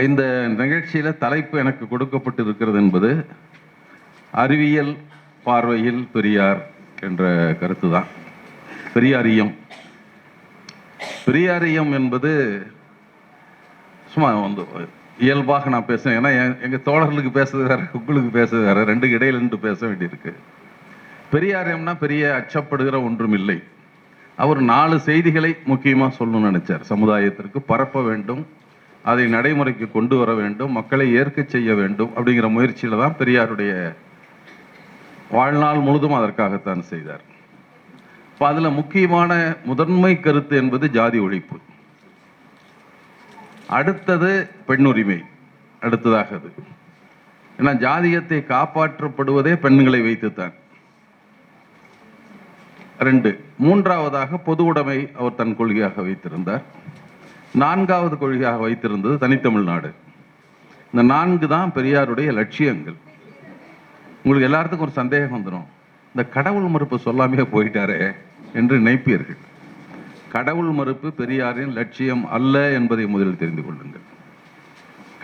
இந்த நிகழ்ச்சியில தலைப்பு எனக்கு கொடுக்கப்பட்டிருக்கிறது என்பது அறிவியல் பார்வையில் பெரியார் என்ற கருத்து தான். பெரியாரியம் என்பது சும்மா வந்து இயல்பாக நான் பேசுறேன். ஏன்னா எங்க தோழர்களுக்கு பேசுறது வேற, உங்களுக்கு பேசுறது வேற, ரெண்டு இடையில நின்று பேச வேண்டியிருக்கு. பெரியாரியம்னா பெரிய அச்சப்படுகிற ஒன்றும் இல்லை. அவர் 4 செய்திகளை முக்கியமா சொல்லணும்னு நினைச்சார். சமுதாயத்திற்கு பரப்ப வேண்டும், அதை நடைமுறைக்கு கொண்டு வர வேண்டும், மக்களை ஏற்க செய்ய வேண்டும் அப்படிங்கிற முயற்சியில தான் பெரியாருடைய வாழ்நாள் முழுதும் அதற்காகத்தான் செய்தார். இப்போ அதுல முக்கியமான முதன்மை கருத்து என்பது ஜாதி ஒழிப்பு, அடுத்தது பெண்ணுரிமை, அடுத்ததாக அது. ஏன்னா ஜாதியத்தை காப்பாற்றப்படுவதே பெண்களை வைத்துத்தான். 2, மூன்றாவதாக பொது உடைமை அவர் தன் கொள்கையாக வைத்திருந்தார். 4வது கொள்கையாக வைத்திருந்தது தனித்தமிழ்நாடு. இந்த 4 தான் பெரியாருடைய லட்சியங்கள். உங்களுக்கு எல்லாத்துக்கும் ஒரு சந்தேகம் வந்துடும், இந்த கடவுள் மறுப்பு சொல்லாமே போயிட்டாரே என்று நினைப்பீர்கள். கடவுள் மறுப்பு பெரியாரின் லட்சியம் அல்ல என்பதை முதலில் தெரிந்து கொள்ளுங்கள்.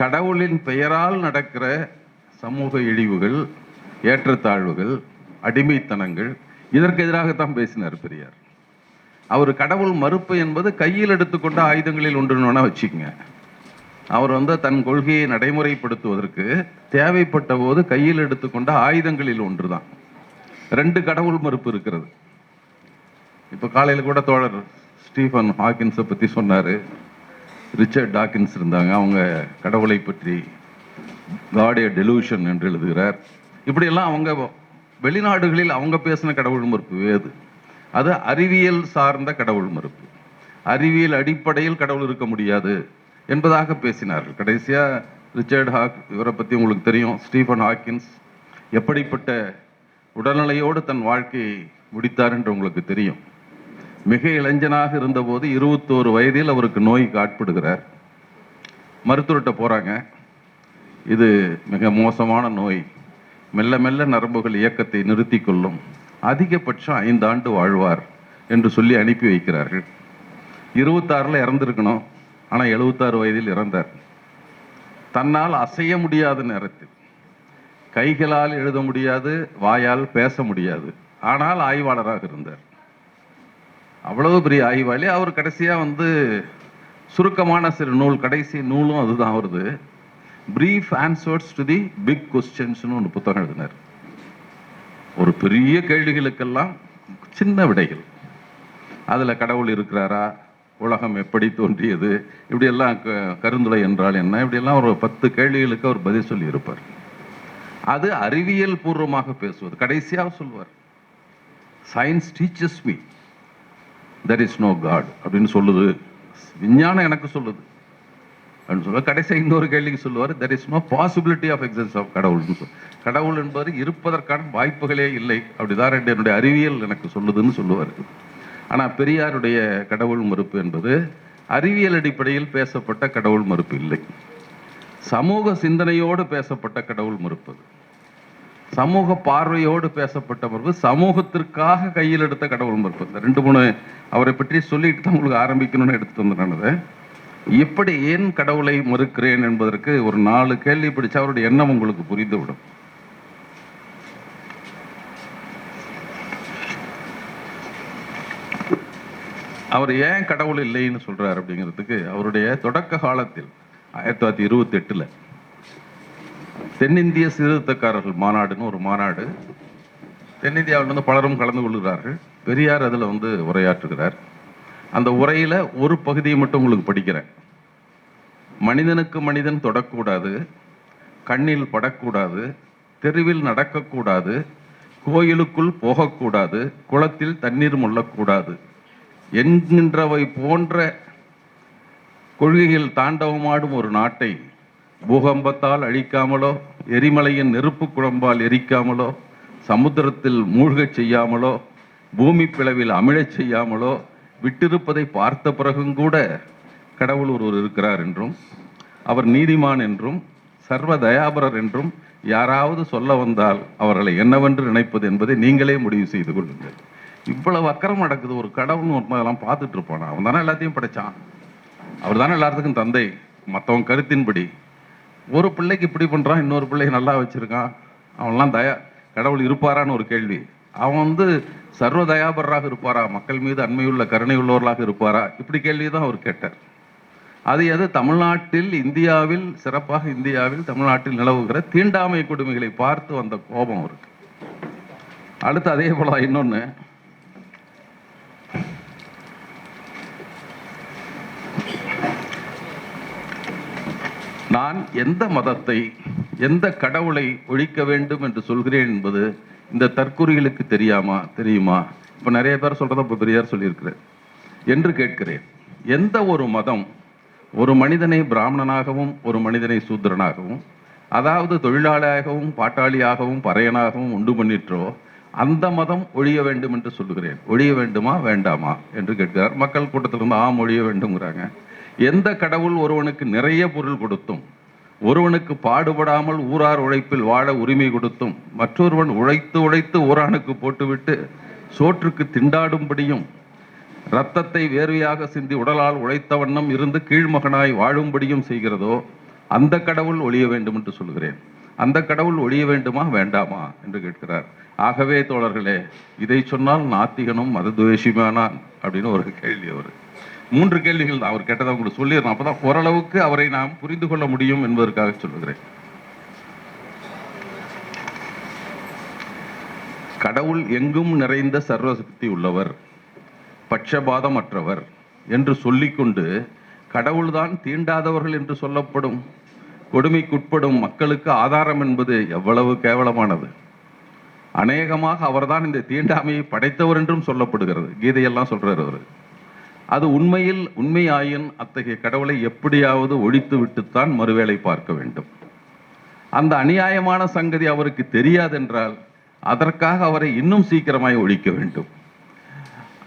கடவுளின் பெயரால் நடக்கிற சமூக இழிவுகள், ஏற்றத்தாழ்வுகள், அடிமைத்தனங்கள், இதற்கு எதிராகத்தான் பேசினார் பெரியார். அவர் கடவுள் மறுப்பு என்பது கையில் எடுத்துக்கொண்ட ஆயுதங்களில் ஒன்றுன்னு வச்சுக்கோங்க. அவர் தன் கொள்கையை நடைமுறைப்படுத்துவதற்கு தேவைப்பட்ட போது கையில் எடுத்துக்கொண்ட ஆயுதங்களில் ஒன்றுதான். 2 கடவுள் மறுப்பு இருக்கிறது. இப்ப காலையில் கூட தோழர் ஸ்டீஃபன் ஹாக்கின்ஸை பத்தி சொன்னாரு. ரிச்சர்ட் டாக்கின்ஸ் இருந்தாங்க, அவங்க கடவுளை பற்றி காட் ஏ டெலூஷன் என்று எழுதுகிறார். இப்படியெல்லாம் அவங்க வெளிநாடுகளில் அவங்க பேசின கடவுள் மறுப்பு வேறு. அது அறிவியல் சார்ந்த கடவுள் மறுப்பு. அறிவியல் அடிப்படையில் கடவுள் இருக்க முடியாது என்பதாக பேசினார்கள். கடைசியா ரிச்சர்ட் ஹாக், இவரை பத்தி உங்களுக்கு தெரியும், ஸ்டீஃபன் ஹாக்கின்ஸ் எப்படிப்பட்ட உடல்நிலையோடு தன் வாழ்க்கையை முடித்தார் என்று உங்களுக்கு தெரியும். மிக இளைஞனாக இருந்தபோது 21 வயதில் அவருக்கு நோய்க்கு ஆட்படுகிறார். மருத்துவர்கிட்ட போறாங்க, இது மிக மோசமான நோய், மெல்ல மெல்ல நரம்புகள் இயக்கத்தை நிறுத்தி கொள்ளும், அதிகபட்சம் 5 ஆண்டு வாழ்வார் என்று சொல்லி அனுப்பி வைக்கிறார்கள். 26ல் இறந்திருக்கணும், ஆனா 76 வயதில் இறந்தார். தன்னால் அசைய முடியாத நேரத்தில், கைகளால் எழுத முடியாது, வாயால் பேச முடியாது, ஆனால் ஆய்வாளராக இருந்தார். அவ்வளவு பெரிய ஆய்வாளி. அவர் கடைசியா சுருக்கமான சிறு நூல், கடைசி நூலும் அதுதான் வருது, brief answers to the big கொஸ்டின்ஸ்னு ஒரு புத்தகம் எழுதினார். ஒரு பெரிய கேள்விகளுக்கெல்லாம் சின்ன விடைகள். அதுல கடவுள் இருக்கிறாரா, உலகம் எப்படி தோன்றியது, இப்படியெல்லாம் கருந்துளை என்றால் என்ன, இப்படியெல்லாம் ஒரு 10 கேள்விகளுக்கு அவர் பதில் சொல்லி இருப்பார். அது அறிவியல் பூர்வமாக பேசுவது. கடைசியாக சொல்வார், science teachers me there is no God அப்படின்னு சொல்லுது, விஞ்ஞானம் எனக்கு சொல்லுது அப்படின்னு சொல்ல. கடைசி இன்னொரு கேள்விக்கு சொல்லுவார், there is no possibility of existence of கடவுள். கடவுள் என்பது இருப்பதற்கான வாய்ப்புகளே இல்லை, அப்படிதான் என்னுடைய அறிவியல் எனக்கு சொல்லுதுன்னு சொல்லுவார். ஆனா பெரியாருடைய கடவுள் மறுப்பு என்பது அறிவியல் அடிப்படையில் பேசப்பட்ட கடவுள் மறுப்பு இல்லை, சமூக சிந்தனையோடு பேசப்பட்ட கடவுள் மறுப்பு, சமூக பார்வையோடு பேசப்பட்ட மறுப்பு, சமூகத்திற்காக கையில் எடுத்த கடவுள் மறுப்பு. இந்த 2-3 அவரை பற்றி சொல்லிட்டு தான் உங்களுக்கு ஆரம்பிக்கணும்னு எடுத்து வந்தேன். எப்படி ஏன் கடவுளை மறுக்கிறேன் என்பதற்கு ஒரு 4 கேள்வி பிடிச்சா அவருடைய எண்ணம் உங்களுக்கு புரிந்துவிடும். அவர் ஏன் கடவுள் இல்லைன்னு சொல்றாரு அப்படிங்கிறதுக்கு, அவருடைய தொடக்க காலத்தில் 1928ல் தென்னிந்திய சீர்திருத்தக்காரர்கள் மாநாடுன்னு ஒரு மாநாடு, தென்னிந்தியாவிலிருந்து பலரும் கலந்து கொள்கிறார்கள். பெரியார் அதுல உரையாற்றுகிறார். அந்த உரையில ஒரு பகுதியை மட்டும் உங்களுக்கு படிக்கிறேன். மனிதனுக்கு மனிதன் தொடக்கூடாது, கண்ணில் படக்கூடாது, தெருவில் நடக்கக்கூடாது, கோயிலுக்குள் போகக்கூடாது, குளத்தில் தண்ணீர் மொள்ளக்கூடாது என்கின்றவை போன்ற கொள்கைகள் தாண்டவமாடும் ஒரு நாட்டை பூகம்பத்தால் அழிக்காமலோ, எரிமலையின் நெருப்பு குழம்பால் எரிக்காமலோ, சமுத்திரத்தில் மூழ்கச் செய்யாமலோ, பூமி பிளவில் அமிழச் செய்யாமலோ விட்டிருப்பதை பார்த்த பிறகும் கூட கடவுள் ஒருவர் இருக்கிறார் என்றும், அவர் நீதிமான் என்றும், சர்வ தயாபரர் என்றும் யாராவது சொல்ல வந்தால் அவர்களை என்னவென்று நினைப்பது என்பதை நீங்களே முடிவு செய்து கொள்ளுங்கள். இவ்வளவு அக்கறம் நடக்குது. ஒரு கடவுள்னு ஒருத்தெல்லாம் பார்த்துட்டு இருப்பானா? அவன் தானே எல்லாத்தையும் படைச்சான், அவர் தானே எல்லாத்துக்கும் தந்தை. மற்றவன் கருத்தின்படி ஒரு பிள்ளைக்கு இப்படி பண்றான், இன்னொரு பிள்ளைக்கு நல்லா வச்சிருக்கான், அவன்லாம் கடவுள் இருப்பாரான்னு ஒரு கேள்வி. அவன் வந்து சர்வ தயாபரராக இருப்பாரா, மக்கள் மீது அண்மையுள்ள கருணை உள்ளவர்களாக இருப்பாரா, இப்படி கேள்விதான் அவர் கேட்டார். அது தமிழ்நாட்டில், இந்தியாவில், சிறப்பாக இந்தியாவில் தமிழ்நாட்டில் நிலவுகிற தீண்டாமை கொடுமைகளை பார்த்து வந்த கோபம் இருக்கு. அடுத்து அதே போல இன்னொன்னு, நான் எந்த மதத்தை, எந்த கடவுளை ஒழிக்க வேண்டும் என்று சொல்கிறேன் என்பது இந்த தற்குறிகளுக்கு தெரியுமா? இப்ப நிறைய பேர் சொல்றத இப்ப பெரியார் சொல்லியிருக்கிறேன் என்று கேட்கிறேன். எந்த ஒரு மதம் ஒரு மனிதனை பிராமணனாகவும் ஒரு மனிதனை சூத்திரனாகவும், அதாவது தொழிலாளியாகவும் பாட்டாளியாகவும் பறையனாகவும் உண்டு பண்ணிற்றோ அந்த மதம் ஒழிய வேண்டும் என்று சொல்லுகிறேன். ஒழிய வேண்டுமா வேண்டாமா என்று கேட்கிறார். மக்கள் கூட்டத்திலிருந்து ஆம் ஒழிய வேண்டும்ங்கிறாங்க. எந்த கடவுள் ஒருவனுக்கு நிறைய பொருள் கொடுத்தும், ஒருவனுக்கு பாடுபடாமல் ஊரார் உழைப்பில் வாழ உரிமை கொடுத்தும், மற்றொருவன் உழைத்து ஊரானுக்கு போட்டுவிட்டு சோற்றுக்கு திண்டாடும்படியும், இரத்தத்தை வேர்வையாக சிந்தி உடலால் உழைத்த வண்ணம் இருந்து கீழ்மகனாய் வாழும்படியும் செய்கிறதோ அந்த கடவுள் ஒழிய வேண்டும் என்று சொல்கிறேன். அந்த கடவுள் ஒழிய வேண்டுமா வேண்டாமா என்று கேட்கிறார். ஆகவே தோழர்களே, இதை சொன்னால் நாத்திகனும் மததுவேஷிமானான் அப்படின்னு ஒரு கேள்வி. அவர் 3 கேள்விகள் அவர் கேட்டதை உங்களுக்கு சொல்லிடுறோம். அப்பதான் ஓரளவுக்கு அவரை நாம் புரிந்து கொள்ள முடியும் என்பதற்காக சொல்லுகிறேன். கடவுள் எங்கும் நிறைந்த சர்வசக்தி உள்ளவர், பட்சபாதமற்றவர் என்று சொல்லிக்கொண்டு கடவுள்தான் தீண்டாதவர்கள் என்று சொல்லப்படும் கொடுமைக்குட்படும் மக்களுக்கு ஆதாரம் என்பது எவ்வளவு கேவலமானது. அநேகமாக அவர்தான் இந்த தீண்டாமையை படைத்தவர் என்றும் சொல்லப்படுகிறது. கீதையெல்லாம் சொல்றார் அவர். அது உண்மையாயின் அத்தகைய கடவுளை எப்படியாவது ஒழித்து விட்டுத்தான் மறுவேளை பார்க்க வேண்டும். அந்த அநியாயமான சங்கதி அவருக்கு தெரியாதென்றால் அதற்காக அவரை இன்னும் சீக்கிரமாய் ஒழிக்க வேண்டும்.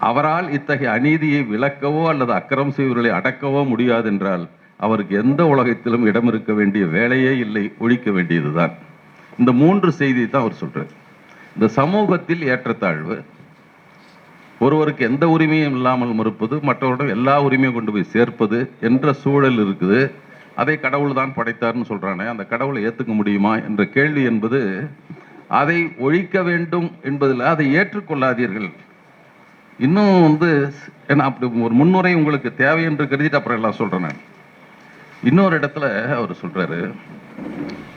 அவரால் இத்தகைய அநீதியை விளக்கவோ அல்லது அக்கிரம் செய்வர்களை அடக்கவோ முடியாது என்றால் அவருக்கு எந்த உலகத்திலும் இடம் இருக்க வேண்டிய வேலையே இல்லை, ஒழிக்க வேண்டியதுதான். இந்த 3 செய்தி தான் அவர் சொல்றார். இந்த சமூகத்தில் ஏற்றத்தாழ்வு, ஒருவருக்கு எந்த உரிமையும் இல்லாமல் மறுப்பது, மற்றவரிடம் எல்லா உரிமையும் கொண்டு போய் சேர்ப்பது என்ற சூழல் இருக்குது. அதை கடவுள் தான் படைத்தார்னு சொல்றானே, அந்த கடவுளை ஏற்றுக்க முடியுமா என்ற கேள்வி என்பது, அதை ஒழிக்க வேண்டும் என்பதில் அதை ஏற்றுக்கொள்ளாதீர்கள். இன்னும் ஏன்னா அப்படி ஒரு முன்னுரை உங்களுக்கு தேவை என்று கருதிட்டு அப்புறம் எல்லாம் சொல்றேன். நான் இன்னொரு இடத்துல அவர் சொல்றாரு,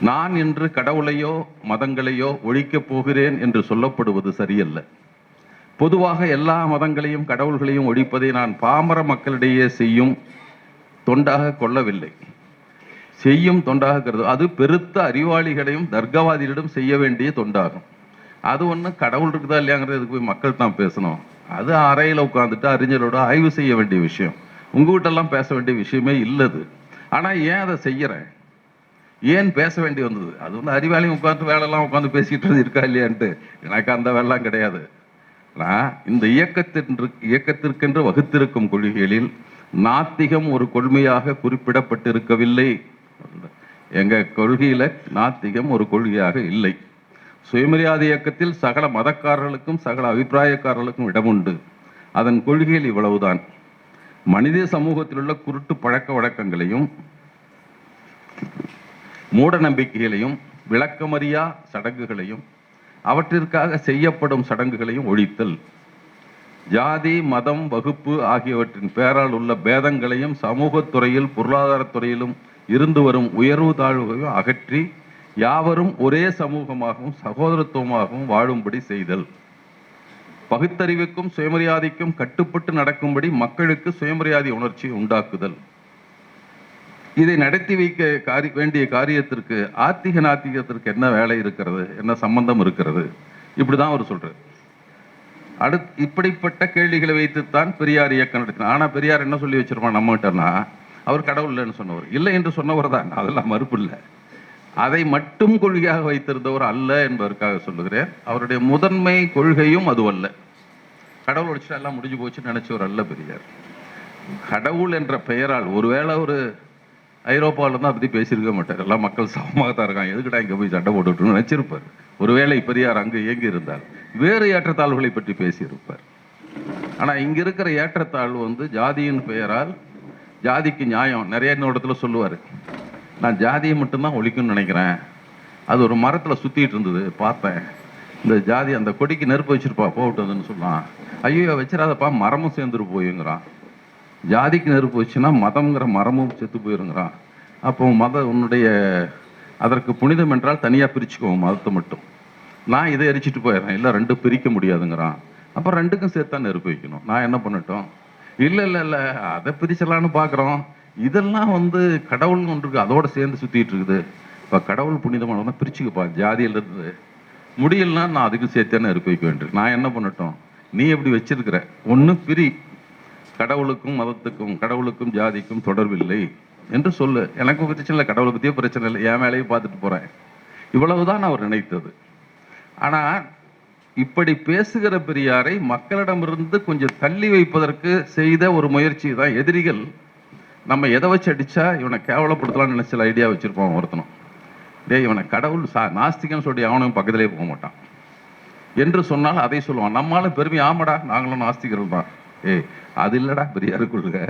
நான் இன்று கடவுளையோ மதங்களையோ ஒழிக்கப் போகிறேன் என்று சொல்லப்படுவது சரியல்ல. பொதுவாக எல்லா மதங்களையும் கடவுள்களையும் ஒழிப்பதை நான் பாமர மக்களிடையே செய்யும் தொண்டாக கொள்ளவில்லை, செய்யும் தொண்டாக கருது. அது பெருத்த அறிவாளிகளையும் தர்க்கவாதிகளிடம் செய்ய வேண்டிய தொண்டாகும். அது ஒன்றும் கடவுள் இருக்குதா இல்லையாங்கிறது இதுக்கு போய் மக்கள் தான் பேசணும். அது அறையில் உட்காந்துட்டு அறிஞரோட ஆய்வு செய்ய வேண்டிய விஷயம். உங்ககிட்ட எல்லாம் பேச வேண்டிய விஷயமே இல்லது. ஆனா ஏன் அதை செய்யறேன், ஏன் பேச வேண்டி வந்தது? அது அறிவாளியும் உட்காந்து வேலையெல்லாம் உட்காந்து பேசிட்டு இருக்கா இல்லையான்ட்டு எனக்கு அந்த வேலைலாம் கிடையாது. இந்த இயக்கத்திற்கென்று வகுத்திருக்கும் கொள்கைகளில் நாத்திகம் ஒரு கொள்கையாக குறிப்பிடப்பட்டிருக்கவில்லை. எங்க கொள்கையில நாத்திகம் ஒரு கொள்கையாக இல்லை. சுயமரியாதை இயக்கத்தில் சகல மதக்காரர்களுக்கும் சகல அபிப்பிராயக்காரர்களுக்கும் இடம் உண்டு. அதன் கொள்கையில் இவ்வளவுதான். மனித சமூகத்தில் உள்ள குருட்டு பழக்க வழக்கங்களையும் மூட நம்பிக்கைகளையும் விளக்கமறியா சடங்குகளையும் அவற்றிற்காக செய்யப்படும் சடங்குகளையும் ஒழித்தல், ஜாதி மதம் வகுப்பு ஆகியவற்றின் பெயரால் உள்ள பேதங்களையும் சமூகத்துறையில் பொருளாதாரத்துறையிலும் இருந்து வரும் உயர்வு தாழ்வுகளையும் அகற்றி யாவரும் ஒரே சமூகமாகவும் சகோதரத்துவமாகவும் வாழும்படி செய்தல், பகுத்தறிவுக்கும் சுயமரியாதைக்கும் கட்டுப்பட்டு நடக்கும்படி மக்களுக்கு சுயமரியாதை உணர்ச்சி உண்டாக்குதல். இதை நடத்தி வைக்க வேண்டிய காரியத்திற்கு ஆத்திக நாத்திகத்திற்கு என்ன வேலை இருக்கிறது, என்ன சம்பந்தம் இருக்கிறது? இப்படிதான் அவர் சொல்றாரு. இப்படிப்பட்ட கேள்விகளை வைத்துத்தான் பெரியார் இயக்கம் நடத்தினார். ஆனா பெரியார் என்ன சொல்லி வச்சிருப்பான் நம்மகிட்டனா, அவர் கடவுள் இல்லைன்னு சொன்னவர், இல்லை என்று சொன்னவர் தான், அதெல்லாம் மறுப்பு இல்லை. அதை மட்டும் கொள்கையாக வைத்திருந்தவர் அல்ல என்பதற்காக சொல்லுகிறேன். அவருடைய முதன்மை கொள்கையும் அதுவல்ல. கடவுள் ஒழிச்சா எல்லாம் முடிஞ்சு போச்சுன்னு நினைச்சவர் அல்ல பெரியார். கடவுள் என்ற பெயரால் ஒருவேளை ஒரு ஐரோப்பாவில் தான் பற்றி பேசியிருக்க மாட்டார். எல்லாம் மக்கள் சமமாக தான் இருக்காங்க, எதுக்கிட்டா இங்கே போய் சண்டை போட்டுட்டு நினைச்சிருப்பார். ஒருவேளை பெரியார் அங்கு இயங்கி இருந்தால் வேறு ஏற்றத்தாழ்வுகளை பற்றி பேசியிருப்பார். ஆனால் இங்க இருக்கிற ஏற்றத்தாழ்வு ஜாதியின் பெயரால், ஜாதிக்கு நியாயம் நிறைய இடத்துல சொல்லுவார். நான் ஜாதியை மட்டும்தான் ஒழிக்கணும்னு நினைக்கிறேன். அது ஒரு மரத்தில் சுற்றிட்டு இருந்தது, பார்த்தேன். இந்த ஜாதி அந்த கொடிக்கு நெருப்பு வச்சிருப்பா, போகட்டும்னு சொன்னான். ஐயோ வச்சிடாதப்பா, மரமும் சேர்ந்துரு போயுங்கிறான். ஜாதிக்கு நெருப்பு வச்சுன்னா மதம்ங்கிற மரமும் செத்து போயிருங்கிறான். அப்போ உன்னுடைய அதற்கு புனிதம் என்றால் தனியாக பிரிச்சுக்குவோம் மதத்தை மட்டும். நான் இதை எரிச்சிட்டு போயிடுறேன், இல்லை ரெண்டும் பிரிக்க முடியாதுங்கிறான். அப்போ ரெண்டுக்கும் சேர்த்தா நெருப்பு வைக்கணும். நான் என்ன பண்ணட்டும்? இல்லை இல்லை இல்லை, அதை பிரிச்சலான்னு பார்க்குறோம். இதெல்லாம் கடவுள்னு ஒன்று இருக்குது, அதோட சேர்ந்து சுற்றிட்டு இருக்குது. இப்போ கடவுள் புனிதமான பிரிச்சுக்கப்பா ஜாதியிலிருந்து. முடியலன்னா நான் அதுக்கு சேர்த்தே நெருப்பு வைக்க வேண்டும். நான் என்ன பண்ணட்டும்? நீ எப்படி வச்சிருக்கிற? ஒன்று பிரி, கடவுளுக்கும் மதத்துக்கும் கடவுளுக்கும் ஜாதிக்கும் தொடர்பில்லை என்று சொல்லு. எனக்கு பிரச்சனை இல்லை, கடவுளை பற்றியே பிரச்சனை இல்லை, என் வேலையை பார்த்துட்டு போகிறேன். இவ்வளவுதான் அவர் நினைத்தது. ஆனால் இப்படி பேசுகிற பெரியாரை மக்களிடமிருந்து கொஞ்சம் தள்ளி வைப்பதற்கு செய்த ஒரு முயற்சி தான். எதிரிகள் நம்ம எதை வச்சு அடித்தா இவனை கேவலப்படுத்தலாம்னு நினைச்ச ஐடியா வச்சுருப்பான் ஒருத்தனும். இவனை கடவுள் நாஸ்திகன்னு சொல்லி அவனும் பக்கத்திலே போக மாட்டான் என்று சொன்னால் அதை சொல்லுவான். நம்மளால பெருமை, ஆமாடா நாங்களும் நாஸ்திகர்கள் தான். அது இல்லடா பெரியார் கொள்கை.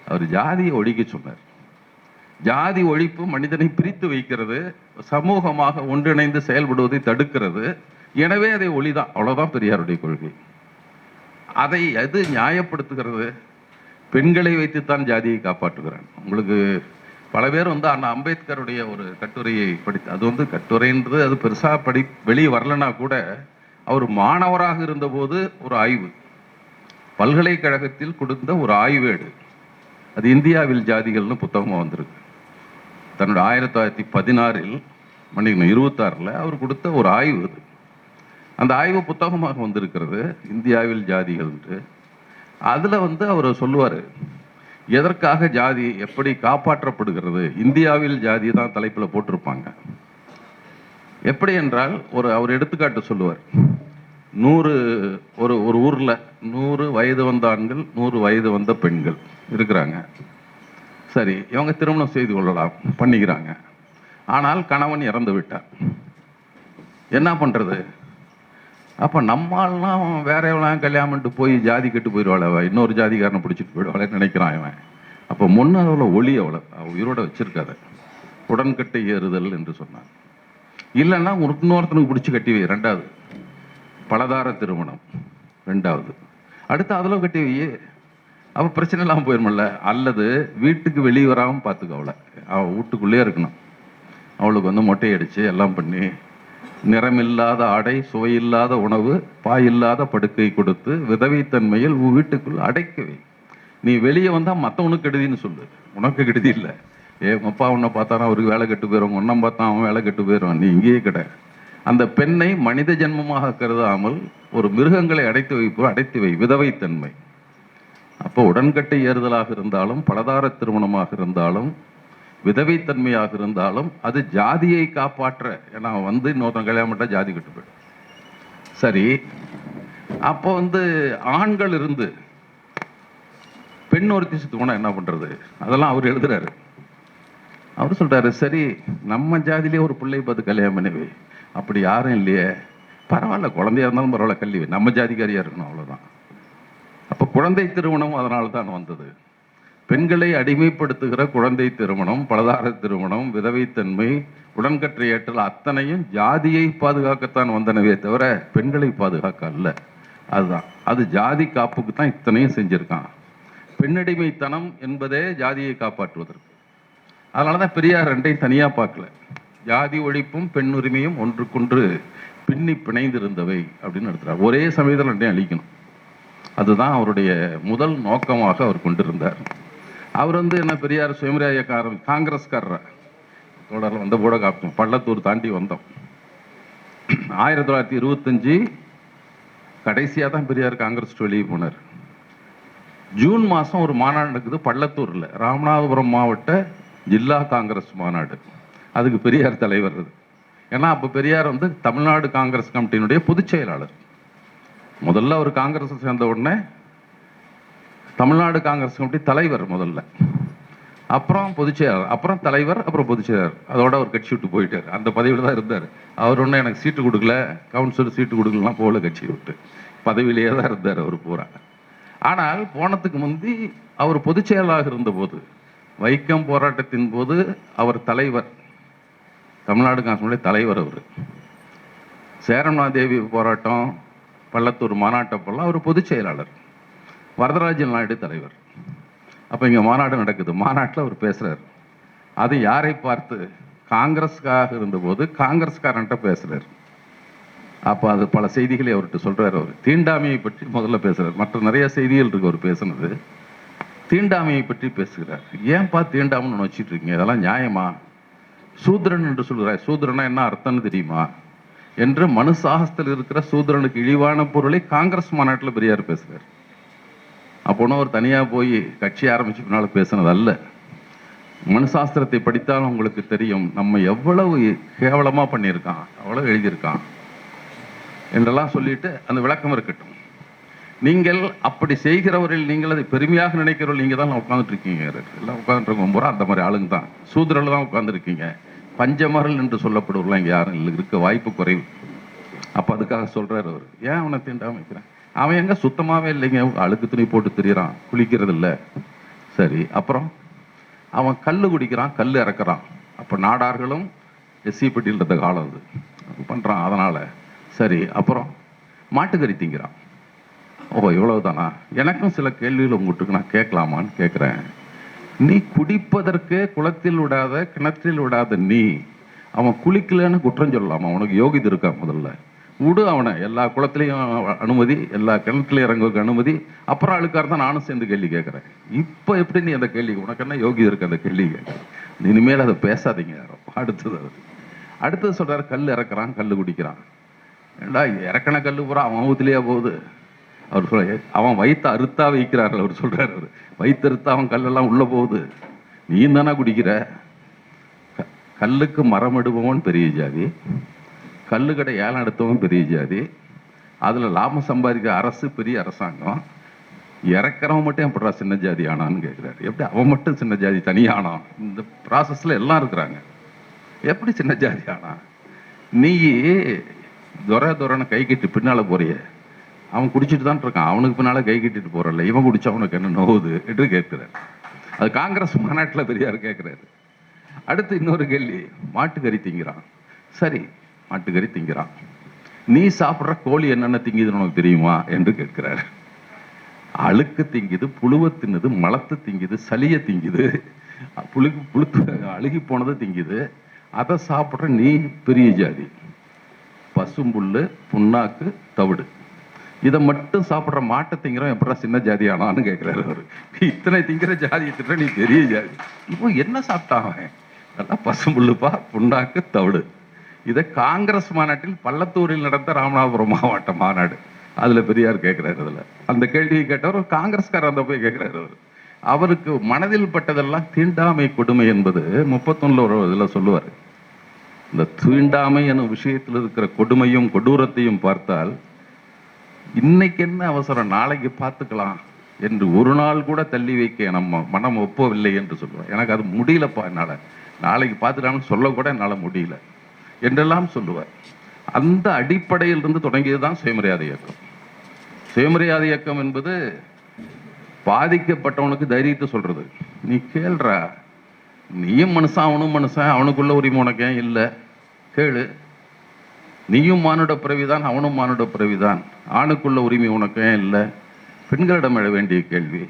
அவர் ஜாதியை ஒழிக்க சொன்னார். ஜாதி ஒழிப்பு மனிதனை பிரித்து வைக்கிறது, சமூகமாக ஒன்றிணைந்து செயல்படுவதை தடுக்கிறது. எனவே அதை ஒளிதான், அவ்வளவுதான் பெரியாருடைய கொள்கை. அதை எது நியாயப்படுத்துகிறது? பெண்களை வைத்துத்தான் ஜாதியை காப்பாற்றுகிறான். உங்களுக்கு பல பேர் அண்ணா அம்பேத்கருடைய ஒரு கட்டுரையை படித்து, அது கட்டுரைன்றது அது பெருசா வெளியே வரலன்னா கூட, அவர் மாணவராக இருந்தபோது ஒரு ஆய்வு, பல்கலைக்கழகத்தில் கொடுத்த ஒரு ஆய்வேடு, அது இந்தியாவில் ஜாதிகள்னு புத்தகமாக வந்திருக்கு. தன்னோட 1916 26 அவர் கொடுத்த ஒரு ஆய்வு அது. அந்த ஆய்வு புத்தகமாக வந்திருக்கிறது, இந்தியாவில் ஜாதிகள் என்று. அதில் அவர் சொல்லுவார், எதற்காக ஜாதி எப்படி காப்பாற்றப்படுகிறது. இந்தியாவில் ஜாதி தான் தலைப்பில் போட்டிருப்பாங்க. எப்படி என்றால் அவர் எடுத்துக்காட்டு சொல்லுவார். 100 ஒரு ஊரில் 100 வயது வந்த ஆண்கள் 100 வயது வந்த பெண்கள் இருக்கிறாங்க. சரி, இவங்க திருமணம் செய்து கொள்ளலாம், பண்ணிக்கிறாங்க. ஆனால் கணவன் இறந்து விட்டார். என்ன பண்ணுறது? அப்போ நம்மளாம் வேற எவ்வளோ கல்யாணம் பண்ணிட்டு போய் ஜாதி கெட்டு போயிடுவாள், இன்னொரு ஜாதிக்காரனை பிடிச்சிட்டு போயிடுவாளேன்னு நினைக்கிறான் இவன். அப்போ முன்னளவில் ஒளி அவளை உயிரோட வச்சிருக்காத, உடன்கட்டை ஏறுதல் என்று சொன்னான். இல்லைன்னா இன்னொருத்தனுக்கு பிடிச்சி கட்டி வை. 2வது பலதார திருமணம் 2வது. அடுத்து அதில் கட்டி வை, அப்போ பிரச்சனை இல்லாமல் போயிடுமில்ல. அல்லது வீட்டுக்கு வெளியே வராமல் பார்த்துக்க, அவள் வீட்டுக்குள்ளே இருக்கணும். அவளுக்கு மொட்டை அடித்து எல்லாம் பண்ணி, நிறமில்லாத ஆடை, சுவையில்லாத உணவு, பாயில்லாத படுக்கை கொடுத்து விதவைத்தன்மையில் வீட்டுக்குள்ள அடைக்கவை. நீ வெளியே வந்தால் மற்றவனுக்கு கெடுதின்னு சொல்லு, உனக்கு கெடுதி இல்லை. உங்கள் அப்பா உன்னை பார்த்தானா அவருக்கு வேலை கெட்டு போயிடும், உன்னம் பார்த்தா அவன் வேலை கெட்டு போயிடுவான், நீ இங்கேயே கிடையாது. அந்த பெண்ணை மனித ஜென்மமாக கருதாமல் ஒரு மிருகங்களை அடைத்து வை, விதவைத்தன்மை. அப்போ உடன்கட்டை ஏறுதலாக இருந்தாலும், பலதார திருமணமாக இருந்தாலும், விதவைத்தன்மையாக இருந்தாலும் அது ஜாதியை காப்பாற்ற. ஏன்னா இன்னொருத்தன் கல்யாணம் பண்ணா ஜாதி கெட்டு போயிடும். சரி, அப்போ ஆண்கள் இருந்து பெண் ஒருத்தி சுத்து போனா என்ன பண்றது? அதெல்லாம் அவர் எழுதுறாரு. அவர் சொல்றாரு, சரி நம்ம ஜாதியிலே ஒரு பிள்ளை பார்த்து கல்யாணம் பண்ணவே, அப்படி யாரும் இல்லையே, பரவாயில்ல குழந்தையா இருந்தாலும் பரவாயில்ல, கல்வி நம்ம ஜாதிக்காரியா இருக்கணும், அவ்வளவுதான். அப்ப குழந்தை திருமணம் அதனால தான் வந்தது. பெண்களை அடிமைப்படுத்துகிற குழந்தை திருமணம், பலதார திருமணம், விதவைத்தன்மை, உடன்கட்டை ஏற்றல் அத்தனையும் ஜாதியை பாதுகாக்கத்தான் வந்தனவே தவிர பெண்களை பாதுகாக்க அல்ல. அதுதான், அது ஜாதி காப்புக்கு தான் இத்தனையும் செஞ்சிருக்கான். பெண்ணடிமைத்தனம் என்பதே ஜாதியை காப்பாற்றுவதற்கு. அதனாலதான் பெரியார் ரெண்டையும் தனியா பார்க்கல. ஜாதி ஒழிப்பும் பெண் உரிமையும் ஒன்றுக்கொன்று பின்னி பிணைந்திருந்தவை அப்படின்னு எடுத்துறார். ஒரே சமயத்தில் ரெண்டையும் அழிக்கணும், அதுதான் அவருடைய முதல் நோக்கமாக அவர் கொண்டிருந்தார். அவர் என்ன பெரியார் சுயமரியாதைக்காரர், காங்கிரஸ்காரர் தொடரில் வந்த போட காப்போம். பள்ளத்தூர் தாண்டி வந்தோம். 1925 கடைசியாக தான் பெரியார் காங்கிரஸ் வெளியே போனார். ஜூன் மாதம் ஒரு மாநாடு நடக்குது பள்ளத்தூரில், ராமநாதபுரம் மாவட்ட ஜில்லா காங்கிரஸ் மாநாடு. அதுக்கு பெரியார் தலைவர். ஏன்னா அப்போ பெரியார் தமிழ்நாடு காங்கிரஸ் கமிட்டியினுடைய பொதுச் செயலாளர். முதல்ல அவர் காங்கிரஸ் சேர்ந்த உடனே தமிழ்நாடு காங்கிரஸ் கமிட்டி தலைவர் முதல்ல, அப்புறம் பொதுச் செயலாளர், அப்புறம் தலைவர், அப்புறம் பொதுச் செயலாளர். அதோட அவர் கட்சி விட்டு போயிட்டார். அந்த பதவியில் தான் இருந்தார். அவர் ஒன்றும் எனக்கு சீட்டு கொடுக்கல, கவுன்சிலர் சீட்டு கொடுக்கலாம் போகல, கட்சி விட்டு பதவியிலேயே தான் இருந்தார் அவர் பூரா. ஆனால் போனதுக்கு முந்தி அவர் பொதுச் செயலாளராக இருந்தபோது வைக்கம் போராட்டத்தின் போது அவர் தலைவர், தமிழ்நாடு காங்கிரஸுடைய தலைவர். அவர் சேரமாதேவி போராட்டம், பள்ளத்தூர் மாநாட்டப்பெல்லாம் அவர் பொதுச் செயலாளர், வரதராஜன் நாயுடு தலைவர். அப்போ இங்கே மாநாடு நடக்குது, மாநாட்டில் அவர் பேசுகிறார். அது யாரை பார்த்து? காங்கிரஸ்காக இருந்தபோது காங்கிரஸ்காரன்ட்ட பேசுகிறார். அப்போ அது பல செய்திகளை அவர்கிட்ட சொல்கிறார். அவர் தீண்டாமையை பற்றி முதல்ல பேசுகிறார். மற்ற நிறைய செய்திகள் இருக்கு அவர் பேசுனது. தீண்டாமையை பற்றி பேசுகிறார். ஏன்பா தீண்டாமைன்னு வச்சுட்டு இருக்கீங்க? இதெல்லாம் நியாயமா? சூத்திரன் என்று சொல்கிறார். சூத்திரனா என்ன அர்த்தம்னு தெரியுமா என்று மனு சாகசத்தில் இருக்கிற சூத்திரனுக்கு இழிவான பொருளை காங்கிரஸ் மாநாட்டில் பெரியார் பேசுகிறார். அப்போனா ஒரு தனியாக போய் கட்சி ஆரம்பிச்சு பின்னால பேசுனது அல்ல. மனுசாஸ்திரத்தை படித்தாலும் உங்களுக்கு தெரியும் நம்ம எவ்வளவு கேவலமாக பண்ணியிருக்கான், அவ்வளவு எழுதியிருக்கான் என்றெல்லாம் சொல்லிட்டு அந்த விளக்கம் இருக்கட்டும். நீங்கள் அப்படி செய்கிறவர்கள், நீங்கள் அதை பெருமையாக நினைக்கிறவர்கள் நீங்கள் தான் உட்காந்துட்டு இருக்கீங்க. எல்லாம் உட்காந்துருக்கோம் பூரா அந்த மாதிரி ஆளுங்க தான், சூத்திரர்கள் தான் உட்காந்துருக்கீங்க. பஞ்சமரல் என்று சொல்லப்படுவர்கள் இங்கே யாரும் இல்லை, இருக்க வாய்ப்பு குறைவு. அப்போ அதுக்காக சொல்கிறார் அவர். ஏன் அவனை தீண்டாம வைக்கிறேன்? அவன் எங்கே சுத்தமாகவே இல்லைங்க, அழுக்கு துணி போட்டு திரியிறான், குளிக்கிறது இல்லை. சரி, அப்புறம் அவன் கல் குடிக்கிறான், கல் இறக்குறான். அப்போ நாடார்களும் எஸ்சி பட்டியல்ன்ற காலம் அது பண்ணுறான். அதனால் சரி, அப்புறம் மாட்டுக்கறி திங்கிறான். ஓ, இவ்வளவுதானா? எனக்கும் சில கேள்விகள் உங்கள்கிட்ட நான் கேட்கலாமான்னு கேட்குறேன். நீ குடிப்பதற்கு குளத்தில் விடாத, கிணற்றில் விடாத நீ அவன் குளிக்கலன்னு குற்றம் சொல்லலாமா? அவனுக்கு யோகிதை இருக்கா? முதல்ல விடு அவனை. எல்லா குளத்துலையும் அனுமதி, எல்லா கிணத்துலையும் இறங்குவதற்கு அனுமதி. அப்புறம் அழுக்கார தான் நானும் சேர்ந்து கேள்வி கேட்குறேன். இப்போ எப்படி நீ அந்த கேள்வி, உனக்கு என்ன யோகிதை இருக்கு அந்த கேள்வி கேட்குறேன்? இனிமேல் அதை பேசாதீங்க யாரும். அடுத்தது சொல்கிறார், கல் இறக்குறான், கல் குடிக்கிறான். ஏண்டா இறக்கண கல் பூரா அவன் ஊத்துலையா போகுது? அவர் சொல்ல, அவன் வயிற்று அறுத்தா வைக்கிறார்கள். அவர் சொல்றாரு, அவர் வயிற்று அறுத்தா அவன் கல்லெல்லாம் உள்ள போகுது, நீ தானே குடிக்கிற. கல்லுக்கு மரம் எடுப்பவன் பெரிய ஜாதி, கல்லுக்கடை ஏலம் எடுத்தவன் பெரிய ஜாதி, அதுல லாபம் சம்பாதிக்கிற அரசு பெரிய அரசாங்கம். இறக்குறவன் மட்டும் எப்படா சின்ன ஜாதி ஆனான்னு கேட்கிறாரு. எப்படி அவன் மட்டும் சின்ன ஜாதி தனியானான்? இந்த ப்ராசஸ்ல எல்லாம் இருக்கிறாங்க. எப்படி சின்ன ஜாதி ஆனா? நீ துரன்னு கை கட்டி பின்னால போறிய, அவன் குடிச்சிட்டு தான் இருக்கான், அவனுக்கு பின்னால கை கட்டிட்டு போறல, இவன் குடிச்சா அவனுக்கு என்ன நோவுது என்று கேட்கிறார். அது காங்கிரஸ் மாநாட்டில் பெரியார் கேட்கிறாரு. அடுத்து இன்னொரு கேள்வி, மாட்டுக்கறி திங்கிறான். சரி, மாட்டுக்கறி திங்கிறான். நீ சாப்பிட்ற கோழி என்னென்ன திங்குதுன்னு உனக்கு தெரியுமா என்று கேட்கிறார். அழுக்கு திங்குது, புழுவை தின்னுது, மலத்தை திங்குது, சளியை திங்குது, புழுத்து அழுகி போனதை திங்குது. அதை சாப்பிட்ற நீ பெரிய ஜாதி. பசும்புல்லு, புண்ணாக்கு, தவிடு, இதை மட்டும் சாப்பிட்ற மாட்டை திங்கிறோம் எப்படா சின்ன ஜாதி ஆனான்னு கேட்கிறாரு அவர். இத்தனை திங்கிற ஜாதியை திட்ட நீ பெரிய ஜாதி. இப்போ என்ன சாப்பிட்டான் அவன்? நல்லா பசும்புல்லுப்பா, புண்ணாக்கு, தவிடு. இதை காங்கிரஸ் மாநாட்டில் பள்ளத்தூரில் நடந்த ராமநாதபுரம் மாவட்ட மாநாடு, அதுல பெரியார் கேட்கிறாரு. அதுல அந்த கேள்வியை கேட்டவர் காங்கிரஸ்காரர் அந்த போய் கேட்கிறாரு. அவருக்கு மனதில் பட்டதெல்லாம் தீண்டாமை கொடுமை என்பது 31 ஒரு இதுல சொல்லுவார். இந்த தீண்டாமை எனும் விஷயத்தில் இருக்கிற கொடுமையும் கொடூரத்தையும் பார்த்தால் இன்னைக்கு என்ன அவசரம், நாளைக்கு பார்த்துக்கலாம் என்று ஒரு நாள் கூட தள்ளி வைக்க நம்ம மனம் ஒப்பவில்லை என்று சொல்லுவேன். எனக்கு அது முடியலப்பா, என்னால் நாளைக்கு பார்த்துக்கலாம்னு சொல்லக்கூட என்னால் முடியல என்றெல்லாம் சொல்லுவார். அந்த அடிப்படையில் இருந்து தொடங்கியதுதான் சுயமரியாதை இயக்கம். சுயமரியாதை இயக்கம் என்பது பாதிக்கப்பட்டவனுக்கு தைரியத்தை சொல்றது. நீ கேள்றா, நீயும் மனுஷன், அவனும் மனுஷன், அவனுக்குள்ள உரிமை உனக்கு ஏன் இல்லை கேளு. நீயும் மானுட பிறவிதான், அவனும் மானுட பிறவிதான், ஆணுக்குள்ள உரிமை உனக்கு ஏன் இல்லை? பெண்களிடம் எழ வேண்டிய கேள்வி.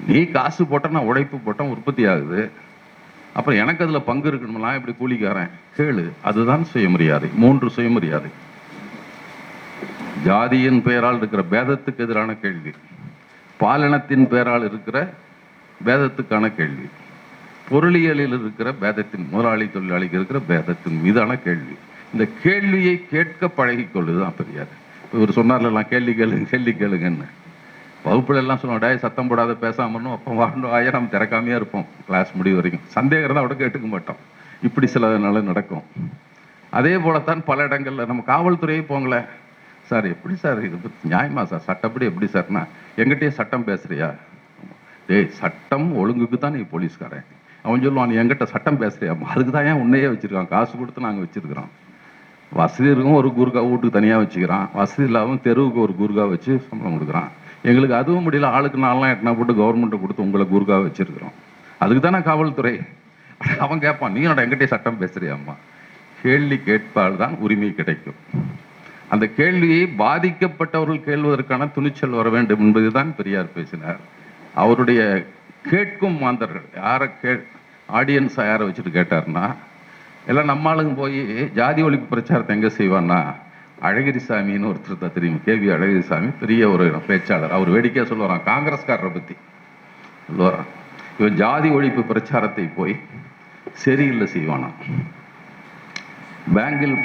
நீ காசு போட்ட, நான் உழைப்பு போட்டேன், உற்பத்தி ஆகுது, அப்புறம் எனக்கு அதுல பங்கு இருக்கணும்லாம் இப்படி கூலிக்காரன் கேளு. அதுதான் சுயமரியாதை. 3 சுயமரியாதை. ஜாதியின் பெயரால் இருக்கிற பேதத்துக்கு எதிரான கேள்வி, பாலினத்தின் பெயரால் இருக்கிற பேதத்துக்கான கேள்வி, பொருளியலில் இருக்கிற பேதத்தின், முதலாளி தொழிலாளிக்கு இருக்கிற பேதத்தின் மீதான கேள்வி. இந்த கேள்வியை கேட்க பழகி கொள்ளுதான் பெரியார். இவர் சொன்னார்லாம் கேள்வி கேளுங்க, கேள்வி கேளுங்கன்னு. வகுப்புல எல்லாம் சொல்லுவோம், டே சத்தம் போடாத பேசாமணும், அப்போ வாழ்ந்தோம் ஆயா நம்ம திறக்காமையா இருப்போம் கிளாஸ் முடிவு வரைக்கும். சந்தேகம் தான் அவட கேட்டுக்க மாட்டோம். இப்படி சில நாள் நடக்கும். அதே போலத்தான் பல இடங்கள்ல நம்ம காவல்துறையை போங்களேன், சார் எப்படி சார் இது நியாயமா சார், சட்டப்படி எப்படி சார்னா, எங்கிட்டயே சட்டம் பேசுறியா? டேய் சட்டம் ஒழுங்குக்கு தான் நீ போலீஸ்காரன். அவன் சொல்லுவான், நீ எங்கிட்ட சட்டம் பேசுறியா? அதுக்கு தான் ஏன் உன்னையே வச்சிருக்கான், காசு கொடுத்து நாங்கள் வச்சிருக்கிறோம். வசதி இருக்கும் ஒரு கூர்கா வீட்டுக்கு தனியாக வச்சுக்கிறான், வசதி இல்லாமல் தெருவுக்கு ஒரு கூர்கா வச்சு சம்பளம் கொடுக்குறான். எங்களுக்கு அதுவும் முடியல, ஆளுக்கு 4 எட்டனா போட்டு கவர்மெண்ட்டை கொடுத்து உங்களை கூர்கா வச்சிருக்கிறோம். அதுக்கு தானே காவல்துறை. அவன் கேட்பான், நீ என்னோட எங்கிட்டே சட்டம் பேசுறியாம்மா. கேள்வி கேட்பால் தான் உரிமை கிடைக்கும். அந்த கேள்வியை பாதிக்கப்பட்டவர்கள் கேள்வதற்கான துணிச்சல் வர வேண்டும் என்பதுதான் பெரியார் பேசினார். அவருடைய கேட்கும் மாந்தர்கள் யாரை ஆடியன்ஸை யாரை வச்சுட்டு கேட்டார்னா, எல்லாம் நம்மளுங்க போய் ஜாதி ஒழிப்பு பிரச்சாரத்தை எங்கே செய்வான்னா, அழகிரிசாமின்னு ஒருத்தர் தான் தெரியும், கேவி அழகிரிசாமி, பெரிய ஒரு பேச்சாளர். அவர் வேடிக்கையாக சொல்லுவாரான், காங்கிரஸ்காரரை பற்றி சொல்லுவாரான், இவன் ஜாதி ஒழிப்பு பிரச்சாரத்தை போய் சரியில்லை செய்வானா. பேங்கில்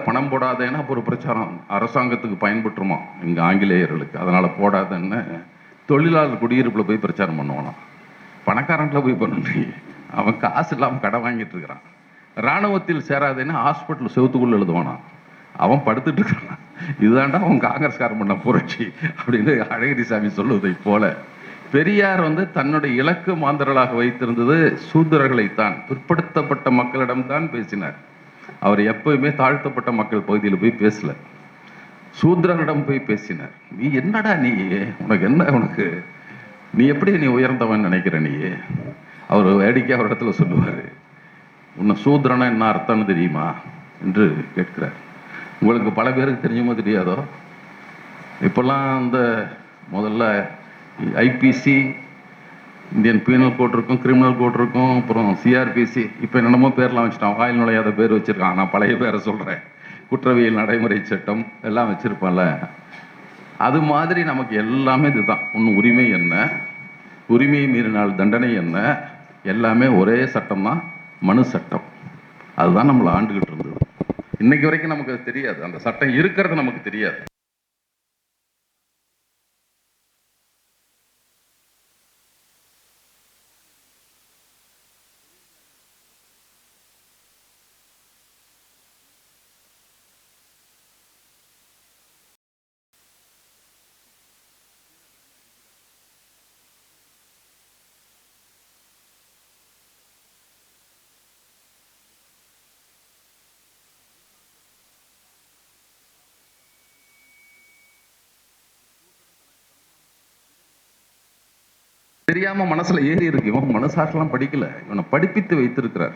பணம் போடாதேன்னா அப்போ ஒரு பிரச்சாரம் அரசாங்கத்துக்கு பயன்பட்டுருமா இங்கே ஆங்கிலேயர்களுக்கு, அதனால் போடாதன்னு தொழிலாளர் குடியிருப்பில் போய் பிரச்சாரம் பண்ணுவானா. பணக்காரன்ல போய் பண்ணி அவன் காசு இல்லாமல் கடை வாங்கிட்டு இருக்கிறான். இராணுவத்தில் சேராதேன்னு ஹாஸ்பிட்டல் செவத்துக்குள்ள எழுதுவானா. அவன் படுத்துட்டு இருக்கான். இதுதான்டா அவன் காங்கிரஸ்காரன் பண்ண புரட்சி அப்படின்னு அழகிரிசாமி சொல்லுவதை போல பெரியார் தன்னுடைய இலக்கு மாந்தர்களாக வைத்திருந்தது சூத்திரர்களைத்தான், பிற்படுத்தப்பட்ட மக்களிடம்தான் பேசினார். அவர் எப்பவுமே தாழ்த்தப்பட்ட மக்கள் பகுதியில் போய் பேசல, சூத்திரர்களிடம் போய் பேசினார். நீ என்னடா நீ, உனக்கு என்ன, உனக்கு நீ எப்படி நீ உயர்ந்தவன் நினைக்கிற நீ. அவர் வேடிக்கை அவர் இடத்துல சொல்லுவார், உன்னை சூத்திரனா என்ன அர்த்தம்னு தெரியுமா என்று கேட்கிறார். உங்களுக்கு பல பேருக்கு தெரியுமோ தெரியாதோ, இப்பெல்லாம் முதல்ல ஐபிசி, இந்தியன் பீனல் கோட் இருக்கும், கிரிமினல் கோட் இருக்கும், அப்புறம் சிஆர்பிசி, இப்போ என்னென்னமோ பேர்லாம் வச்சுட்டான், வாயில் நுழையாத பேர் வச்சுருக்கான். நான் பழைய பேரை சொல்கிறேன், குற்றவியல் நடைமுறை சட்டம் எல்லாம் வச்சுருப்பான்ல. அது மாதிரி நமக்கு எல்லாமே இதுதான். ஒன்று உரிமை என்ன, உரிமையை மீறினால் தண்டனை என்ன, எல்லாமே ஒரே சட்டம் தான், மனு சட்டம். அதுதான் நம்மளை ஆண்டுகிட்டு இருந்தது. இன்னைக்கு வரைக்கும் நமக்கு அது தெரியாது, அந்த சட்டம் இருக்கிறது நமக்கு தெரியாது. தெரியாம மனசுல ஏறி இருக்கு. இவன் மனசாட்சிலாம் படிக்கல, இவனை படிப்பித்து வைத்திருக்கிறார்.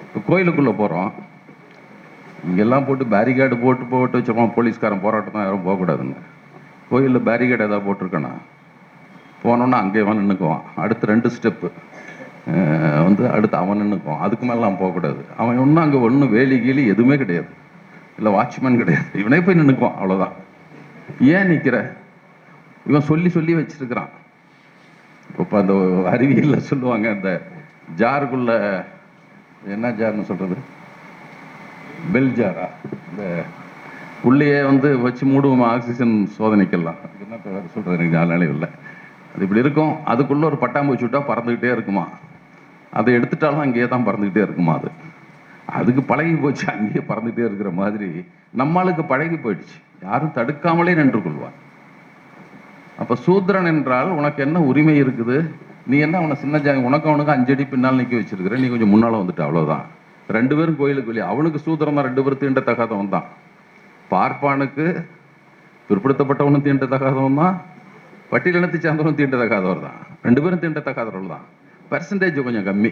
இப்போ கோயிலுக்குள்ள போறோம், இங்கெல்லாம் போட்டு பேரிகேடு போட்டு வச்சிருப்பான். போலீஸ்காரன் போராட்டம் தான், யாரும் போகக்கூடாதுன்னு. கோயிலில் பேரிகேடு ஏதாவது போட்டிருக்கானா, போனோன்னா அங்கே அவன் நின்றுக்குவான். அடுத்து 2 ஸ்டெப்பு அடுத்து அவன் நின்றுக்குவான். அதுக்கு மேலாம் போகக்கூடாது. அவன் ஒன்றும் அங்கே ஒன்றும் வேலி கீழி எதுவுமே கிடையாது, இல்லை வாட்ச்மேன் கிடையாது. இவனே போய் நின்றுக்குவான், அவ்வளோதான். ஏன் நிற்கிற, இவன் சொல்லி சொல்லி வச்சிருக்கிறான். இப்போ அந்த அறிவியலில் சொல்லுவாங்க, அந்த ஜாருக்குள்ள என்ன ஜார்னு சொல்றது, பெல் ஜாரா, இந்த உள்ளேயே வச்சு மூடுவோம் ஆக்சிஜன் சோதனைக்கெல்லாம், என்ன சொல்றது எனக்கு நாளே இல்லை. அது இப்படி இருக்கும், அதுக்குள்ள ஒரு பட்டாம்பூச்சி விட்டா பறந்துக்கிட்டே இருக்குமா, அதை எடுத்துட்டாலும் அங்கேயே தான் பறந்துக்கிட்டே இருக்குமா. அதுக்கு பழகி போச்சு, அங்கேயே பறந்துகிட்டே இருக்கிற மாதிரி நம்மளுக்கு பழகி போயிடுச்சு. யாரும் தடுக்காமலே நின்று கொள்வார். அப்ப சூத்திரன் என்றால் உனக்கு என்ன உரிமை இருக்குது, நீ என்ன அவனை சின்ன ஜாங்க, உனக்கு அவனுக்கு 5 அடி பின்னால் நிற்க வச்சிருக்கிற, நீ கொஞ்சம் முன்னால வந்துட்டு, அவ்வளவுதான். 2 பேரும் கோயிலுக்கு வெளியே. அவனுக்கு சூத்திரம் தான், 2 பேரும் தீண்டத்தகாதவன் தான். பார்ப்பானுக்கு பிற்படுத்தப்பட்டவனும் தீண்டத்தகாதவன் தான், பட்டியலினத்தை சார்ந்தவனும் தீண்டத்தகாதவர் தான். 2 பேரும் தீண்டத்தகாதவர்கள் தான். பெர்சன்டேஜ் கொஞ்சம் கம்மி.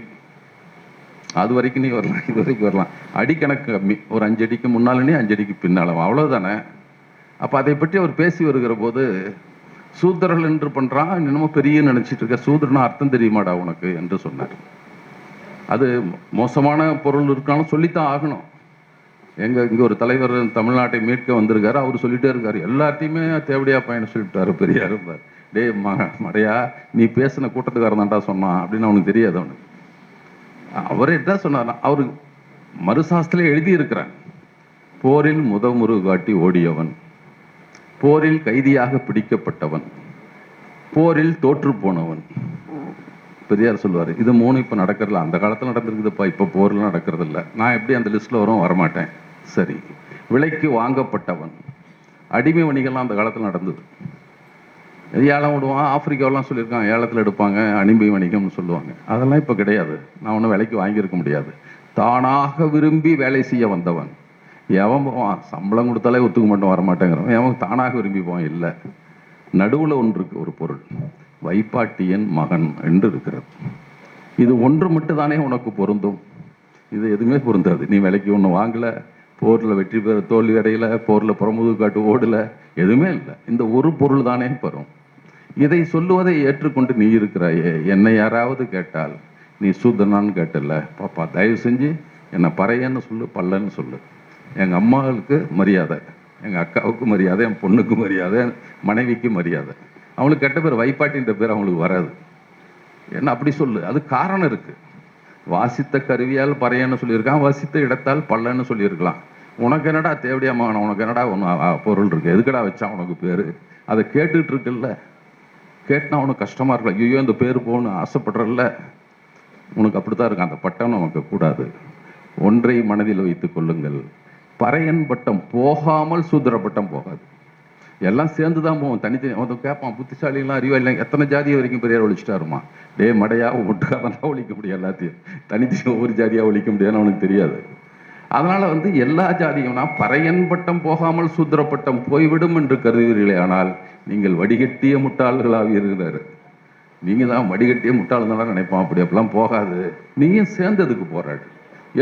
அது வரைக்கும் நீ வரலாம், இது வரைக்கும் வரலாம். அடிக்கணக்கு கம்மி, ஒரு 5 அடிக்கு முன்னால நீ 5 அடிக்கு பின்னால, அவ்வளவுதானே. அப்ப அதை பற்றி அவர் பேசி வருகிற போது, சூத்திரர்கள் என்று பண்றான், என்னமோ பெரிய நினைச்சிட்டு இருக்க, சூத்திரனா அர்த்தம் தெரியுமாடா உனக்கு என்று சொன்னார். அது மோசமான பொருள் இருக்கான்னு சொல்லித்தான் ஆகணும். இங்க ஒரு தலைவர் தமிழ்நாட்டை மீட்க வந்திருக்காரு, அவர் சொல்லிட்டே இருக்காரு, எல்லாத்தையுமே தேவடியா பையனை சொல்லிட்டாரு பெரியார். இருந்தார், டே மடையா, நீ பேசின கூட்டத்துக்காரன் தான்டா சொன்னான் அப்படின்னு அவனுக்கு தெரியாது. அவனுக்கு அவரே என்ன சொன்னார், அவரு மறுசாஸ்திரத்திலே எழுதி இருக்கிறான், போரில் முதமுரு காட்டி ஓடியவன், போரில் கைதியாக பிடிக்கப்பட்டவன், போரில் தோற்று போனவன். பெரியார் சொல்லுவார், இது 3 இப்போ நடக்கிறதில்ல, அந்த காலத்தில் நடந்திருக்குதுப்பா, இப்போ போர்லாம் நடக்கிறது இல்லை. நான் எப்படி அந்த லிஸ்ட்டில் வரமாட்டேன். சரி, விலைக்கு வாங்கப்பட்டவன், அடிமை வணிகம்லாம் அந்த காலத்தில் நடந்தது. ஏலம் விடுவான், ஆப்பிரிக்காவெல்லாம் சொல்லியிருக்கான், ஏலத்தில் எடுப்பாங்க, அடிமை வணிகம்னு சொல்லுவாங்க. அதெல்லாம் இப்போ கிடையாது. நான் ஒன்றும் விலைக்கு வாங்கியிருக்க முடியாது. தானாக விரும்பி வேலை செய்ய வந்தவன். எவன் போவான், சம்பளம் கொடுத்தாலே ஒத்துக்க மாட்டோம், வரமாட்டேங்கிறவன் எவன் தானாக விரும்பி போவான். இல்லை, நடுவில் ஒன்று இருக்கு, ஒரு பொருள். வைப்பாட்டியன் மகன் என்று இருக்கிறது. இது ஒன்று மட்டும்தானே உனக்கு பொருந்தும், இது எதுவுமே பொருந்தாது. நீ விலைக்கு ஒன்று வாங்கலை, போரில் வெற்றி பெற தோல்வி அடையலை, போரில் புறமுது காட்டு ஓடலை, எதுவுமே இல்லை. இந்த ஒரு பொருள் தானே பெறும். இதை சொல்லுவதை ஏற்றுக்கொண்டு நீ இருக்கிறாயே, என்னை யாராவது கேட்டால் நீ சூதனான்னு கேட்டல, பாப்பா தயவு செஞ்சு என்னை பறையன்னு சொல்லு, பல்லன்னு சொல்லு. எங்கள் அம்மாவுக்கு மரியாதை, எங்கள் அக்காவுக்கு மரியாதை, என் பொண்ணுக்கு மரியாதை, மனைவிக்கு மரியாதை. அவங்களுக்கு கெட்ட பேர் வைப்பாட்டின்ற பேர் அவங்களுக்கு வராது. என்ன அப்படி சொல்லு, அது காரணம் இருக்குது. வாசித்த கருவியால் பறையன்னு சொல்லியிருக்கான், வாசித்த இடத்தால் பல்லன்னு சொல்லியிருக்கலாம். உனக்கு என்னடா தேவடியாமா, உனக்கு என்னடா ஒன்று பொருள் இருக்குது, எதுக்கடா வச்சா உனக்கு பேர்? அதை கேட்டுட்டு இருக்குல்ல, கேட்டால் உனக்கு கஷ்டமாக இருக்கலாம். ஐயோ இந்த பேர் போகணும்னு ஆசைப்படுறல்ல, உனக்கு அப்படித்தான் இருக்கும். அந்த பட்டம் நமக்கு கூடாது. ஒன்றை மனதில் வைத்துக் கொள்ளுங்கள், பறையன் பட்டம் போகாமல் சூத்திர பட்டம் போகாது. எல்லாம் சேர்ந்து தான் போவோம். தனித்தனி அவன் கேட்பான், புத்திசாலிலாம் அறிவாளிலாம் எத்தனை ஜாதியை வரைக்கும் பெரியார் ஒழிச்சிட்டாருமா? டே மடையா ஒட்டுக்காதான் ஒழிக்க முடியும், எல்லாத்தையும் தனித்தனி ஒவ்வொரு ஜாதியாக ஒழிக்க முடியாதுன்னு அவனுக்கு தெரியாது. அதனால எல்லா ஜாதியும் நான் பறையன் பட்டம் போகாமல் சூத்திர பட்டம் போய்விடும் என்று கருதுவீர்களே, ஆனால் நீங்கள் வடிகட்டிய முட்டாள்களாக இருக்கிறாரு. நீங்க தான் வடிகட்டிய முட்டாள்தான் நினைப்பான். அப்படிலாம் போகாது. நீயும் சேர்ந்ததுக்கு போராடு,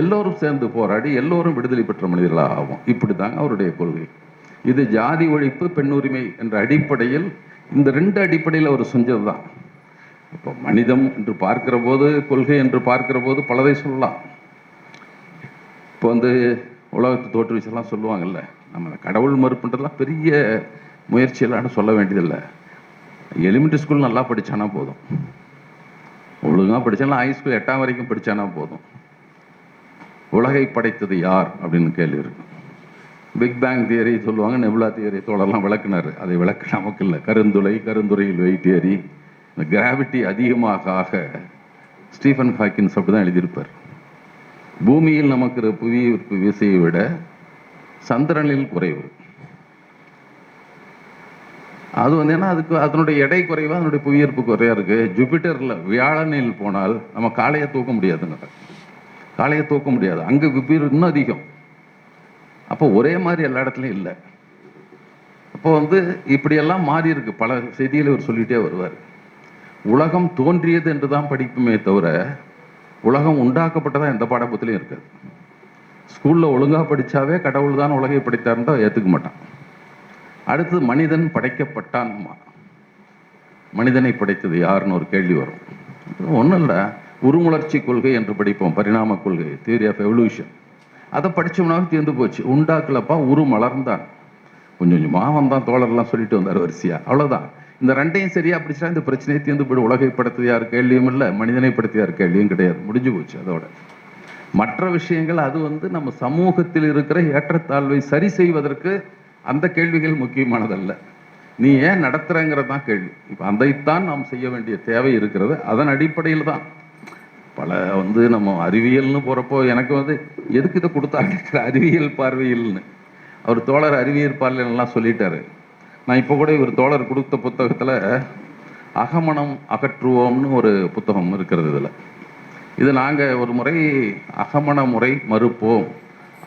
எல்லோரும் சேர்ந்து போராடி எல்லோரும் விடுதலை பெற்ற மனிதர்களாக ஆகும். இப்படி தாங்க அவருடைய கொள்கை. இது ஜாதி ஒழிப்பு, பெண் உரிமை என்ற அடிப்படையில், இந்த ரெண்டு அடிப்படையில் அவர் செஞ்சது தான். இப்போ மனிதம் என்று பார்க்கிற போது, கொள்கை என்று பார்க்கிற போது பலதை சொல்லலாம். இப்போ உலகத்தை தோற்றுவிச்செல்லாம் சொல்லுவாங்கல்ல, நம்ம கடவுள் மறுப்புன்றதுலாம் பெரிய முயற்சியெல்லாம் சொல்ல வேண்டியதில்லை. எலிமெண்ட்ரி ஸ்கூல் நல்லா படித்தானா போதும், ஒழுங்காக படித்தாலும் ஹைஸ்கூல் 8ஆம் வரைக்கும் படித்தானா போதும். உலகை படைத்தது யார் அப்படின்னு கேள்வி இருக்கு. பிக் பேங் தியரி சொல்லுவாங்க, நெபுலா தியரி தோழெல்லாம் விளக்குனாரு. அதை விளக்க நமக்கு இல்லை. கருந்துளையில் வெயிட் ஏறி இந்த கிராவிட்டி அதிகமாக ஆக ஸ்டீஃபன் ஹாக்கின்ஸ் அப்படி தான் எழுதியிருப்பார். பூமியில் நமக்கு புவியீர்ப்பு விசையை விட சந்திரனில் குறைவு. அது ஏன்னா அதுக்கு அதனுடைய எடை குறைவா, அதனுடைய புவியீர்ப்பு குறையா இருக்கு. ஜூபிட்டர்ல வியாழனில் போனால் நம்ம காலையை தூக்க முடியாதுங்க, காலையை தூக்க முடியாது. அங்கே புவியீர்ப்பு இன்னும் அதிகம். அப்போ ஒரே மாதிரி எல்லா இடத்துலையும் இல்லை. அப்போ இப்படியெல்லாம் மாறி இருக்கு. பல செய்திகளை அவர் சொல்லிட்டே வருவார். உலகம் தோன்றியது என்று தான் படிப்புமே தவிர உலகம் உண்டாக்கப்பட்டதா எந்த பாடப்புத்திலையும் இருக்காது. ஸ்கூல்ல ஒழுங்காக படிச்சாவே கடவுள் தான் உலகை படைத்தார்ன்றா ஏற்றுக்க மாட்டான். அடுத்தது மனிதன் படைக்கப்பட்டான். மனிதனை படைத்தது யாருன்னு ஒரு கேள்வி வரும். ஒன்றும் இல்லை, உருமுளர்ச்சி கொள்கை என்று படிப்போம், பரிணாம கொள்கை, தியரி ஆஃப் எவல்யூஷன். அதை படித்தோம்னாலும் தீர்ந்து போச்சு. உண்டாக்கலப்பா, உரு மலர்ந்தான், கொஞ்சம் கொஞ்சமாக வந்தான், தோழர்லாம் சொல்லிட்டு வந்தார் வரிசையா. அவ்வளோதான். இந்த ரெண்டையும் சரியா பிடிச்சா இந்த பிரச்சனையை தீர்ந்து போய்டும். உலகை படைத்தது யார் கேள்வியும் இல்லை, மனிதனை படைத்த யார் கேள்வியும் கிடையாது. முடிஞ்சு போச்சு. அதோட மற்ற விஷயங்கள் அது நம்ம சமூகத்தில் இருக்கிற ஏற்றத்தாழ்வை சரி செய்வதற்கு அந்த கேள்விகள் முக்கியமானதல்ல. நீ ஏன் நடத்துறங்கிறது தான் கேள்வி. இப்போ அதைத்தான் நாம் செய்ய வேண்டிய தேவை இருக்கிறது. அதன் அடிப்படையில் தான் பல நம்ம அறிவியல்னு போகிறப்போ எனக்கு எதுக்கு இதை கொடுத்தாங்க அறிவியல் பார்வையில்னு அவர் தோழர் அறிவியல் பார்வையிலாம் சொல்லிட்டாரு. நான் இப்போ கூட இவர் தோழர் கொடுத்த புத்தகத்தில் அகமணம் அகற்றுவோம்னு ஒரு புத்தகம் இருக்கிறது. இது நாங்கள் ஒரு முறை அகமண முறை மறுப்போம்,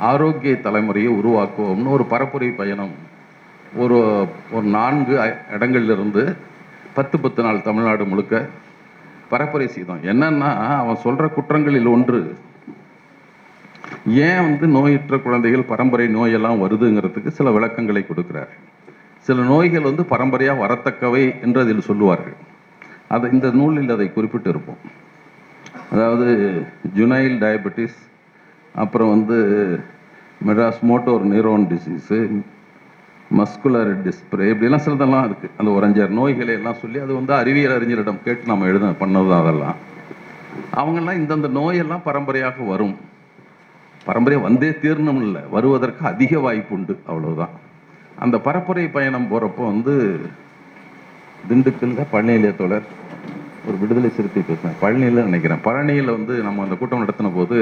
ஆரோக்கிய தலைமுறையை உருவாக்குவோம்னு ஒரு பரப்புரை பயணம் ஒரு 4 இடங்கள்லிருந்து 10 நாள் தமிழ்நாடு முழுக்க பரப்புரை செய்தோம். என்னன்னா, அவன் சொல்ற குற்றங்களில் ஒன்று, ஏன் நோயற்ற குழந்தைகள் பரம்பரை நோயெல்லாம் வருதுங்கிறதுக்கு சில விளக்கங்களை கொடுக்கிறார். சில நோய்கள் பரம்பரையாக வரத்தக்கவை என்று அதில் சொல்லுவார்கள். அதை இந்த நூலில் அதை குறிப்பிட்டு இருப்போம். அதாவது ஜுனைல் டயபெட்டிஸ், அப்புறம் Madras motor neuron disease, muscular dystrophy, இப்படிலாம் சிலதெல்லாம் இருக்குது. அந்த ஒரு 5 நோய்களை எல்லாம் சொல்லி அது அறிவியல் அறிஞரிடம் கேட்டு நம்ம பண்ணது தான். அதெல்லாம் அவங்கெல்லாம் இந்தந்த நோயெல்லாம் பரம்பரையாக வரும், பரம்பரையாக வந்தே தீர்ணும் இல்லை, வருவதற்கு அதிக வாய்ப்பு உண்டு, அவ்வளவுதான். அந்த பரப்புரை பயணம் போகிறப்போ திண்டுக்கல்ல பழனியிலே தோழர் ஒரு விடுதலை சிறுத்தை பேசினேன், பழனியில் நினைக்கிறேன். பழனியில் நம்ம அந்த கூட்டம் நடத்தின போது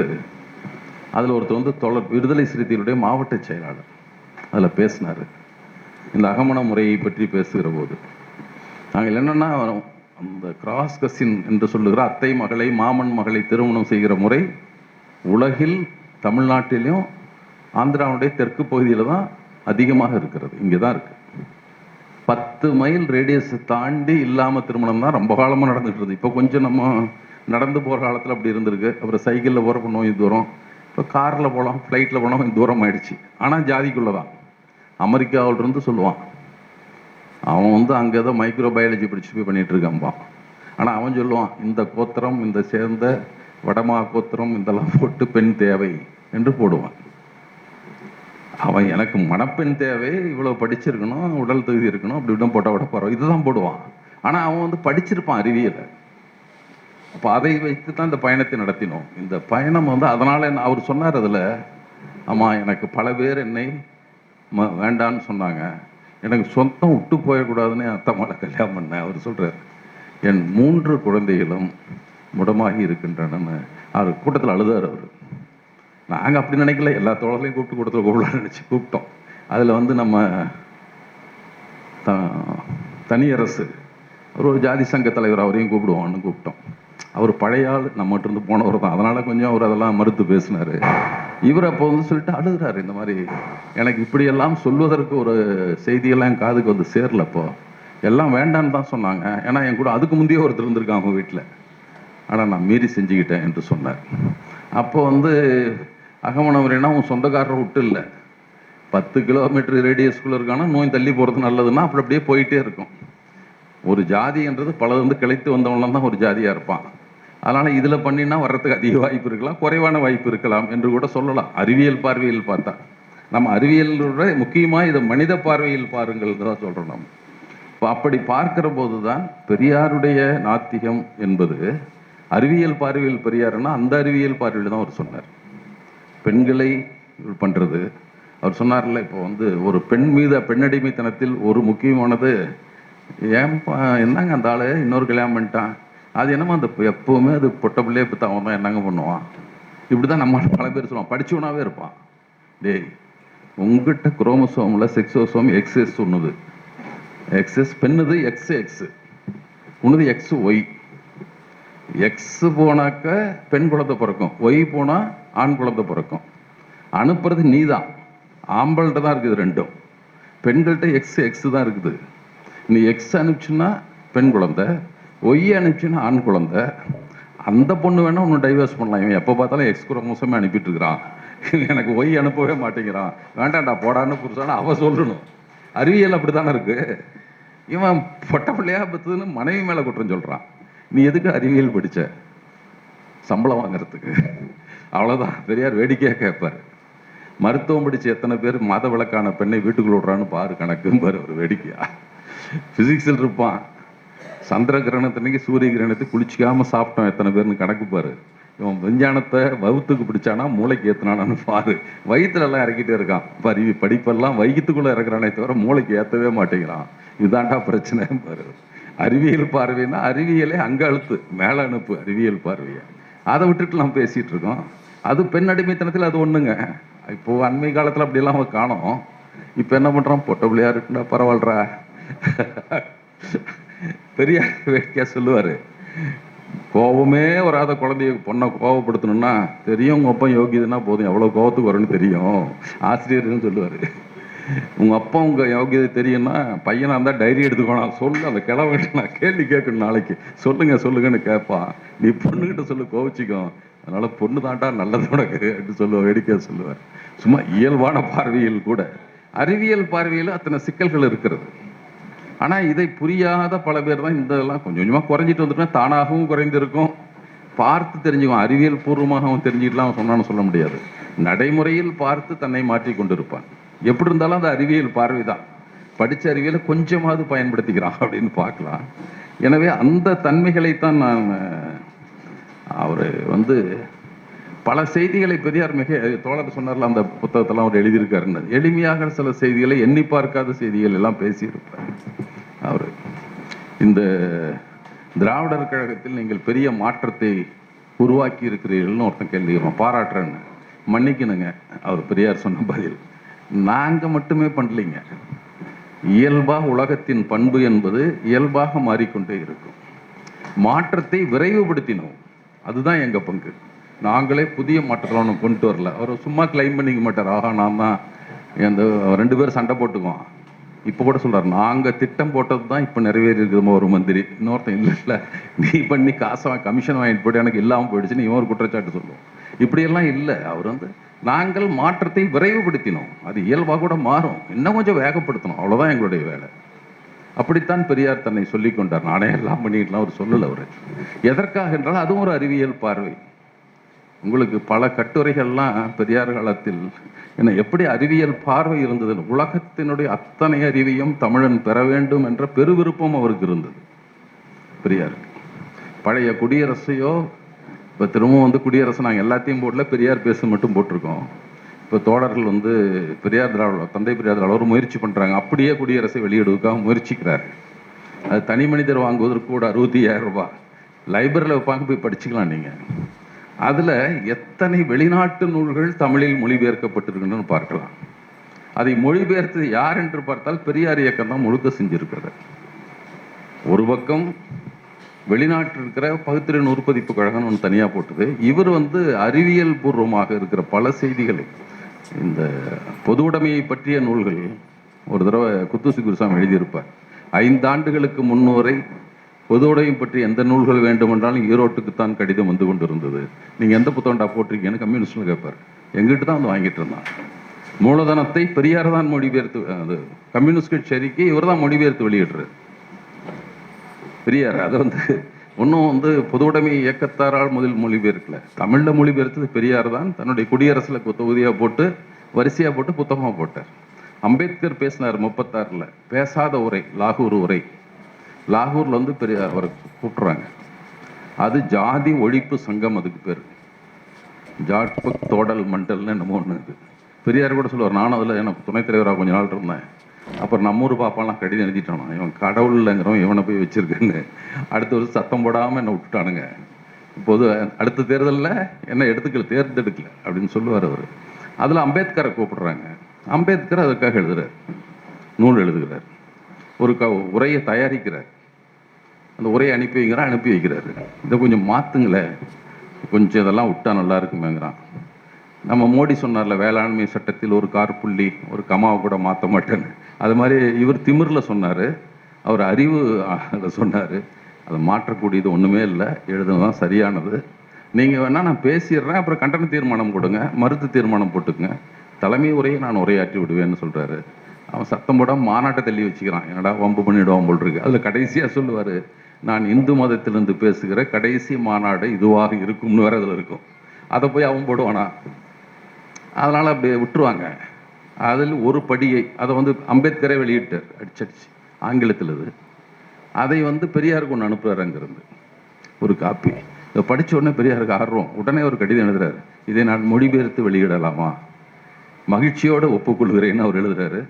அதில் ஒருத்தர் தோழர் விடுதலை சிறுத்தைகளுடைய மாவட்ட செயலாளர் அதில் பேசினார். இந்த அகமண முறையை பற்றி பேசுகிற போது நாங்கள் என்னென்னா, அந்த கிராஸ் கசின் என்று சொல்லுகிற அத்தை மகளை மாமன் மகளை திருமணம் செய்கிற முறை உலகில் தமிழ்நாட்டிலையும் ஆந்திராவுடைய தெற்கு பகுதியில் தான் அதிகமாக இருக்கிறது. இங்கே தான் இருக்கு. 10 மைல் ரேடியஸ் தாண்டி இல்லாம திருமணம் தான் ரொம்ப காலமா நடந்துட்டு இருந்தது. இப்போ கொஞ்சம் நம்ம நடந்து போற காலத்துல அப்படி இருந்திருக்கு. அப்புறம் சைக்கிள்ல போற கொஞ்சம் தூரம், இப்போ கார்ல போகலாம், ஃப்ளைட்ல போனால் கொஞ்சம் தூரம் ஆயிடுச்சு. ஆனா ஜாதிக்குள்ளதான். அமெரிக்காவில இருந்து சொல்லுவான், அவன் வந்து அங்கே ஏதோ மைக்ரோ பயாலஜி படிச்சுட்டு போய் பண்ணிட்டு இருக்கான்பான். ஆனால் அவன் சொல்லுவான், இந்த கோத்திரம், இந்த சேர்ந்த வடமா கோத்திரம், இதெல்லாம் போட்டு பெண் தேவை என்று போடுவான். அவன் எனக்கு மணப்பெண் தேவை, இவ்வளவு படிச்சிருக்கணும், உடல் தகுதி இருக்கணும், அப்படி இப்படி போட்ட விட போறோம், இதுதான் போடுவான். ஆனா அவன் வந்து படிச்சிருப்பான் அறிவியலை. அப்போ அதை வைத்து தான் இந்த பயணத்தை நடத்தினோம். இந்த பயணம் வந்து அதனால அவர் சொன்னார் அதுல, ஆமா எனக்கு பல பேர் என்னை வேண்டான்னு சொன்னாங்க, எனக்கு சொந்தம் விட்டு போயிடக்கூடாதுன்னு அத்தை மலை கல்யாணம் பண்ணேன். அவர் சொல்றாரு, என் 3 குழந்தைகளும் முடமாகி இருக்கின்றன. அவர் கூட்டத்தில் அழுதார். அவர், நாங்கள் அப்படி நினைக்கல, எல்லா தோழர்களையும் கூப்பிட்டு கூட்டத்தில் கூப்பிடலான்னு நினச்சி கூப்பிட்டோம். அதில் வந்து நம்ம தனியரசு ஒரு ஜாதி சங்க தலைவர், அவரையும் கூப்பிடுவோம்னு கூப்பிட்டோம். அவர் பழைய ஆள், நம்மகிட்ட இருந்து போனவர் தான். அதனால கொஞ்சம் அவர் அதெல்லாம் மறுத்து பேசினார். இவர் அப்போ வந்து சொல்லிட்டு அழுகிறாரு, இந்த மாதிரி எனக்கு இப்படியெல்லாம் சொல்வதற்கு ஒரு செய்தியெல்லாம் என் காதுக்கு வந்து சேரலப்போ, எல்லாம் வேண்டான்னு தான் சொன்னாங்க. ஏன்னா என் கூட அதுக்கு முந்தைய ஒருத்தர் இருந்திருக்காங்க அவங்க வீட்டில், ஆனால் நான் மீறி செஞ்சுக்கிட்டேன் என்று சொன்னார். அப்போ வந்து அகமணவரேனா உன் சொந்தக்காரரை விட்டு இல்லை, 10 கிலோமீட்டர் ரேடியஸ்குள்ள இருக்கானா நோய் தள்ளி போகிறது நல்லதுன்னா அப்படி அப்படியே போயிட்டே இருக்கும். ஒரு ஜாதின்றது பலது வந்து கிளைத்து வந்தவங்களாம் தான் ஒரு ஜாதியாக இருப்பான். அதனால இதில் பண்ணினா வர்றதுக்கு அதிக வாய்ப்பு இருக்கலாம், குறைவான வாய்ப்பு இருக்கலாம் என்று கூட சொல்லலாம். அறிவியல் பார்வையில் பார்த்தா, நம்ம அறிவியலோட முக்கியமாக இதை மனித பார்வையில் பாருங்கள் தான் சொல்கிறோம். நம்ம இப்போ அப்படி பார்க்கிற போது தான் பெரியாருடைய நாத்திகம் என்பது அறிவியல் பார்வையில் பெரியாருன்னா அந்த அறிவியல் பார்வையில் தான் அவர் சொன்னார். பெண்களை பண்றது அவர் சொன்னார்ல, இப்போ வந்து ஒரு பெண் மீது பெண்ணடிமைத்தனத்தில் ஒரு முக்கியமானது, ஏன் என்னங்க அந்த ஆளு இன்னொரு கல்யாணம் பண்ணிட்டான், அது என்னமோ அந்த எப்பவுமே அது பொட்ட பிள்ளையே பற்றி அவன் தான் என்னங்க பண்ணுவான், இப்படிதான் நம்ம பல பேர் சொல்லுவான். படிச்சவனாவே இருப்பான். டேய், உங்ககிட்ட குரோமோசோம்ல செக்ஸோசோம் எக்ஸ்எஸ் ஒண்ணுது, எக்ஸ்எஸ் பெண்ணுது, எக்ஸ் எக்ஸ் ஒண்ணுது, எக்ஸ் ஒய். எக்ஸ் போனாக்க பெண் குழந்தை பிறக்கும், ஒய் போனா ஆண் குழந்தை பிறக்கும். அனுப்புறது நீ தான், ஆம்பள்கிட்ட தான் இருக்குது ரெண்டும். பெண்கள்கிட்ட எக்ஸ் எக்ஸ் தான் இருக்குது. நீ எக்ஸ் அனுப்பிச்சுன்னா பெண் குழந்தை, ஒய் அனுப்பிச்சுன்னா ஆண் குழந்தை. அந்த பொண்ணு வேணா ஒன்று டைவர்ஸ் பண்ணலாம். இவன் எப்போ பார்த்தாலும் எக்ஸ் குரோமோசோமே அனுப்பிட்டு இருக்கிறான், எனக்கு ஒய் அனுப்பவே மாட்டேங்கிறான், வேண்டாம்டா போடான்னு புருஷான்னு அவ சொல்லணும். அறிவியல் அப்படித்தானே இருக்கு. இவன் பொட்ட பிள்ளையா பத்துன்னு மனைவி மேல குற்றம் சொல்றான். நீ எதுக்கு அறிவியல் படிச்ச? சம்பளம் வாங்குறதுக்கு. அவ்வளவுதான். பெரியார் வேடிக்கையா கேட்பாரு, மருத்துவம் படிச்சு எத்தனை பேர் மத விளக்கான பெண்ணை வீட்டுக்குள்ள விடுறான்னு பாரு கணக்குன்னு பாரு. ஒரு வேடிக்கையா பிசிக்ஸில் இருப்பான், சந்திர கிரகணத்தன்னைக்கு சூரிய கிரகணத்தை குளிச்சிக்காம சாப்பிட்டோம் எத்தனை பேர்னு கணக்கு பாரு. இவன் விஞ்ஞானத்தை வகுத்துக்கு பிடிச்சானா மூளைக்கு ஏத்தினானு பாரு. வயிற்றுல எல்லாம் இறக்கிட்டே இருக்கான். படிப்பெல்லாம் வயிற்றுக்குள்ள இறக்குறானே தவிர மூளைக்கு ஏத்தவே மாட்டேங்கிறான். இதுதான்டா பிரச்சனை பாரு. அறிவியல் பார்வைன்னா அறிவியலே அங்க அழுத்து, மேல அனுப்பு அறிவியல் பார்வையை. அதை விட்டுட்டு நம்ம பேசிட்டு இருக்கோம். அது பெண் அடிமைத்தனத்தில் அது ஒண்ணுங்க. இப்போ அண்மை காலத்துல அப்படி எல்லாம் காணோம். இப்ப என்ன பண்றான், பொட்ட பிள்ளையா இருக்குன்னா பரவாயில்றா. பெரியார் வேடிக்கையா சொல்லுவாரு, கோபமே வராத குழந்தைய பொண்ணை கோபப்படுத்தணும்னா தெரியும் உங்க அப்பா யோகியதுன்னா போதும், எவ்வளவு கோபத்துக்கு வரும்னு தெரியும் ஆசிரியர்னு சொல்லுவாரு. உங்க அப்பா உங்க யோகியதை தெரியும்னா பையனா இருந்தா டைரி எடுத்துக்கோணும், சொல்லு அந்த கிளம்ப நான் கேள்வி கேட்கணும், நாளைக்கு சொல்லுங்க சொல்லுங்கன்னு கேட்பான். நீ பொண்ணுகிட்ட சொல்லு கோவிச்சிக்கும், அதனால பொண்ணு தாண்டா நல்லது உனக்கு அப்படின்னு சொல்லுவார், வேடிக்கையா சொல்லுவார். சும்மா இயல்பான பார்வையில் கூட அறிவியல் பார்வையில் அத்தனை சிக்கல்கள் இருக்கிறது. ஆனா இதை புரியாத பல பேர் தான் இதெல்லாம் கொஞ்சம் கொஞ்சமா குறைஞ்சிட்டு வந்துட்டா தானாகவும் குறைந்திருக்கும். பார்த்து தெரிஞ்சுக்குவான், அறிவியல் பூர்வமாக தெரிஞ்சுக்கலாம் சொன்னான்னு சொல்ல முடியாது. நடைமுறையில் பார்த்து தன்னை மாற்றி கொண்டிருப்பான். எப்படி இருந்தாலும் அந்த அறிவியல் பார்வைதான். படிச்ச அறிவியலை கொஞ்சமாவது பயன்படுத்திக்கிறான் அப்படின்னு பார்க்கலாம். எனவே அந்த தன்மைகளைத்தான் நான் அவரு வந்து பல செய்திகளை பெரியார் மிக தோழர் சொன்னார்ல, அந்த புத்தகத்தெல்லாம் அவர் எழுதியிருக்காருன்னு, எளிமையாக சில செய்திகளை எண்ணி பார்க்காத செய்திகள் எல்லாம் பேசியிருப்பார் அவரு. இந்த திராவிடர் கழகத்தில் நீங்கள் பெரிய மாற்றத்தை உருவாக்கி இருக்கிறீர்கள்னு ஒருத்தன் கேள்விக்கிறோம், பாராட்டுறேன்னு. மன்னிக்கணுங்க, அவர் பெரியார் சொன்ன பதில், நாங்க மட்டுமே பண்ணலைங்க. இயல்பா உலகத்தின் பண்பு என்பது இயல்பாக மாறிக்கொண்டே இருக்கும். மாற்றத்தை விரைவுபடுத்தினோம், அதுதான் எங்க பங்கு. நாங்களே புதிய மாற்றத்தில் ஒன்று கொண்டு வரல. அவர் சும்மா கிளைம் பண்ணிக்க மாட்டார், ஆஹா நான் தான். அந்த 2 பேரும் சண்டை போட்டுக்குவோம், இப்போ கூட சொல்றாரு, நாங்க திட்டம் போட்டது தான் இப்போ நிறைவேறி இருக்குதுமா ஒரு மந்திரி. இன்னொருத்தன் இல்லை நீ பண்ணி காசை கமிஷன் வாங்கிட்டு போட்டு எனக்கு இல்லாமல் போயிடுச்சுன்னு இவன் ஒரு குற்றச்சாட்டு சொல்லுவோம். இப்படியெல்லாம் இல்லை. அவர் வந்து நாங்கள் மாற்றத்தை விரைவுபடுத்தினோம், அது இயல்பாக கூட மாறும், இன்னும் கொஞ்சம் வேகப்படுத்தணும், அவ்வளோதான் எங்களுடைய வேலை. அப்படித்தான் பெரியார் தன்னை சொல்லிக் கொண்டார். நானே எல்லாம் பண்ணிக்கலாம் அவர் சொல்லலை. அவர் எதற்காக என்றால் அதுவும் ஒரு அறிவியல் பார்வை. உங்களுக்கு பல கட்டுரைகள்லாம் பெரியார் காலத்தில் என்ன எப்படி அறிவியல் பார்வை இருந்தது, உலகத்தினுடைய அத்தனை அறிவையும் தமிழன் பெற வேண்டும் என்ற பெருவிருப்பம் அவருக்கு இருந்தது பெரியார். பழைய குடியரசையோ இப்போ திரும்பவும் வந்து குடியரசு நாங்கள் எல்லாத்தையும் போடல, பெரியார் பேச மட்டும் போட்டிருக்கோம். இப்போ தோழர்கள் வந்து பெரியார் திராவிட தந்தை பெரியார் திராவிட முயற்சி பண்ணுறாங்க, அப்படியே குடியரசை வெளியிடுவதற்காக முயற்சிக்கிறாரு. அது தனி மனிதர் வாங்குவதற்கு கூட 65,000 ரூபாய் லைப்ரரியில் வைப்பாங்க, போய் படிச்சுக்கலாம் நீங்கள். அதில் எத்தனை வெளிநாட்டு நூல்கள் தமிழில் மொழிபெயர்க்கப்பட்டிருக்கின்றன பார்க்கலாம். அதை மொழிபெயர்த்தது யார் என்று பார்த்தால் பெரியார் இயக்கம் தான் முழுக்க செஞ்சிருக்கிறது. ஒரு பக்கம் வெளிநாட்டில் இருக்கிற பகுத்தறிவு நூற்பதிப்பு கழகம் ஒன்று தனியாக போட்டது. இவர் வந்து அறிவியல் பூர்வமாக இருக்கிற பல செய்திகளை, இந்த பொது உடைமையை பற்றிய நூல்கள் ஒரு தடவை குத்துசி குருசாமி எழுதியிருப்பார். 5 ஆண்டுகளுக்கு முன்னுரை பொது உடைமை பற்றி எந்த நூல்கள் வேண்டுமென்றாலும் ஈரோட்டுக்குத்தான் கடிதம் வந்து கொண்டு இருந்தது, நீங்கள் எந்த புத்தகண்டா போட்டிருக்கீங்கன்னு கம்யூனிஸ்டில் கேட்பார். எங்கிட்ட தான் வந்து வாங்கிட்டு இருந்தான். மூலதனத்தை பெரியார் தான் மொழிபெயர்த்து, அது கம்யூனிஸ்ட் கட்சி அறிக்கை இவர் தான் மொழிபெயர்த்து வெளியிடுறாரு பெரியார். அதை வந்து ஒன்றும் வந்து பொது உடைமை இயக்கத்தாரால் முதல் மொழிபெயர்க்கல, தமிழில் மொழிபெயர்த்தது பெரியார் தான். தன்னுடைய குடியரசில் தொகுதியாக போட்டு வரிசையாக போட்டு புத்தகமாக போட்டார். அம்பேத்கர் பேசினார் 36ல், பேசாத உரை, லாகூர் உரை. லாகூரில் வந்து பெரியார் அவரை கூப்பிட்றாங்க. அது ஜாதி ஒழிப்பு சங்கம், அதுக்கு பேர் ஜாட்பக் தோடல் மண்டல்னு என்னமோ ஒன்று. இது பெரியார் கூட சொல்லுவார், நானும் அதில் எனக்கு துணைத் தலைவராக கொஞ்ச நாள் இருந்தேன். அப்புறம் நம்ம ஊர் பாப்பாலாம் கடிதம் எழுதிட்டானோ, இவன் கடவுள் இல்லைங்கிறவன் இவனை போய் வச்சிருக்கேன்னு அடுத்த வருஷம் சத்தம் போடாமல் என்னை விட்டுட்டானுங்க. இப்போது அடுத்த தேர்தலில் என்ன தேர்ந்தெடுக்கல அப்படின்னு சொல்லுவார் அவர். அதில் அம்பேத்கரை கூப்பிடுறாங்க. அம்பேத்கர் அதுக்காக எழுதுறார், நூல் எழுதுகிறார், ஒரு உரையை தயாரிக்கிறார். அந்த உரையை அனுப்பி வைக்கிறாரு. இதை கொஞ்சம் மாற்றுங்களேன், கொஞ்சம் இதெல்லாம் விட்டா நல்லா இருக்குமேங்கிறான். நம்ம மோடி சொன்னார்ல, வேளாண்மை சட்டத்தில் ஒரு கார்புள்ளி ஒரு கமாவை கூட மாற்ற மாட்டேன்னு, அது மாதிரி இவர் திமிரில் சொன்னார், அவர் அறிவு சொன்னார். அதை மாற்றக்கூடியது ஒன்றுமே இல்லை, எழுதுனதான் சரியானது. நீங்கள் வேணால் நான் பேசிடுறேன், அப்புறம் கண்டன தீர்மானம் கொடுங்க, மறுத்து தீர்மானம் போட்டுக்குங்க, தலைமை உரையை நான் உரையாற்றி விடுவேன்னு சொல்கிறாரு. அவன் சத்தம் போட மாநாட்டை தள்ளி வச்சுக்கிறான், என்னடா வம்பு பண்ணிவிடுவான் போல் இருக்கு. அதில் கடைசியாக சொல்லுவார், நான் இந்து மதத்திலிருந்து பேசுகிற கடைசி மாநாடு இதுவாக இருக்கும்னு வேறு அதில் இருக்கும். அதை போய் அவன் போடுவானா? அதனால் அப்படியே விட்டுருவாங்க. அதில் ஒரு படியை அதை வந்து அம்பேத்கரே வெளியிட்டார், அடிச்சடிச்சு ஆங்கிலத்தில். இது அதை வந்து பெரியாருக்கு ஒன்று அனுப்புகிறார் அங்கேருந்து ஒரு காப்பி. இதை படித்த உடனே பெரியாருக்கு ஆர்வம், உடனே ஒரு கடிதம் எழுதுறாரு, இதை நான் மொழிபெயர்த்து வெளியிடலாமா, மகிழ்ச்சியோடு ஒப்புக்கொள்கிறேன்னு அவர் எழுதுறாரு.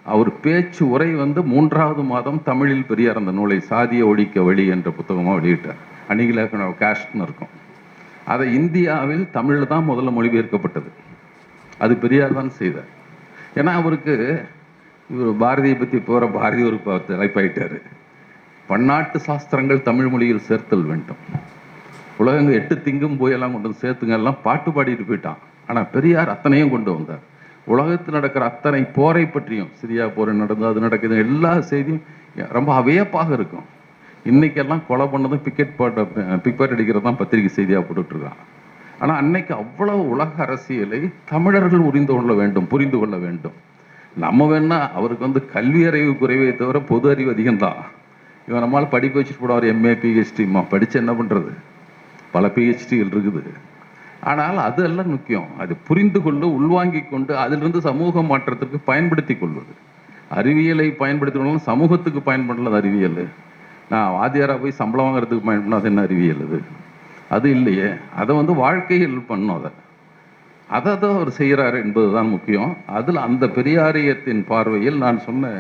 அவர் பேச்சு உரை வந்து 3வது மாதம் தமிழில் பெரியார் அந்த நூலை சாதிய ஒழிக்க வழி என்ற புத்தகமாக வெளியிட்டார். அணிகில கேஸ்ட்னு இருக்கும். அதை இந்தியாவில் தமிழில் தான் முதல்ல மொழிபெயர்க்கப்பட்டது. அது பெரியார் தான் செய்தார். ஏன்னா அவருக்கு இவர் பாரதியை பற்றி போகிற பாரதி ஒரு தலைப்பாயிட்டார். பன்னாட்டு சாஸ்திரங்கள் தமிழ் மொழியில் சேர்த்தல் வேண்டும், உலகங்க 8 திங்கும் போயெல்லாம் கொண்டு வந்து சேர்த்துங்க எல்லாம் பாட்டு பாடிட்டு போயிட்டான். ஆனால் பெரியார் அத்தனையும் கொண்டு வந்தார். உலகத்தில் நடக்கிற அத்தனை போரை பற்றியும், சிரியா போர் நடந்தது, அது நடக்குது, எல்லா செய்தியும் ரொம்ப வியப்பாக இருக்கும். இன்னைக்கெல்லாம் கொலை பண்ணதும் பிக்கெட் அடிக்கிறது தான் பத்திரிகை செய்தியாக போட்டுட்ருக்கான். ஆனால் அன்னைக்கு அவ்வளவு உலக அரசியலை தமிழர்கள் புரிந்து கொள்ள வேண்டும். நம்ம வேணா அவருக்கு வந்து கல்வி அறிவு குறைவே தவிர பொது அறிவு அதிகம்தான். இவன் நம்மளால் படிப்பு வச்சுட்டு போடுவார், எம்ஏ பிஹெச்டிமா படித்து என்ன பண்ணுறது, பல பிஹெச்டிகள் இருக்குது. ஆனால் அது எல்லாம் முக்கியம், அது புரிந்து கொண்டு உள்வாங்கி கொண்டு அதிலிருந்து சமூக மாற்றத்திற்கு பயன்படுத்தி கொள்வது. அறிவியலை பயன்படுத்தினாலும் சமூகத்துக்கு பயன்படல அறிவியல். நான் வாத்தியாராக போய் சம்பளம் வாங்குறதுக்கு பயன்படுத்தினா அது என்ன அறிவியல்? அது இல்லையே. அதை வந்து வாழ்க்கையில் பண்ணும், அதை தான் அவர் செய்கிறாரு என்பது தான் முக்கியம். அதில் அந்த பெரியாரியத்தின் பார்வையில் நான் சொன்ன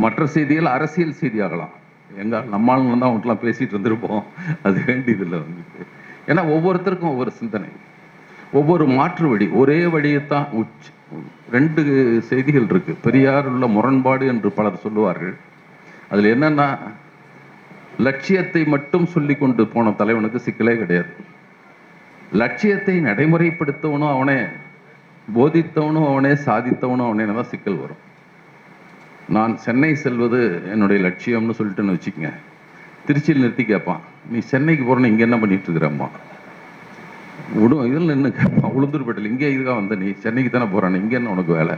மற்ற செய்திகள் அரசியல் செய்தியாகலாம், நம்மளும் தான் அவங்களாம் பேசிகிட்டு இருந்திருப்போம், அது வேண்டியதில்லை வந்துட்டு. ஏன்னா ஒவ்வொருத்தருக்கும் ஒவ்வொரு சிந்தனை, ஒவ்வொரு மாற்று வழி, ஒரே வழியைத்தான் 2 செய்திகள் இருக்கு. பெரியார் உள்ள முரண்பாடு என்று பலர் சொல்லுவார்கள். அதில் என்னன்னா, லட்சியத்தை மட்டும் சொல்லி கொண்டு போன தலைவனுக்கு சிக்கலே கிடையாது. லட்சியத்தை நடைமுறைப்படுத்தவனும் அவனே, போதித்தவனும் அவனே, சாதித்தவனும் அவனே தான் சிக்கல் வரும். நான் சென்னை செல்வது என்னுடைய லட்சியம்னு சொல்லிட்டுன்னு வச்சுக்கங்க, திருச்சியில் நிறுத்தி கேட்பான், நீ சென்னைக்கு போகிறேன்னு இங்கே என்ன பண்ணிட்டு இருக்கிறம்மா இதில் நின்று கேட்பான். உளுந்தூர்பேட்டையில் இங்கே இதுக்காக வந்த நீ சென்னைக்கு தானே போகிறானே, இங்கே என்ன உனக்கு வேலை?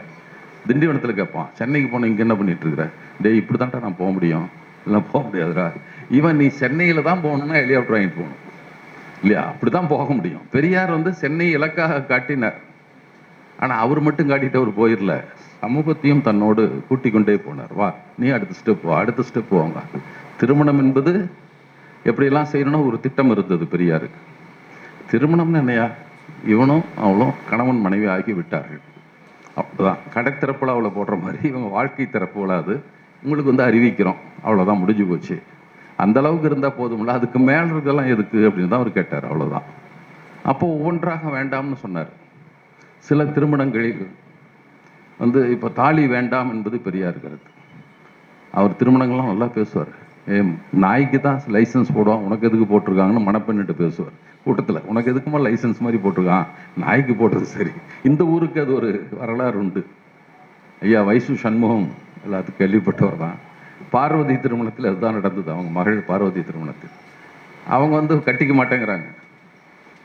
திண்டிவனத்தில் கேட்பான், சென்னைக்கு போனால் இங்கே என்ன பண்ணிட்டு இருக்கிற? டே இப்படி தான்டா நான் போக முடியும், இல்லை போக முடியாதுடா. இவன் நீ சென்னையில் தான் போகணுன்னா ஹெலிகாப்டர் வாங்கிட்டு போகணும் இல்லையா, அப்படி தான் போக முடியும். பெரியார் வந்து சென்னை இலக்காக காட்டினார். ஆனால் அவர் மட்டும் காட்டிட்டு அவர் போயிடல, சமூகத்தையும் தன்னோடு கூட்டி கொண்டே போனார். வா நீ அடுத்த ஸ்டெப் வா, அடுத்த ஸ்டெப் வாங்க. திருமணம் என்பது எப்படியெல்லாம் செய்யணும்னு ஒரு திட்டம் இருந்தது பெரியாருக்கு. திருமணம்னு என்னையா, இவனும் அவளும் கணவன் மனைவி ஆகி விட்டார்கள், அப்படிதான். கடைத்திறப்புல அவளை போடுற மாதிரி இவங்க வாழ்க்கை திறப்புல அது உங்களுக்கு வந்து அறிவிக்கிறோம், அவ்வளோதான், முடிஞ்சு போச்சு. அந்த அளவுக்கு இருந்தால் போதும்ல, அதுக்கு மேலே இருக்கலாம் எதுக்கு அப்படின்னு தான் அவர் கேட்டார், அவ்வளோதான். அப்போ ஒவ்வொன்றாக வேண்டாம்னு சொன்னார். சில திருமணங்களில் வந்து இப்போ தாலி வேண்டாம் என்பது பெரியார் கருத்து. அவர் திருமணங்கள்லாம் நல்லா பேசுவார். நாய்க்கு தான் லைசன்ஸ் போடுவான், உனக்கு எதுக்கு போட்டிருக்காங்கன்னு மணப்பெண்ணிட்டு பேசுவார் கூட்டத்தில். உனக்கு எதுக்குமா லைசன்ஸ் மாதிரி போட்டிருக்கான், நாய்க்கு போடுறது சரி. இந்த ஊருக்கு அது ஒரு வரலாறு உண்டு. ஐயா வைசு சண்முகம் எல்லாத்துக்கும் கேள்விப்பட்டவர் தான். பார்வதி திருமணத்தில் அதுதான் நடந்தது. அவங்க மகள் பார்வதி திருமணத்தில் அவங்க வந்து கட்டிக்க மாட்டேங்கிறாங்க.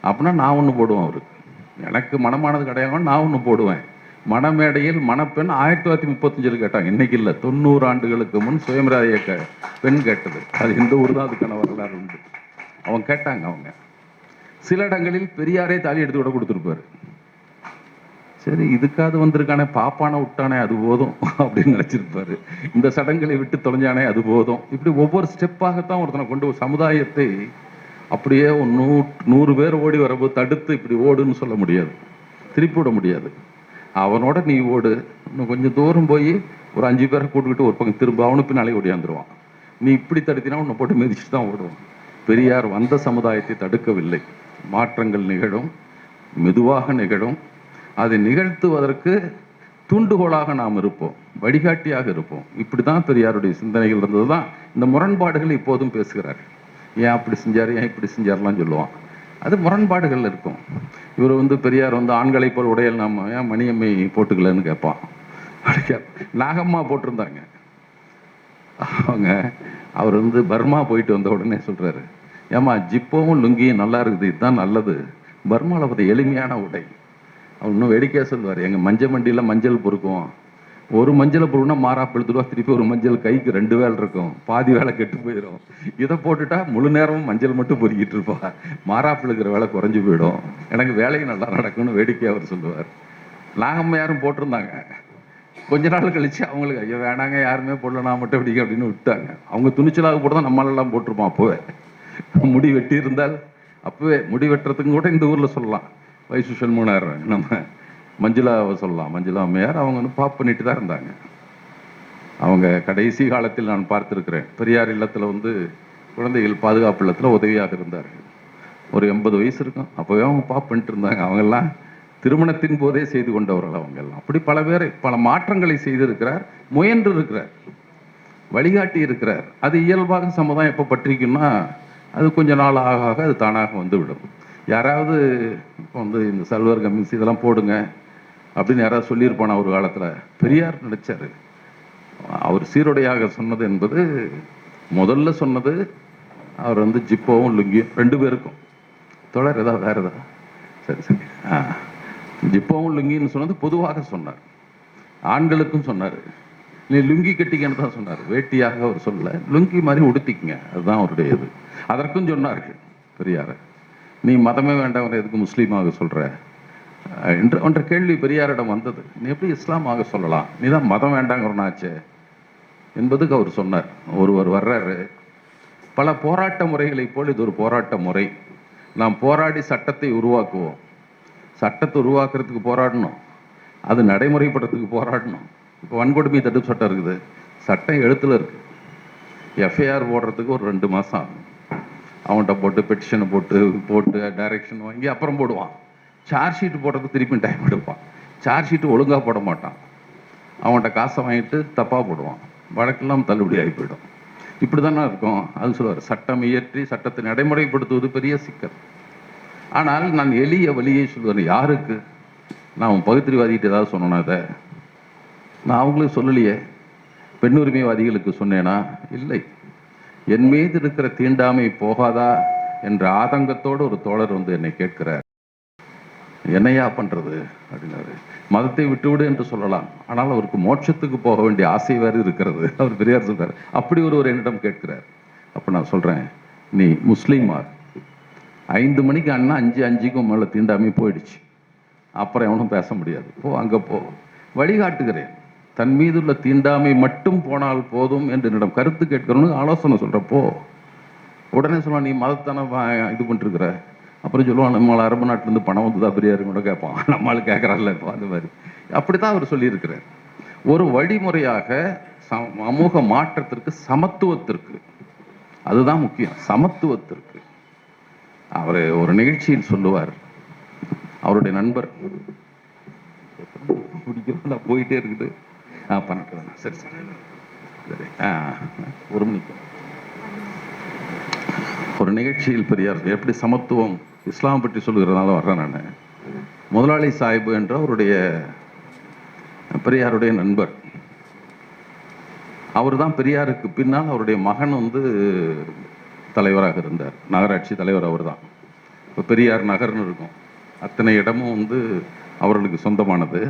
அப்படின்னா நான் ஒன்று போடுவேன், அவருக்கு எனக்கு மனமானது கிடையாது, நான் ஒன்று போடுவேன். மணமேடையில் மணப்பெண் 1935 கேட்டாங்க, இன்னைக்கு இல்லை, 90 ஆண்டுகளுக்கு முன் சுயமரியாதை இயக்க பெண் கேட்டது. அது இந்த ஊர் தான் அதுக்கான வரலாறு உண்டு. அவங்க கேட்டாங்க. அவங்க சில இடங்களில் பெரியாரே தாலி எடுத்து கூட கொடுத்துருப்பாரு. சரி இதுக்காவது வந்திருக்கானே, பாப்பான விட்டானே அது போதும் அப்படின்னு நினைச்சிருப்பாரு. இந்த சடங்குகளை விட்டு தொலைஞ்சானே அது போதும். இப்படி ஒவ்வொரு ஸ்டெப்பாகத்தான் ஒருத்தனை கொண்டு சமுதாயத்தை அப்படியே 100 பேர் ஓடி வரப்போ தடுத்து இப்படி ஓடுன்னு சொல்ல முடியாது, திருப்பி விட முடியாது. அவனோட நீ ஓடு, இன்னும் கொஞ்சம் தூரம் போய் ஒரு 5 பேரை கூட்டுக்கிட்டு ஒரு பக்கம் திரும்ப அவனு பின்னாலே ஓடியாந்துருவான். நீ இப்படி தடுத்தினா உன்னை போட்டு மிதிச்சுட்டு தான் ஓடுவான். பெரியார் வந்த சமுதாயத்தை தடுக்கவில்லை. மாற்றங்கள் நிகழும், மெதுவாக நிகழும். அதை நிகழ்த்துவதற்கு தூண்டுகோலாக நாம் இருப்போம், வழிகாட்டியாக இருப்போம். இப்படி தான் பெரியாருடைய சிந்தனைகள் இருந்தது தான். இந்த முரண்பாடுகள் இப்போதும் பேசுகிறார். ஏன் அப்படி செஞ்சார், ஏன் இப்படி செஞ்சார்லாம் சொல்லுவான். அது முரண்பாடுகள் இருக்கும். இவர் வந்து பெரியார் வந்து ஆண்களை போல் உடையல் நாம ஏன் மணியம்மை போட்டுக்கலன்னு கேட்பான். நாகம்மா போட்டிருந்தாங்க. அவங்க அவர் வந்து பர்மா போயிட்டு வந்த உடனே சொல்றாரு, ஏமா ஜிப்போவும் லுங்கியும் நல்லா இருக்குது, இதுதான் நல்லது, பர்மாவில் பார்த்த எளிமையான உடை. அவர் இன்னும் வேடிக்கையாக சொல்லுவார், எங்கள் மஞ்சள் மண்டியில் மஞ்சள் பொறுக்கும், ஒரு மஞ்சளை பொருள்னா மாறாப்பு எடுத்துருவா, திருப்பி ஒரு மஞ்சள் கைக்கு 2 வேலை இருக்கும், பாதி வேலை கெட்டு போயிடும். இதை போட்டுட்டா முழு நேரமும் மஞ்சள் மட்டும் பொறுக்கிட்டு இருப்பா, மாறாப்பு இருக்கிற வேலை குறைஞ்சி போயிடும், எனக்கு வேலையும் நல்லா நடக்கும்னு வேடிக்கையாக அவர் சொல்லுவார். நாகம்மா யாரும் போட்டிருந்தாங்க. கொஞ்ச நாள் கழிச்சு அவங்களுக்கு ஐயோ வேணாங்க யாருமே போடல, நான் மட்டும் பிடிக்க அப்படின்னு விட்டாங்க. அவங்க துணிச்சலாக போட்டு தான் நம்மளெல்லாம் போட்டிருப்போம். அப்போவே முடி வெட்டி இருந்தால் அப்பவே முடி வெட்டுறதுக்கும் கூட இந்த ஊரில் சொல்லலாம். வைசு சண்முகனார், நம்ம மஞ்சுளாவை சொல்லலாம், மஞ்சுளா அம்மையார். அவங்க வந்து பாப் பண்ணிட்டு தான் இருந்தாங்க. அவங்க கடைசி காலத்தில் நான் பார்த்துருக்கிறேன், பெரியார் இல்லத்தில் வந்து குழந்தைகள் பாதுகாப்பு இல்லத்தில் உதவியாக இருந்தார்கள். ஒரு 80 வயசு இருக்கும். அப்போவே அவங்க பாப் பண்ணிட்டு இருந்தாங்க. அவங்கெல்லாம் திருமணத்தின் போதே செய்து கொண்டவர்கள். அவங்கெல்லாம் அப்படி பல பேரை பல மாற்றங்களை செய்திருக்கிறார், முயன்று இருக்கிறார், வழிகாட்டி இருக்கிறார். அது இயல்பாக சமுதாயம் எப்போ பற்றிக்குன்னா அது கொஞ்ச நாள் ஆக ஆக அது தானாக வந்து விடும். யாராவது இப்போ வந்து இந்த சல்வர் கமிஸ் இதெல்லாம் போடுங்க அப்படின்னு யாராவது சொல்லியிருப்பானா ஒரு காலத்தில்? பெரியார் நினைச்சாரு. அவர் சீருடையாக சொன்னது என்பது முதல்ல சொன்னது அவர் வந்து ஜிப்போவும் லுங்கியும் 2 பேருக்கும். தொடர் ஏதாவது வேறு ஏதாவது? சரி சரி. ஜிப்போவும் லுங்கின்னு சொன்னது பொதுவாக சொன்னார், ஆண்களுக்கும் சொன்னார். நீ லுங்கி கட்டிக்கன்னு தான் சொன்னார், வேட்டியாக அவர் சொல்ல, லுங்கி மாதிரி உடுத்திக்குங்க, அதுதான் அவருடைய இது. அதற்கும் சொன்னார்கள் பெரியார், நீ மதமே வேண்டாம் எதுக்கு முஸ்லீமாக சொல்ற என்ற கேள்வி பெரியாரிடம் வந்தது. நீ எப்படி இஸ்லாமாக சொல்லலாம், நீ தான் மதம் வேண்டாங்கிறனாச்சே என்பதுக்கு அவர் சொன்னார். ஒருவர் வர்றாரு, பல போராட்ட முறைகளை போல் இது ஒரு போராட்ட முறை. நாம் போராடி சட்டத்தை உருவாக்குவோம், சட்டத்தை உருவாக்குறதுக்கு போராடணும், அது நடைமுறைப்படுறதுக்கு போராடணும். இப்போ வன்கொடுமை தடுப்பு சட்டம் இருக்குது, சட்டம் எழுத்துல இருக்கு, எஃப்ஐஆர் போடுறதுக்கு ஒரு 2 மாதம் ஆகும். அவன்கிட்ட போட்டு பெட்டிஷனை போட்டு டைரக்ஷன் வாங்கி அப்புறம் போடுவான். சார்ஜ் ஷீட் போடுறதுக்கு திருப்பி டைம் எடுப்பான். சார்ஜ் ஷீட்டு ஒழுங்காக போட மாட்டான், அவன்கிட்ட காசை வாங்கிட்டு தப்பாக போடுவான், வழக்கெல்லாம் தள்ளுபடி ஆகி போயிடும். இப்படி தானே இருக்கும். அது சொல்லுவார், சட்டம் இயற்றி சட்டத்தை நடைமுறைப்படுத்துவது பெரிய சிக்கல். ஆனால் நான் எளிய வழியை சொல்லுவேன். யாருக்கு? நான் பகுத்தறிவாதிகிட்ட ஏதாவது சொன்னேன்னா அதை நான் அவங்களுக்கு சொல்லலையே. பெண்ணுரிமைவாதிகளுக்கு சொன்னேனா? இல்லை. என் மீது இருக்கிற தீண்டாமை போகாதா என்ற ஆதங்கத்தோடு ஒரு தோழர் வந்து என்னை கேட்கிறார், என்னையா பண்றது அப்படின்னாரு. மதத்தை விட்டுவிடு என்று சொல்லலாம், ஆனால் அவருக்கு மோட்சத்துக்கு போக வேண்டிய ஆசை வேறு இருக்கிறது. அவர் பெரியார் சொல்றார். அப்படி ஒருவர் என்னிடம் கேட்கிறார். அப்ப நான் சொல்றேன், நீ முஸ்லீமா, 5 மணிக்கு அண்ணா 5:05க்கும் மேல தீண்டாமை போயிடுச்சு, அப்புறம் எவனும் பேச முடியாது, போ அங்க போ. வழிகாட்டுகிறேன். தன் மீது உள்ள தீண்டாமை மட்டும் போனால் போதும் என்று என்னிடம் கருத்து கேட்கிறவனுக்கு ஆலோசனை சொல்றப்போ உடனே சொல்லுவான், நீ மதத்தான இது பண்ணிட்டு இருக்கிற. அப்புறம் சொல்லுவான், நம்மள அரபு நாட்டிலேருந்து பணம் வந்துதா பெரியாரு கூட கேட்பான், நம்மளுக்கு கேட்கறான்ல இப்போ அந்த மாதிரி. அப்படித்தான் அவர் சொல்லியிருக்கிறார். ஒரு வழிமுறையாக சமூக மாற்றத்திற்கு, சமத்துவத்திற்கு, அதுதான் முக்கியம், சமத்துவத்திற்கு. அவர் ஒரு நிகழ்ச்சியில் சொல்லுவார், அவருடைய நண்பர் நான் போயிட்டே இருக்குது, பண்ண சரி சரி சரி, ஒரு மணிக்கு ஒரு நிகழ்ச்சியில் பெரியார் எப்படி சமத்துவம் இஸ்லாம் பற்றி சொல்லுகிறதுனால வர்றேன் நான். முதலாளி சாஹிப் என்ற அவருடைய பெரியாருடைய நண்பர், அவர் தான் பெரியாருக்கு பின்னால் அவருடைய மகன் வந்து தலைவராக இருந்தார், நகராட்சி தலைவர் அவர் தான். இப்போ பெரியார் நகர்னு இருக்கும், அத்தனை இடமும் வந்து அவர்களுக்கு சொந்தமானது.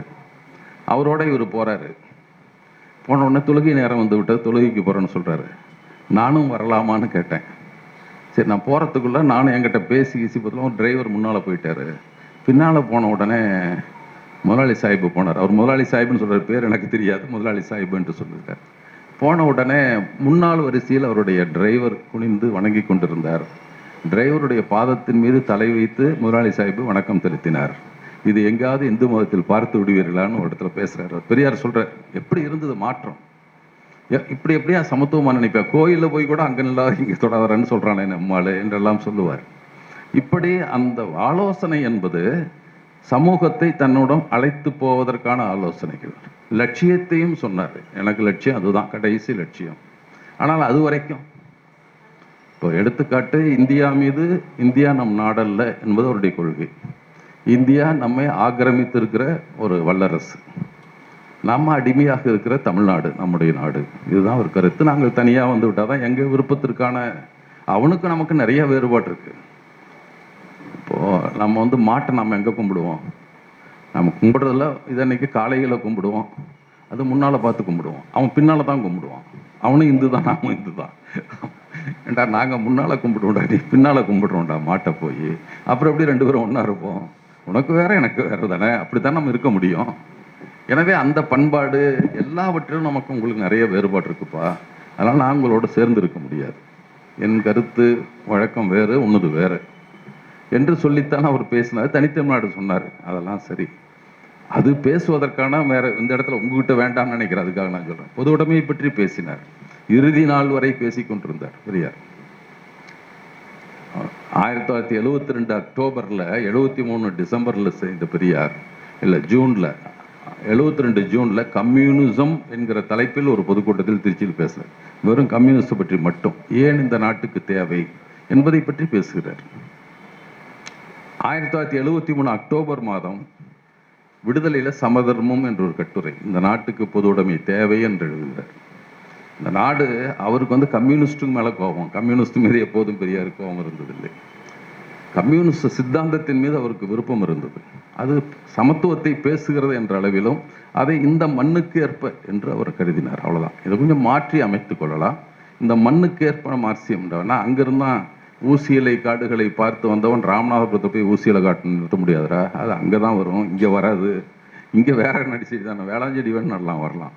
அவரோட இவர் போறாரு. போன உடனே தொழுகை நேரம் வந்து விட்டது, தொழுகைக்கு போறேன்னு சொல்றாரு. நானும் வரலாமான்னு கேட்டேன். சரி, நான் போகிறதுக்குள்ளே நானும் என்கிட்ட பேசி பார்த்தலாம். ஒரு டிரைவர் முன்னால் போயிட்டார். பின்னால் போன உடனே முதலாளி சாஹிப்பு போனார். அவர் முதலாளி சாஹிப்னு சொல்கிற பேர் எனக்கு தெரியாது, முதலாளி சாஹிப்புன்ட்டு சொல்லியிருக்கார். போன உடனே முன்னாள் வரிசையில் அவருடைய டிரைவர் குனிந்து வணங்கி கொண்டிருந்தார். டிரைவருடைய பாதத்தின் மீது தலை வைத்து முதலாளி சாஹிப்பு வணக்கம் செலுத்தினார். இது எங்காவது இந்து மதத்தில் பார்த்து விடுவீர்களான்னு ஒரு இடத்துல பேசுகிறார். பெரியார் சொல்கிறார், எப்படி இருந்தது மாற்றம், இப்படி எப்படியா சமத்துவமா நினைப்பேன், கோயிலில் போய் கூட அங்கே நல்லா இங்கே தொடாதரன்னு சொல்கிறானே நம்மால் என்றெல்லாம் சொல்லுவார். இப்படி அந்த ஆலோசனை என்பது சமூகத்தை தன்னுடன் அழைத்து போவதற்கான ஆலோசனைகள். லட்சியத்தையும் சொன்னார், எனக்கு லட்சியம் அதுதான் கடைசி லட்சியம். ஆனால் அது வரைக்கும் இப்போ எடுத்துக்காட்டு, இந்தியா மீது, இந்தியா நம் நாடல்ல என்பது அவருடைய கொள்கை. இந்தியா நம்மை ஆக்கிரமித்திருக்கிற ஒரு வல்லரசு, நம்ம அடிமையாக இருக்கிற தமிழ்நாடு நம்முடைய நாடு, இதுதான் ஒரு கருத்து. நாங்கள் தனியாக வந்து விட்டாதான் எங்கள் விருப்பத்திற்கான, அவனுக்கு நமக்கு நிறைய வேறுபாடு இருக்கு. இப்போ நம்ம வந்து மாட்டை நம்ம எங்கே கும்பிடுவோம், நம்ம கும்பிடுறதுல இது அன்னைக்கு காலையில் கும்பிடுவோம், அது முன்னால் பார்த்து கும்பிடுவோம், அவன் பின்னால் தான் கும்பிடுவான். அவனும் இந்து தான், நாமும் இந்து தான். ஏண்டா நாங்கள் முன்னால் கும்பிடுவோம்டா, நீ பின்னால் கும்பிடுறோம்டா மாட்டை போய், அப்புறம் எப்படி 2 பேரும் ஒன்றா இருப்போம், உனக்கு வேற எனக்கு வேற தானே, அப்படித்தான் நம்ம இருக்க முடியும். எனவே அந்த பண்பாடு எல்லாவற்றிலும் நமக்கு உங்களுக்கு நிறைய வேறுபாடு இருக்குப்பா, அதனால் நான் உங்களோட சேர்ந்து இருக்க முடியாது, என் கருத்து வழக்கம் வேறு, உன்னது வேறு என்று சொல்லித்தான் அவர் பேசினார். தனித்தமிழ்நாடு சொன்னார், அதெல்லாம் சரி, அது பேசுவதற்கான வேற இந்த இடத்துல உங்ககிட்ட வேண்டாம்னு நினைக்கிறேன், அதுக்காக நான் சொல்றேன். பொது உடைமையை பற்றி பேசினார், இறுதி நாள் வரை பேசிக்கொண்டிருந்தார் பெரியார். 1972 அக்டோபர்ல, 73 டிசம்பர்ல செய்த பெரியார், இல்லை ஜூன்ல, 72 ஜூன்ல கம்யூனிசம் என்கிற தலைப்பில் ஒரு பொதுக்கூட்டத்தில் திருச்சியில் பேசுகிறார். வெறும் கம்யூனிஸ்ட் பற்றி மட்டும், ஏன் இந்த நாட்டுக்கு தேவை என்பதை பற்றி பேசுகிறார். 1973 அக்டோபர் மாதம் விடுதலையில சமதர்மம் என்ற ஒரு கட்டுரை, இந்த நாட்டுக்கு பொது உடைமை தேவை என்று எழுதுகிறார். இந்த நாடு, அவருக்கு வந்து கம்யூனிஸ்டுக்கு மேல கோபம், கம்யூனிஸ்ட் மீது எப்போதும் பெரியார் கோபம் இருந்ததில்லை, கம்யூனிஸ்ட் சித்தாந்தத்தின் மீது அவருக்கு விருப்பம் இருந்தது. அது சமத்துவத்தை பேசுகிறது என்ற அளவிலும் அதை இந்த மண்ணுக்கு ஏற்ப என்று அவர் கருதினார், அவ்வளவுதான். இதை கொஞ்சம் மாற்றி அமைத்துக் கொள்ளலாம். இந்த மண்ணுக்கு ஏற்ப மார்க்சியம், அங்கிருந்தான் ஊசி இலை காடுகளை பார்த்து வந்தவன் ராமநாதபுரத்தை போய் ஊசி இலை காட்டு நிறுத்த முடியாதுரா, அது அங்கதான் வரும், இங்க வராது. இங்க வேற நடிச்சு தானே, வேளாஞ்செடி வேணும் நடலாம், வரலாம்.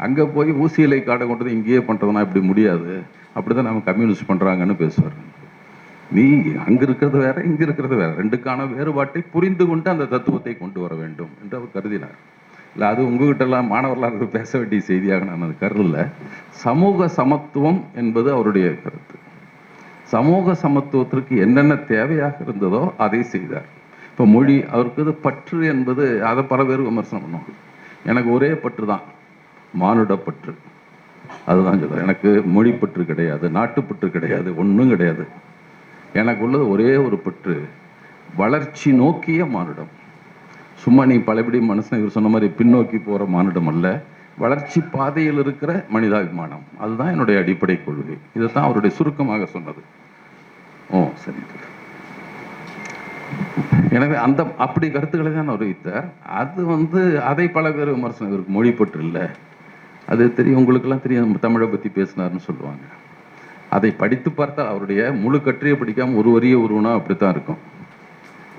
அங்க போய் ஊசி இலை காடை கொண்டது இங்கேயே பண்றதுனா இப்படி முடியாது, அப்படிதான் நம்ம கம்யூனிஸ்ட் பண்றாங்கன்னு பேசுவார். நீ அங்க இருக்கிறது வேற, இங்க இருக்கிறது வேற, ரெண்டுக்கான வேறுபாட்டை புரிந்து கொண்டு அந்த தத்துவத்தை கொண்டு வர வேண்டும் என்று அவர் கருதினார். இல்லை, அது உங்ககிட்ட எல்லாம் மாணவர்களாக பேச வேண்டிய செய்தியாக நான் அது கருதல. சமூக சமத்துவம் என்பது அவருடைய கருத்து. சமூக சமத்துவத்திற்கு என்னென்ன தேவையாக இருந்ததோ அதை செய்தார். இப்போ மொழி, அவருக்கு பற்று என்பது, அதை பல பேர் விமர்சனம் பண்ணுவாங்க. எனக்கு ஒரே பற்று தான், மானுடப்பற்று, அதுதான் சொல்றேன். எனக்கு மொழிப்பற்று கிடையாது, நாட்டுப்பற்று கிடையாது, ஒன்றும் கிடையாது. எனக்கு உள்ளது ஒரே ஒரு பற்று, வளர்ச்சி நோக்கிய மானுடம். சும்மா நீ பழையபடி மனுஷன் இவர் சொன்ன மாதிரி பின்னோக்கி போற மானுடம் அல்ல, வளர்ச்சி பாதையில் இருக்கிற மனிதாபிமானம், அதுதான் என்னுடைய அடிப்படை கொள்கை. இதைத்தான் அவருடைய சுருக்கமாக சொன்னது. சரி. எனவே அப்படி கருத்துக்களை தான் அவர் வைத்தார். அது அதை பல பேர் விமர்சனம், இவருக்கு மொழிப்பற்று இல்லை, அது தெரியும், உங்களுக்கெல்லாம் தெரியும், தமிழை பற்றி பேசினார்னு சொல்லுவாங்க. அதை படித்து பார்த்தால் அவருடைய முழு கட்டுரையை படிக்காமல் ஒரு வரியை உருவனா அப்படித்தான் இருக்கும்.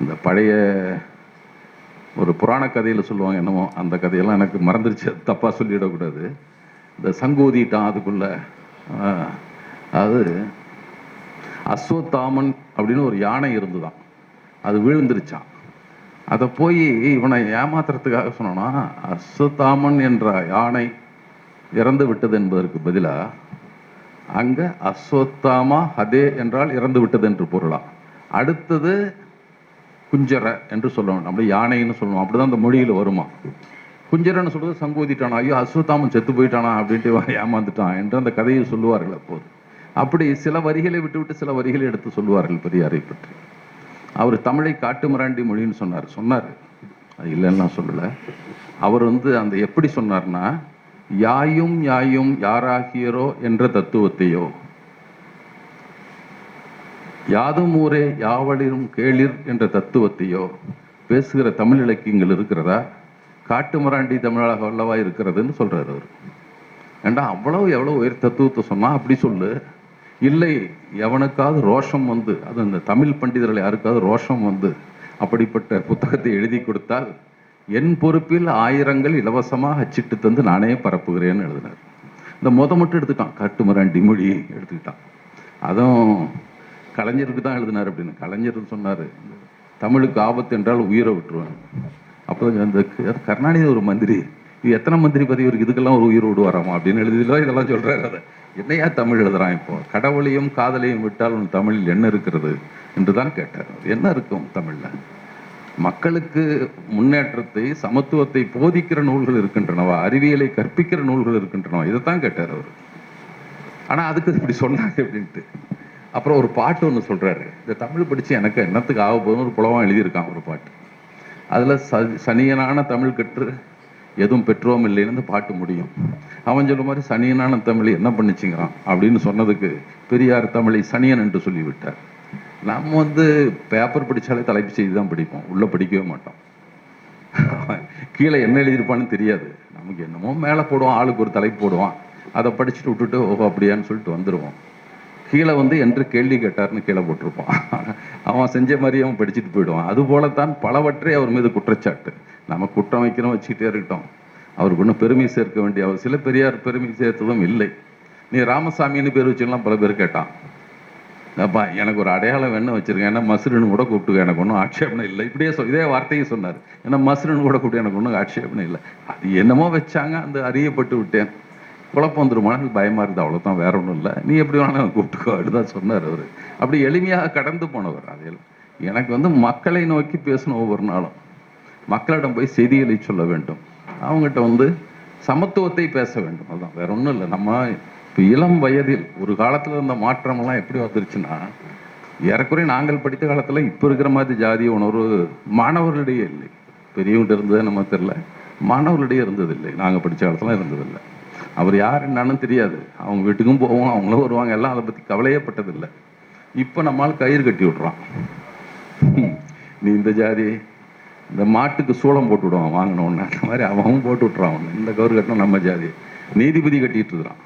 இந்த பழைய ஒரு புராண கதையில் சொல்லுவாங்க என்னமோ, அந்த கதையெல்லாம் எனக்கு மறந்துருச்சு, தப்பாக சொல்லிடக்கூடாது. இந்த சங்கோதிட்டான் அதுக்குள்ள, அது அஸ்வத்தாமன் அப்படின்னு ஒரு யானை இருந்துதான், அது விழுந்துருச்சான். அதை போய் இவனை ஏமாத்துறதுக்காக சொன்னா, அஸ்வத்தாமன் என்ற யானை இறந்து விட்டது என்பதற்கு பதிலாக அங்க அஸ்வத்தாமா ஹதே என்றால் இறந்து விட்டது என்று பொருளா, அடுத்தது குஞ்சர என்று சொல்லணும், அப்படி யானைன்னு சொல்லணும், அப்படிதான் அந்த மொழியில் வருமா. குஞ்சரன்னு சொல்றது சங்கோதிட்டானா, ஐயோ அஸ்வத்தாமன் செத்து போயிட்டானா அப்படின்ட்டு ஏமாந்துட்டான் என்று அந்த கதையை சொல்லுவார்கள் அப்போது. அப்படி சில வரிகளை விட்டுவிட்டு சில வரிகளை எடுத்து சொல்லுவார்கள் பெரியாரை பற்றி. அவர் தமிழை காட்டு மிராண்டி மொழின்னு சொன்னார், அது இல்லைன்னு நான் சொல்லலை. அவர் அந்த எப்படி சொன்னார்னா, யாயும் யாயும் யாராகியரோ என்ற தத்துவத்தையோ, யாதும் ஊரே யாவளிரும் கேளிர் என்ற தத்துவத்தையோ பேசுகிற தமிழ் இலக்கியங்கள் இருக்கிறதா? காட்டு மிராண்டி தமிழாக அல்லவா இருக்கிறதுன்னு சொல்றாரு அவர். ஏண்டா அவ்வளவு எவ்வளவு உயர் தத்துவத்தை சொன்னா அப்படி சொல்லு. இல்லை, எவனுக்காவது ரோஷம் அது அந்த தமிழ் பண்டிதர்கள் யாருக்காவது ரோஷம் அப்படிப்பட்ட புத்தகத்தை எழுதி கொடுத்தால் என் பொறுப்பில் 1000 இலவசமாக அச்சிட்டு தந்து நானே பரப்புகிறேன்னு எழுதினார். இந்த மட்டும் எடுத்துட்டான், காட்டு மிராண்டி மொழி எடுத்துக்கிட்டான். அதுவும் கலைஞருக்கு தான் எழுதினார் அப்படின்னு. கலைஞர் சொன்னார், தமிழுக்கு ஆபத்து என்றால் உயிரை விட்டுருவேன். அப்போ அந்த கருணாநிதி ஒரு மந்திரி, இது எத்தனை மந்திரி பதவி இருக்கு, இதுக்கெல்லாம் ஒரு உயிர் விடுவாராமா அப்படின்னு எழுதிலாம் இதெல்லாம் சொல்றாரு. அதை என்னையா தமிழ் எழுதுறான் இப்போ? கடவுளையும் காதலையும் விட்டால் உன் தமிழில் என்ன இருக்கிறது என்று தான் கேட்டார். என்ன இருக்கும் தமிழ்ல? மக்களுக்கு முன்னேற்றத்தை சமத்துவத்தை போதிக்கிற நூல்கள் இருக்கின்றனவா, அறிவியலை கற்பிக்கிற நூல்கள் இருக்கின்றனவா, இதைத்தான் கேட்டார் அவர். ஆனா அதுக்கு இப்படி சொன்னாங்க அப்படின்ட்டு. அப்புறம் ஒரு பாட்டு ஒன்று சொல்றாரு, இந்த தமிழ் படிச்சு எனக்கு என்னத்துக்கு ஆக போதுன்னு ஒரு புலவன் எழுதியிருக்கான் ஒரு பாட்டு. அதுல சனியனான தமிழ் கற்று எதுவும் பெற்றோம் இல்லைன்னு பாட்டு முடியும். அவன் சொல்ல மாதிரி சனியனான தமிழ் என்ன பண்ணிச்சுங்கிறான் அப்படின்னு சொன்னதுக்கு பெரியார் தமிழை சனியன் என்று சொல்லிவிட்டார். நம்ம பேப்பர் படிச்சாலே தலைப்பு செய்தி தான் படிப்போம், உள்ள படிக்கவே மாட்டோம். கீழே என்ன எழுதியிருப்பான்னு தெரியாது, நமக்கு என்னமோ மேலே போடுவான், ஆளுக்கு ஒரு தலைப்பு போடுவான், அதை படிச்சுட்டு விட்டுட்டு ஓஹோ அப்படியான்னு சொல்லிட்டு வந்துடுவோம். கீழே என்று கேள்வி கேட்டார்னு கீழே போட்டிருப்பான், அவன் செஞ்ச மாதிரி அவன் படிச்சுட்டு போயிடுவான். அது போலத்தான் பலவற்றை அவர் மீது குற்றச்சாட்டு. நம்ம குற்றம் வைக்கிறோம், வச்சுக்கிட்டே இருக்கட்டும், அவருக்கு ஒன்றும் பெருமை சேர்க்க வேண்டிய அவசியம். பெரியார் பெருமை சேர்த்ததும் இல்லை. நீ ராமசாமின்னு பேர் வச்சுக்கலாம் பல பேர் கேட்டான். அப்பா எனக்கு ஒரு அடையாளம் வேணும் வச்சிருக்கேன், ஏன்னா மசுருன்னு கூட கூப்பிட்டு, எனக்கு ஒன்றும் ஆட்சேபனை இல்லை. இப்படியே இதே வார்த்தையும் சொன்னார், ஏன்னா மசுருன்னு கூட கூப்பிட்டு எனக்கு ஒன்றும் ஆட்சேபனை இல்லை. அது என்னமோ வச்சாங்க, அந்த அறியப்பட்டு விட்டேன், குழப்பம் வந்துருமானு பயமா இருக்குது, அவ்வளோதான், வேற ஒன்றும் இல்லை, நீ எப்படி வேணாலும் கூப்பிட்டுக்கோ அப்படிதான் சொன்னார் அவர். அப்படி எளிமையாக கடந்து போனவர். அதில் எனக்கு மக்களை நோக்கி பேசணும், ஒவ்வொரு நாளும் மக்களிடம் போய் செய்திகளை சொல்ல வேண்டும், அவங்ககிட்ட சமத்துவத்தை பேச வேண்டும், அதுதான், வேற ஒன்றும் இல்லை. நம்ம இப்போ இளம் வயதில் ஒரு காலத்தில் இருந்த மாற்றமெல்லாம் எப்படி வந்துருச்சுன்னா, ஏறக்குறைய நாங்கள் படித்த காலத்தில் இப்போ இருக்கிற மாதிரி ஜாதிய உணர்வு மாணவர்களிடையே இல்லை. பெரியவங்கிட்ட இருந்தது நம்ம தெரியல, மாணவர்களிடையே இருந்ததில்லை. நாங்கள் படித்த காலத்தில் இருந்ததில்லை. அவர் யார் என்னன்னு தெரியாது, அவங்க வீட்டுக்கும் போவோம், அவங்களும் வருவாங்க, எல்லாம் அதை பற்றி கவலையப்பட்டதில்லை. இப்போ நம்மால் கயிறு கட்டி விட்றான், நீ இந்த ஜாதி, இந்த மாட்டுக்கு சூளம் போட்டு விடுவான் வாங்கினோன்னு, அந்த மாதிரி அவன் போட்டு விட்டுறான். இந்த கயிறு கட்டணும் நம்ம ஜாதி, நீதிபதி கட்டிட்டு இருக்கிறான்.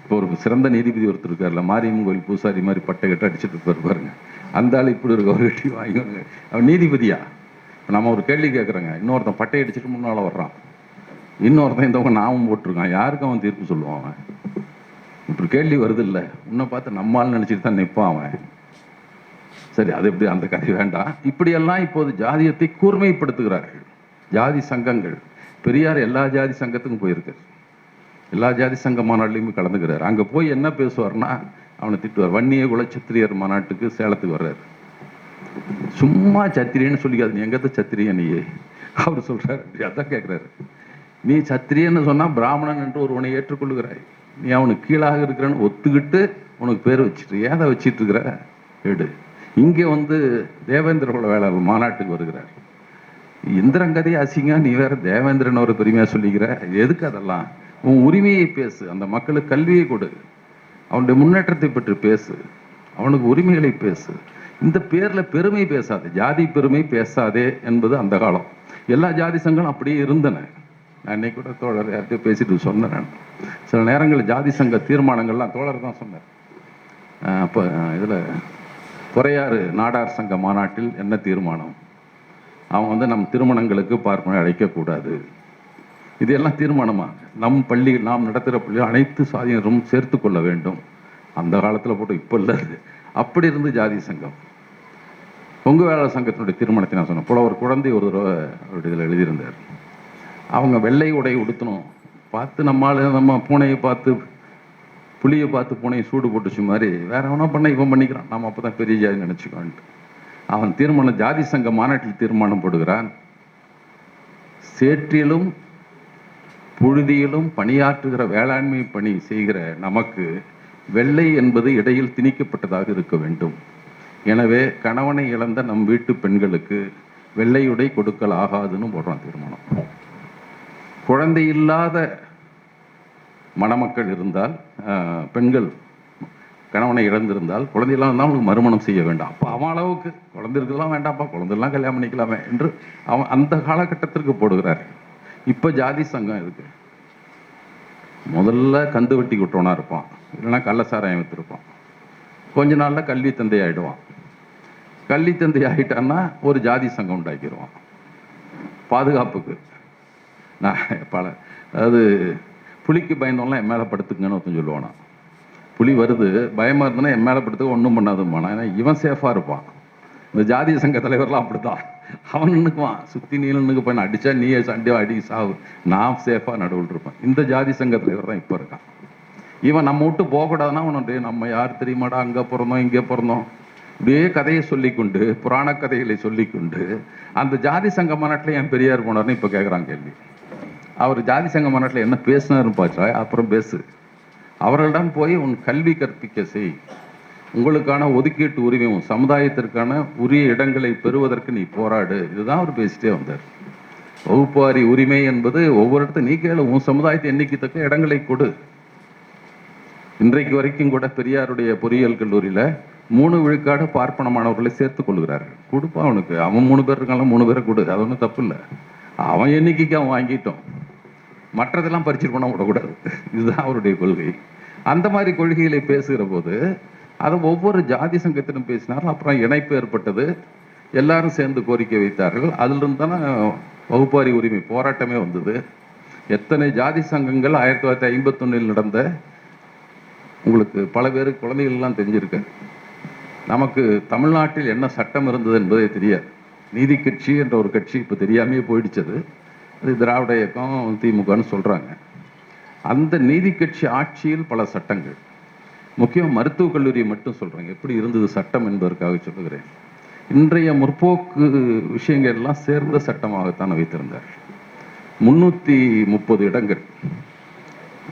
இப்போ ஒரு சிறந்த நீதிபதி ஒருத்தர் இருக்காருல்ல, மாரியம்மன் கோயில் பூசாரி மாதிரி பட்டை கட்ட அடிச்சுட்டு இருப்பாரு பாருங்க, அந்த ஆள் இப்படி ஒரு கயிறு கட்டி வாங்கிவாங்க, அவன் நீதிபதியா? நம்ம ஒரு கேள்வி கேட்குறேங்க, இன்னொருத்தன் பட்டை அடிச்சுட்டு முன்னால் வர்றான், இன்னொருத்தன் இந்தவங்க நாமும் போட்டிருக்கான், யாருக்கு அவன் தீர்ப்பு சொல்லுவான்? அவன் இப்படி கேள்வி வருது இல்லை, உன்னை பார்த்து நம்மால் நினைச்சிட்டு தான் நிற்பான் அவன். சரி, அது எப்படி, அந்த கதை வேண்டாம். இப்படியெல்லாம் இப்போது ஜாதியத்தை கூர்மைப்படுத்துகிறார்கள் ஜாதி சங்கங்கள். பெரியார் எல்லா ஜாதி சங்கத்துக்கும் போயிருக்காரு, எல்லா ஜாதி சங்க மாநாட்டிலையுமே கலந்துக்கிறார். அங்கே போய் என்ன பேசுவார்னா, அவனை திட்டுவார். வன்னிய குல சத்திரியர் மாநாட்டுக்கு சேலத்துக்கு வர்றாரு, சும்மா சத்திரியன்னு சொல்லிக்காது, நீ எங்கத்த சத்திரிய நீயே அவர் சொல்றாரு. அதான் கேட்குறாரு, நீ சத்திரியன்னு சொன்னா பிராமணன் என்று ஒருவனை ஏற்றுக்கொள்ளுகிறாய், நீ அவனுக்கு கீழாக இருக்கிறன்னு ஒத்துக்கிட்டு உனக்கு பேர் வச்சுட்டு ஏதை வச்சிட்டு இருக்கிற எடு. இங்கே தேவேந்திர குல வேளாளர் மாநாட்டுக்கு வருகிறார். இந்திரங்கதை அசிங்க, நீ வேற தேவேந்திரன் ஒரு பெருமையா சொல்லிக்கிற, எதுக்கு அதெல்லாம்? உன் உரிமையை பேசு, அந்த மக்களுக்கு கல்வியை கொடு, அவனுடைய முன்னேற்றத்தை பற்றி பேசு, அவனுக்கு உரிமைகளை பேசு. இந்த பேர்ல பெருமை பேசாதே, ஜாதி பெருமை பேசாதே என்பது அந்த காலம். எல்லா ஜாதி சங்கங்களும் அப்படியே இருந்தன. நான் இன்னைக்கு கூட தோழர் யார்கிட்ட பேசிட்டு சொன்னேன். நான் சில நேரங்களில் ஜாதி சங்க தீர்மானங்கள்லாம் தோழர் தான் சொன்னார். அப்போ இதில் பொறையாறு நாடார் சங்க மாநாட்டில் என்ன தீர்மானம், அவங்க நம் திருமணங்களுக்கு பார்ப்பனை அழைக்கக்கூடாது, இதெல்லாம் தீர்மானமா? நம் பள்ளி, நாம் நடத்துகிற பள்ளி அனைத்து சாதியினரும் சேர்த்து கொள்ள வேண்டும். அந்த காலத்தில் போட்டு இப்போ இல்லை, அப்படி இருந்து ஜாதி சங்கம். கொங்கு வேளாளர் சங்கத்தினுடைய திருமணத்தை நான் சொன்னேன். புலவர் குழந்தை ஒரு தடவை அவருடைய இதில் எழுதியிருந்தார். அவங்க வெள்ளை உடை உடுத்தணும் பார்த்து, நம்ம பூனையை பார்த்து புளியை பார்த்து பூனையை சூடு போட்டுச்சு மாதிரி வேற எவனா பண்ண இவன் பண்ணிக்கிறான், நம்ம அப்போ தான் பெரிய ஜாதி நினச்சிக்கோன்ட்டு அவன் தீர்மானம், ஜாதி சங்க மாநாட்டில் தீர்மானம் போடுகிறான். சேற்றிலும் புழுதியிலும் பணியாற்றுகிற வேளாண்மை பணி செய்கிற நமக்கு வெள்ளை என்பது இடையில் திணிக்கப்பட்டதாக இருக்க வேண்டும். எனவே கணவனை இழந்த நம் வீட்டு பெண்களுக்கு வெள்ளையுடை கொடுக்கல் ஆகாதுன்னு போடுறான் தீர்மானம். குழந்தை இல்லாத மணமக்கள் இருந்தால், பெண்கள் கணவனை இழந்திருந்தால், குழந்தை இல்லாமல் இருந்தால் அவனுக்கு மறுமணம் செய்ய வேண்டாம். அப்போ அவன் அளவுக்கு குழந்தைகள்லாம் வேண்டாம்ப்பா, குழந்தைலாம் கல்யாணம் பண்ணிக்கலாமே என்று அவன் அந்த காலகட்டத்திற்கு போடுகிறார். இப்போ ஜாதி சங்கம் இருக்கு. முதல்ல கந்து வெட்டி விட்டவனா இருப்பான், இல்லைன்னா கள்ளசாராயம் விற்றுருப்பான். கொஞ்ச நாளில் கல்வி தந்தை ஆகிடுவான். கல்வி தந்தை ஆகிட்டான்னா ஒரு ஜாதி சங்கம் உண்டாக்கிடுவான் பாதுகாப்புக்கு. நான் அதாவது புலிக்கு பயந்தவங்களாம் என் மேலே படுத்துக்குங்கன்னு ஒருத்தன் சொல்லுவானா. புலி வருது பயமாக இருந்ததுன்னா என் மேலே படுத்துக்க ஒன்றும் பண்ணாதுமானா, ஏன்னா இவன் சேஃபாக இருப்பான். இந்த ஜாதிய சங்க தலைவர்லாம் அப்படித்தான். அவன் நின்றுக்குவான், சுற்றி நீலனுக்கு போய் அடித்தா நீயே சண்டையோ அடி சாவு, நான் சேஃபாக நடுவில் இருப்பேன். இந்த ஜாதி சங்க தலைவர் தான் இப்போ இருக்கான். இவன் நம்ம விட்டு போகக்கூடாதுன்னா அவனுடைய நம்ம யார் தெரியுமாடா, அங்கே பிறந்தோம் இங்கே பிறந்தோம் இப்படியே கதையை சொல்லிக்கொண்டு, புராண கதைகளை சொல்லிக்கொண்டு அந்த ஜாதி சங்க மாநாட்டில் ஏன் பெரியார் போனார்னு இப்போ கேட்குறான் கேள்வி. அவர் ஜாதி சங்க மாநாட்டில் என்ன பேசினாருன்னு பார்த்தா அப்புறம் பேசு. அவர்களிடம் போய் உன் கல்வி கற்பிக்க செய், உங்களுக்கான ஒதுக்கீட்டு உரிமை, உன் சமுதாயத்திற்கான உரிய இடங்களை பெறுவதற்கு நீ போராடு. இதுதான் அவர் பேசிட்டே வந்தார். வகுப்பாரி உரிமை என்பது ஒவ்வொரு இடத்துல நீ கேளு, உன் சமுதாயத்தை எண்ணிக்கைத்தக்க இடங்களை கொடு. இன்றைக்கு வரைக்கும் கூட பெரியாருடைய பொறியியல் கல்லூரியில் 3 விழுக்காடு பார்ப்பனமானவர்களை சேர்த்துக் கொள்கிறார்கள். கொடுப்பா அவனுக்கு, அவன் 3 பேர் இருக்காங்க, 3 பேரை கொடு, அது ஒன்றும் தப்பு இல்லை. அவன் எண்ணிக்கைக்கு அவன் வாங்கிட்டோம், மற்றதெல்லாம் பறிச்சுட்டு பண்ண விடக்கூடாது. இதுதான் அவருடைய கொள்கை. அந்த மாதிரி கொள்கைகளை பேசுகிற போது அதை ஒவ்வொரு ஜாதி சங்கத்திலும் பேசினார்கள். அப்புறம் இணைப்பு ஏற்பட்டது, எல்லாரும் சேர்ந்து கோரிக்கை வைத்தார்கள். அதிலிருந்து தானே வகுப்பாரி உரிமை போராட்டமே வந்தது. எத்தனை ஜாதி சங்கங்கள் 1951 நடந்த, உங்களுக்கு பல பேருக்கு குழந்தைகள்லாம் தெரிஞ்சிருக்கு. நமக்கு தமிழ்நாட்டில் என்ன சட்டம் இருந்தது என்பதே தெரியாது. நீதி கட்சி என்ற ஒரு கட்சி இப்போ தெரியாமையே போயிடுச்சது. அது திராவிட இயக்கம், திமுகன்னு சொல்கிறாங்க. அந்த நீதி கட்சி ஆட்சியில் பல சட்டங்கள், முக்கியம் மருத்துவக் கல்லூரியை மட்டும் சொல்கிறாங்க, எப்படி இருந்தது சட்டம் என்பதற்காக சொல்லுகிறேன். இன்றைய முற்போக்கு விஷயங்கள் எல்லாம் சேர்ந்த சட்டமாகத்தான் வைத்திருந்தார். 330 இடங்கள்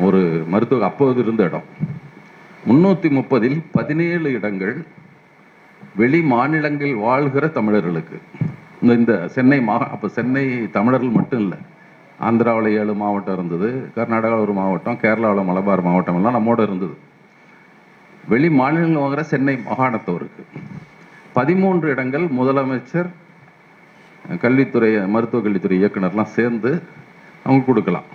ஒரு மருத்துவ அப்போது இருந்த இடம். 330இல் 17 இடங்கள் வெளி மாநிலங்களில் வாழ்கிற தமிழர்களுக்கு. இந்த சென்னை அப்போ சென்னை தமிழர்கள் மட்டும் இல்லை, ஆந்திராவில் 7 மாவட்டம் இருந்தது, கர்நாடகாவில் ஒரு மாவட்டம், கேரளாவில் மலபார் மாவட்டம் எல்லாம் நம்மோட இருந்தது. வெளி மாநிலங்கள் வாங்குற சென்னை மாகாணத்தவருக்கு 13 இடங்கள் முதலமைச்சர், கல்வித்துறை, மருத்துவக் கல்வித்துறை இயக்குனர்லாம் சேர்ந்து அவங்க கொடுக்கலாம்.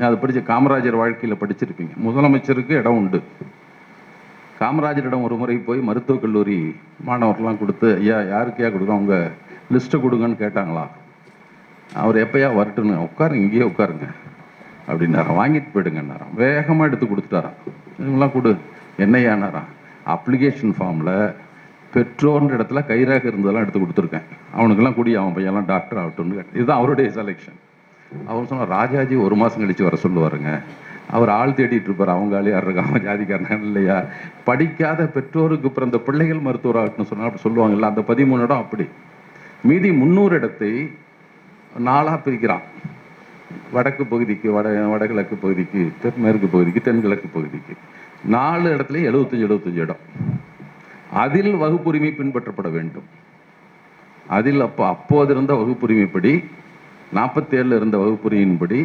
அதை படித்த காமராஜர் வாழ்க்கையில் படிச்சிருப்பீங்க. முதலமைச்சருக்கு இடம் உண்டு. காமராஜரிடம் ஒரு முறை போய் மருத்துவக் கல்லூரி மாணவர்கள்லாம் கொடுத்து, ஐயா யாருக்கையா கொடுக்குறோம், அவங்க லிஸ்ட்டை கொடுங்கன்னு கேட்டாங்களா. அவர் எப்பயா வரட்டுன்னு, உட்காருங்க இங்கேயே உட்காருங்க அப்படின்னாராம். வாங்கிட்டு போயிடுங்கன்னாராம். வேகமாக எடுத்து கொடுத்துட்டாராம். இவங்களாம் கொடு, என்னையானாராம். அப்ளிகேஷன் ஃபார்மில் பெற்றோர்ன்ற இடத்துல கைராக இருந்ததெல்லாம் எடுத்து கொடுத்துருக்கேன், அவனுக்கெல்லாம் கூடி அவன் பையெல்லாம் டாக்டர் ஆகட்டும்னு. இதுதான் அவருடைய செலெக்ஷன். அவர் சொன்னார், ராஜாஜி 1 மாதம் கழித்து வர சொல்லுவாருங்க, அவர் ஆள் தேடிட்டு இருப்பார், அவங்க ஆளே யார் இருக்கா, அவன் ஜாதிக்காரன் இல்லையா. படிக்காத பெற்றோருக்கு பிறந்த பிள்ளைகள் மருத்துவராகட்டும்னு சொன்னால் அப்படி சொல்லுவாங்கல்ல. அந்த 13 இடம் அப்படி. மீதி 300 இடத்தை 4ஆக பிரிக்கிறான். வடக்கு பகுதிக்கு, வடகிழக்கு பகுதிக்கு, மேற்கு பகுதிக்கு, தென்கிழக்கு பகுதிக்கு 4 இடத்துல 75 இடம். அதில் வகுப்புரிமை பின்பற்றப்பட வேண்டும். அதில் அப்போது இருந்த வகுப்புரிமைப்படி 47 இருந்த வகுப்புரியின்படி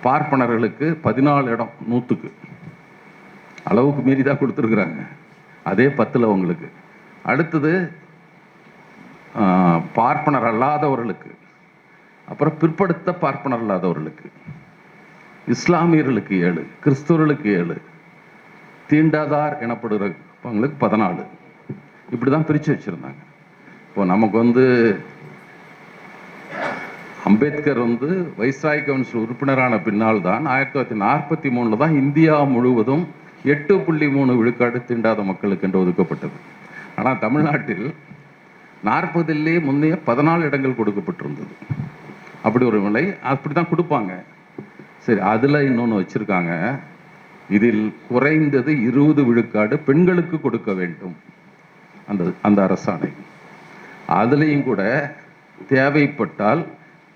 பார்ப்பனர்களுக்கு 14 இடம் 100க்கு அளவுக்கு மீறி தான் கொடுத்துருக்குறாங்க. அதே 10ல் அவங்களுக்கு. அடுத்தது பார்ப்பனர் அல்லாதவர்களுக்கு, அப்புறம் பிற்படுத்த பார்ப்பனர் அல்லாதவர்களுக்கு, இஸ்லாமியர்களுக்கு 7, கிறிஸ்தவர்களுக்கு 7, தீண்டாதார் எனப்படுறவங்களுக்கு 14. இப்படி தான் பிரித்து வச்சுருந்தாங்க. இப்போ நமக்கு அம்பேத்கர் வைஸ்ராய் கவுன்சில் உறுப்பினரான பின்னால் தான் 1943 தான் இந்தியா முழுவதும் 8.3 விழுக்காடு தீண்டாத மக்களுக்கு என்று ஒதுக்கப்பட்டது. ஆனால் தமிழ்நாட்டில் 40லே முந்தைய 14 இடங்கள் கொடுக்கப்பட்டிருந்தது. அப்படி ஒரு நிலை. அப்படி தான் கொடுப்பாங்க. சரி, அதில் இன்னொன்று வச்சுருக்காங்க, இதில் குறைந்தது 20 விழுக்காடு பெண்களுக்கு கொடுக்க வேண்டும் அந்த அரசாணை. அதுலேயும் கூட தேவைப்பட்டால்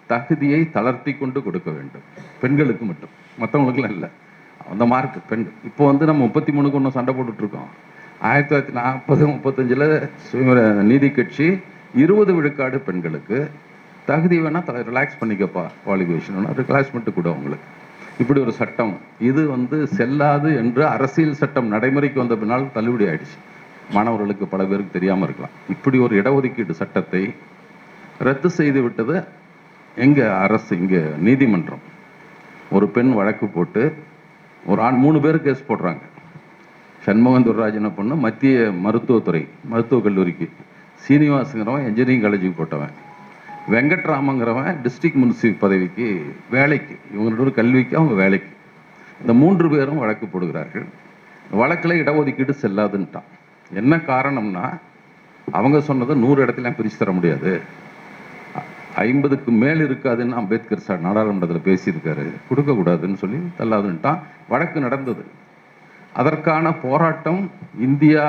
தகுதியை தளர்த்தி கொண்டு கொடுக்க வேண்டும், பெண்களுக்கு மட்டும், மற்றவங்களுக்குலாம் இல்லை. அந்த மார்க் பெண். இப்போ நம்ம 33க்கு ஒன்றும் சண்டை போட்டுட்ருக்கோம். 1940-35 நீதி கட்சி 20 விழுக்காடு பெண்களுக்கு, தகுதி வேணால் ரிலாக்ஸ் பண்ணிக்கப்பா, குவாலிஃபிகேஷன் வேணால் ரிலாக்ஸ்மெண்ட்டு கூட அவங்களுக்கு. இப்படி ஒரு சட்டம் இது செல்லாது என்று அரசியல் சட்டம் நடைமுறைக்கு வந்த பின்னால் தள்ளுபடி ஆயிடுச்சு. மாணவர்களுக்கு பல பேருக்கு தெரியாமல் இருக்கலாம். இப்படி ஒரு இடஒதுக்கீடு சட்டத்தை ரத்து செய்து விட்டது எங்கள் அரசு. இங்கே நீதிமன்றம் ஒரு பெண் வழக்கு போட்டு ஒரு ஆண் 3 பேர் கேஸ் போடுறாங்க. சண்முகம் துர்ராஜன பொண்ணு மத்திய மருத்துவக் கல்லூரிக்கு, சீனிவாசுங்கிறவன் என்ஜினியரிங் காலேஜுக்கு போட்டவன், வெங்கட்ராமங்கிறவன் டிஸ்ட்ரிக்ட் முனிசிபல் பதவிக்கு வேலைக்கு, இவங்களோட கல்விக்கு அவங்க வேலைக்கு. இந்த 3 பேரும் வழக்கு போடுகிறார்கள். வழக்கில் இடஒதுக்கீடு செல்லாதுன்ட்டான். என்ன காரணம்னா, அவங்க சொன்னது 100 இடத்துல பிரித்து தர முடியாது, 50க்கு மேல் இருக்காதுன்னு அம்பேத்கர் சார் நாடாளுமன்றத்தில் பேசியிருக்காரு, கொடுக்கக்கூடாதுன்னு சொல்லி தள்ளாதுன்ட்டான். வழக்கு நடந்தது. அதற்கான போராட்டம் இந்தியா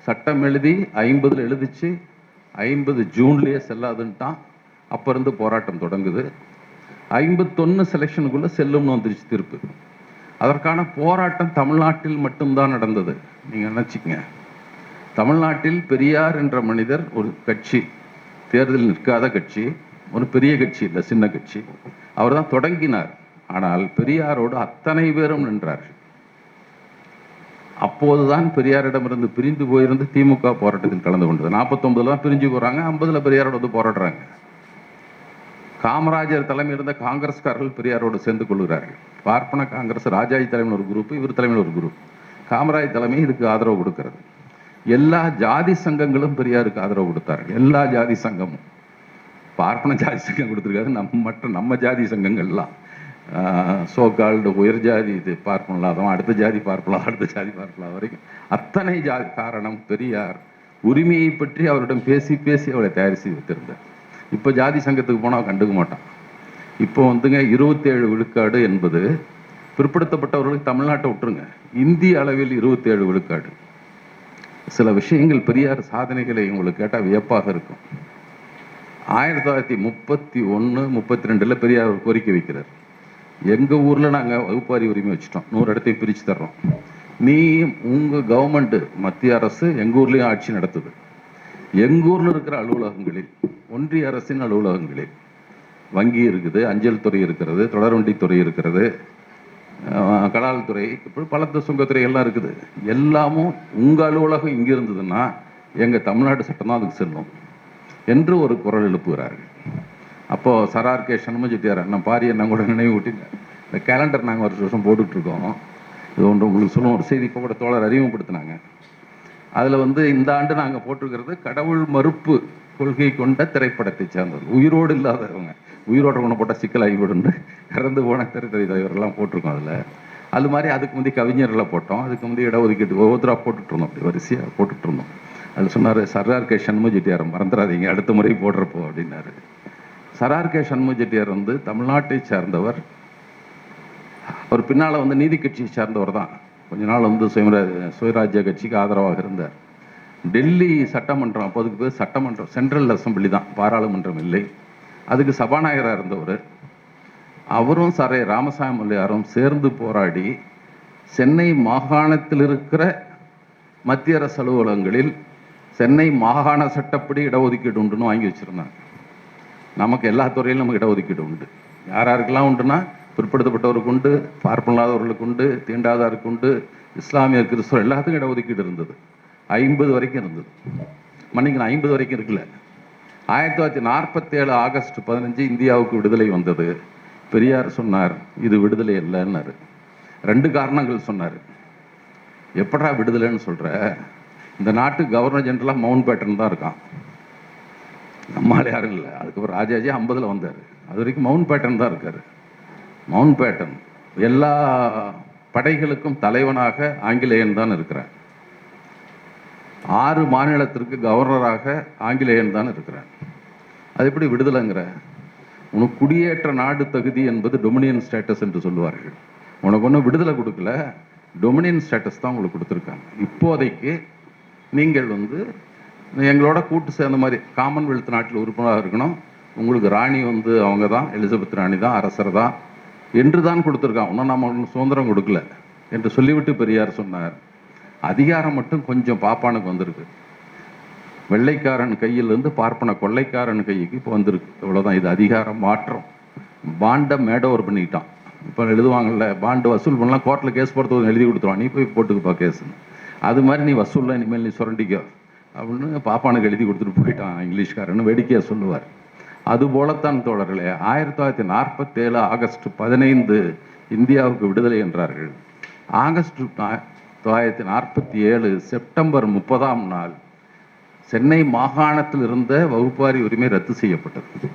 சட்டம் எழுதி 50ல் எழுதிச்சு, 50 ஜூன்லேயே செல்லாதுன்ட்டான். அப்போ இருந்து போராட்டம் தொடங்குது. 51 செலெக்ஷனுக்குள்ளே செல்லும்னு வந்துருச்சு தீர்ப்பு. அதற்கான போராட்டம் தமிழ்நாட்டில் மட்டும்தான் நடந்தது. நீங்கள் நினச்சிக்கங்க, தமிழ்நாட்டில் பெரியார் என்ற மனிதர் ஒரு கட்சி, தேர்தலில் நிற்காத கட்சி, ஒரு பெரிய கட்சி இல்லை, சின்ன கட்சி, அவர் தான் தொடங்கினார். ஆனால் பெரியாரோடு அத்தனை பேரும் நின்றார்கள். அப்போதுதான் பெரியாரிடமிருந்து பிரிந்து போயிருந்து திமுக போராட்டத்தில் கலந்து கொண்டது. 49 தான் பிரிஞ்சு போகிறாங்க, 50ல் பெரியாரோடு போராடுறாங்க. காமராஜர் தலைமையில் இருந்த காங்கிரஸ்காரர்கள் பெரியாரோடு சேர்ந்து கொள்கிறார்கள். பார்ப்பன காங்கிரஸ், ராஜாஜி தலைமையில் ஒரு குரூப், இவர் தலைமையில் ஒரு குரூப். காமராஜ் தலைமை இதுக்கு ஆதரவு கொடுக்கிறது. எல்லா ஜாதி சங்கங்களும் பெரியாருக்கு ஆதரவு கொடுத்தார்கள். எல்லா ஜாதி சங்கமும், பார்ப்பன ஜாதி சங்கம் கொடுத்துருக்காரு, நம்ம ஜாதி சங்கங்கள்லாம் சோகால்டு உயர் ஜாதி, இது பார்ப்பனலாதம், அடுத்த ஜாதி பார்ப்பலாம், அடுத்த ஜாதி பார்ப்பலாம் வரைக்கும் அத்தனை ஜாதி. காரணம், பெரியார் உரிமையை பற்றி அவரிடம் பேசி பேசி அவளை தயார் செய்து வைத்திருந்தார். இப்போ ஜாதி சங்கத்துக்கு போனால் கண்டுக்க மாட்டான். இப்போ 27 விழுக்காடு என்பது பிற்படுத்தப்பட்டவர்களுக்கு தமிழ்நாட்டை விட்டுருங்க, இந்திய அளவில் 27 விழுக்காடு. சில விஷயங்கள் பெரியார் சாதனைகளை உங்களுக்கு கேட்டால் வியப்பாக இருக்கும். 1931-32 பெரியார் ஒரு கோரிக்கை வைக்கிறார். எங்கள் ஊரில் நாங்கள் வகுப்பாரி உரிமை வச்சுட்டோம், 100 இடத்தையும் பிரித்து தர்றோம், நீ உங்கள் கவர்மெண்ட்டு மத்திய அரசு எங்கள் ஊர்லேயும் ஆட்சி நடத்துது, எங்கள் ஊரில் இருக்கிற அலுவலகங்களில், ஒன்றிய அரசின் அலுவலகங்களில் வங்கி இருக்குது, அஞ்சல் துறை இருக்கிறது, தொடர்வண்டித்துறை இருக்கிறது, கடால் துறை, இப்படி பலத்த சுங்கத்துறை எல்லாம் இருக்குது. எல்லாமும் உங்கள் அலுவலகம் இங்கே இருந்ததுன்னா எங்கள் தமிழ்நாடு சட்டம் தான் அதுக்கு செல்லும் என்று ஒரு குரல் எழுப்புகிறார்கள். அப்போது சரார் கே சண்முக செட்டியார் அண்ணன் பாரிய நான் கூட நினைவு ஊட்டிங்க. இந்த கேலண்டர் நாங்கள் வருஷம் போட்டுட்ருக்கோம். இது ஒன்று உங்களுக்கு சொல்லுவோம், ஒரு செய்தி இப்போ கூட தோழர் அறிமுகப்படுத்தினாங்க. அதில் இந்த ஆண்டு நாங்கள் போட்டிருக்கிறது கடவுள் மறுப்பு கொள்கை கொண்ட திரைப்படத்தை சேர்ந்தது. உயிரோடு இல்லாதவங்க, உயிரோட கொண்டு போட்டால் சிக்கலாகிவிடுன்னு இறந்து போன திரைத்துறை தலைவரெல்லாம் போட்டிருக்கோம். அது மாதிரி அதுக்கு முந்தைய கவிஞர்களை போட்டோம், அதுக்கு முந்தைய இடஒதுக்கீட்டு ஒவ்வொருத்தராக போட்டுட்ருந்தோம், அப்படி வரிசையாக போட்டுட்ருந்தோம். அதில் சொன்னார், சர்தார் கே சண்முக செட்டியார் மறந்துடாதீங்க, அடுத்த முறை போடுறப்போ அப்படின்னாரு. சர்தார் கே சண்முக செட்டியார் தமிழ்நாட்டை சேர்ந்தவர். அவர் பின்னால் நீதி கட்சியை சேர்ந்தவர் தான். கொஞ்ச நாள் சுயராஜ்ய கட்சிக்கு ஆதரவாக இருந்தார். டெல்லி சட்டமன்றம், அப்போதுக்கு பேர் சட்டமன்றம், சென்ட்ரல் அசம்பிளி தான், பாராளுமன்றம் இல்லை, அதுக்கு சபாநாயகராக இருந்தவர். அவரும் சரை ராமசாமி முதலியாரும் சேர்ந்து போராடி சென்னை மாகாணத்தில் இருக்கிற மத்திய அரசு அலுவலகங்களில் சென்னை மாகாண சட்டப்படி இடஒதுக்கீடு உண்டுன்னு வாங்கி வச்சுருந்தாங்க. நமக்கு எல்லா துறையிலும் நமக்கு இடஒதுக்கீடு உண்டு. யார் யாருக்கெல்லாம் உண்டுன்னா, பிற்படுத்தப்பட்டவருக்கு உண்டு, பார்ப்பனல்லாதவர்களுக்கு உண்டு, தீண்டாதாருக்கு உண்டு, இஸ்லாமியர், கிறிஸ்தவர் எல்லாத்துக்கும் இடஒதுக்கீடு இருந்தது. 50 வரைக்கும் இருந்தது. மன்னிக்கணும், 50 வரைக்கும் இருக்குல்ல. 1947 ஆகஸ்ட் 15 இந்தியாவுக்கு விடுதலை வந்தது. பெரியார் சொன்னார், இது விடுதலை இல்லைன்னாரு. 2 காரணங்கள் சொன்னார். எப்படா விடுதலைன்னு சொல்ற? இந்த நாட்டு கவர்னர் ஜெனரலாக மவுண்ட் பேட்டன் தான் இருக்கான், நம்மளால யாரும் இல்லை. அதுக்கப்புறம் ராஜாஜி 50ல் வந்தார், அது வரைக்கும் மவுண்ட் பேட்டன் தான் இருக்காரு. மவுண்ட் பேட்டன் எல்லா படைகளுக்கும் தலைவனாக ஆங்கிலேயன் தான் இருக்கிறார். 6 மாநிலத்திற்கு கவர்னராக ஆங்கிலேயன் தான் இருக்கிறார். அது எப்படி விடுதலைங்கிற? உனக்கு குடியேற்ற நாடு தகுதி என்பது டொமினியன் ஸ்டேட்டஸ் என்று சொல்லுவார்கள். உனக்கு ஒன்றும் விடுதலை கொடுக்கல, டொமினியன் ஸ்டேட்டஸ் தான் உங்களுக்கு கொடுத்துருக்காங்க. இப்போதைக்கு நீங்கள் எங்களோட கூட்டு சேர்ந்த மாதிரி காமன்வெல்த் நாட்டில் உறுப்பினராக இருக்கணும். உங்களுக்கு ராணி அவங்க தான், எலிசபெத் ராணி தான், அரசர் தான் என்று தான் கொடுத்துருக்கான். இன்னும் நம்ம சுதந்திரம் கொடுக்கல என்று சொல்லிவிட்டு பெரியார் சொன்னார், அதிகாரம் மட்டும் கொஞ்சம் பாப்பானுக்கு வந்திருக்கு. வெள்ளைக்காரன் கையிலிருந்து பார்ப்பன கொள்ளைக்காரன் கைக்கு இப்போ வந்திருக்கு, இவ்வளோதான். இது அதிகாரம் மாற்றம். பாண்டை மேட் ஓவர் பண்ணிக்கிட்டான். இப்போ எழுதுவாங்கல்ல, பாண்டு வசூல் பண்ணலாம், கோர்ட்டில் கேஸ் போடுறது எழுதி கொடுத்துருவான், நீ போய் போட்டுக்குப்பா கேஸுன்னு. அது மாதிரி நீ வசூலில் இனிமேல் நீ சுரண்டிக்கோ அப்படின்னு பாப்பானுக்கு எழுதி கொடுத்துட்டு போயிட்டான் இங்கிலீஷ்காரன்னு வேடிக்கையாக சொல்லுவார். அதுபோலத்தான் தோழர்களே, 1947 ஆகஸ்ட் 15 இந்தியாவுக்கு விடுதலை என்றார்கள். ஆகஸ்ட் 1947 செப்டம்பர் 30ஆம் நாள் சென்னை மாகாணத்தில் இருந்த வகுப்பாரி உரிமை ரத்து செய்யப்பட்டது.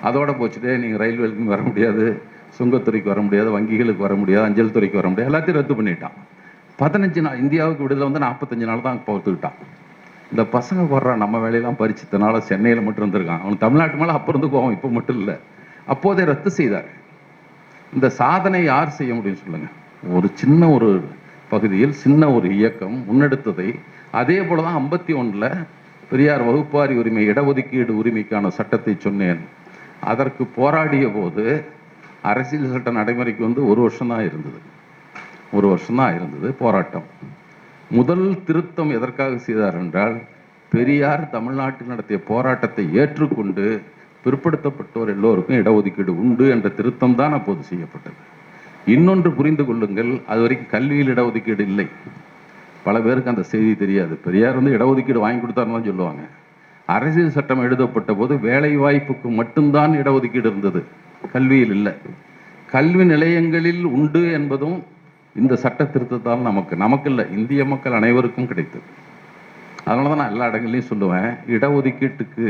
அதோட போச்சுட்டே, நீங்கள் ரயில்வேலுக்கு வர முடியாது, சுங்கத்துறைக்கு வர முடியாது, வங்கிகளுக்கு வர முடியாது, அஞ்சல் துறைக்கு வர முடியாது, எல்லாத்தையும் ரத்து பண்ணிட்டான். 15 நாள் இந்தியாவுக்கு விடுதலை 45 நாள் தான் பார்த்துக்கிட்டான். இந்த பசங்க போடுற நம்ம வேலையெல்லாம் பறிச்சதுனால சென்னையில் மட்டும் இருந்திருக்கான். அவன் தமிழ்நாட்டு மேலே அப்போ இருந்து போவான், இப்போ மட்டும் இல்லை. அப்போதே ரத்து செய்தார். இந்த சாதனை யார் செய்ய முடியும் சொல்லுங்க? சின்ன ஒரு பகுதியில் சின்ன ஒரு இயக்கம் முன்னெடுத்ததை. அதே போல தான் 51ல் பெரியார் வகுப்பாரி உரிமை, இடஒதுக்கீடு உரிமைக்கான சட்டத்தை சொன்னேன். அதற்கு போராடிய போது அரசியல் சட்ட நடைமுறைக்கு 1 வருஷம் தான் இருந்தது. 1 வருஷம் தான் இருந்தது போராட்டம். முதல் திருத்தம் எதற்காக செய்தார் என்றால், பெரியார் தமிழ்நாட்டில் நடத்திய போராட்டத்தை ஏற்றுக்கொண்டு பிற்படுத்தப்பட்டோர் எல்லோருக்கும் இடஒதுக்கீடு உண்டு என்ற திருத்தம் தான் அப்போது செய்யப்பட்டது. இன்னொன்று புரிந்து கொள்ளுங்கள், அது வரைக்கும் கல்வியில் இடஒதுக்கீடு இல்லை. பல பேருக்கு அந்த செய்தி தெரியாது. பெரியார் இடஒதுக்கீடு வாங்கி கொடுத்தாருன்னு சொல்லுவாங்க. அரசியல் சட்டம் எழுதப்பட்ட போது வேலை வாய்ப்புக்கு மட்டும்தான் இடஒதுக்கீடு இருந்தது, கல்வியில் இல்லை. கல்வி நிலையங்களில் உண்டு என்பதும் இந்த சட்ட திருத்தத்தால் நமக்கு இல்லை, இந்திய மக்கள் அனைவருக்கும் கிடைத்தது. அதனால தான் நான் எல்லா இடங்கள்லையும் சொல்லுவேன், இடஒதுக்கீட்டுக்கு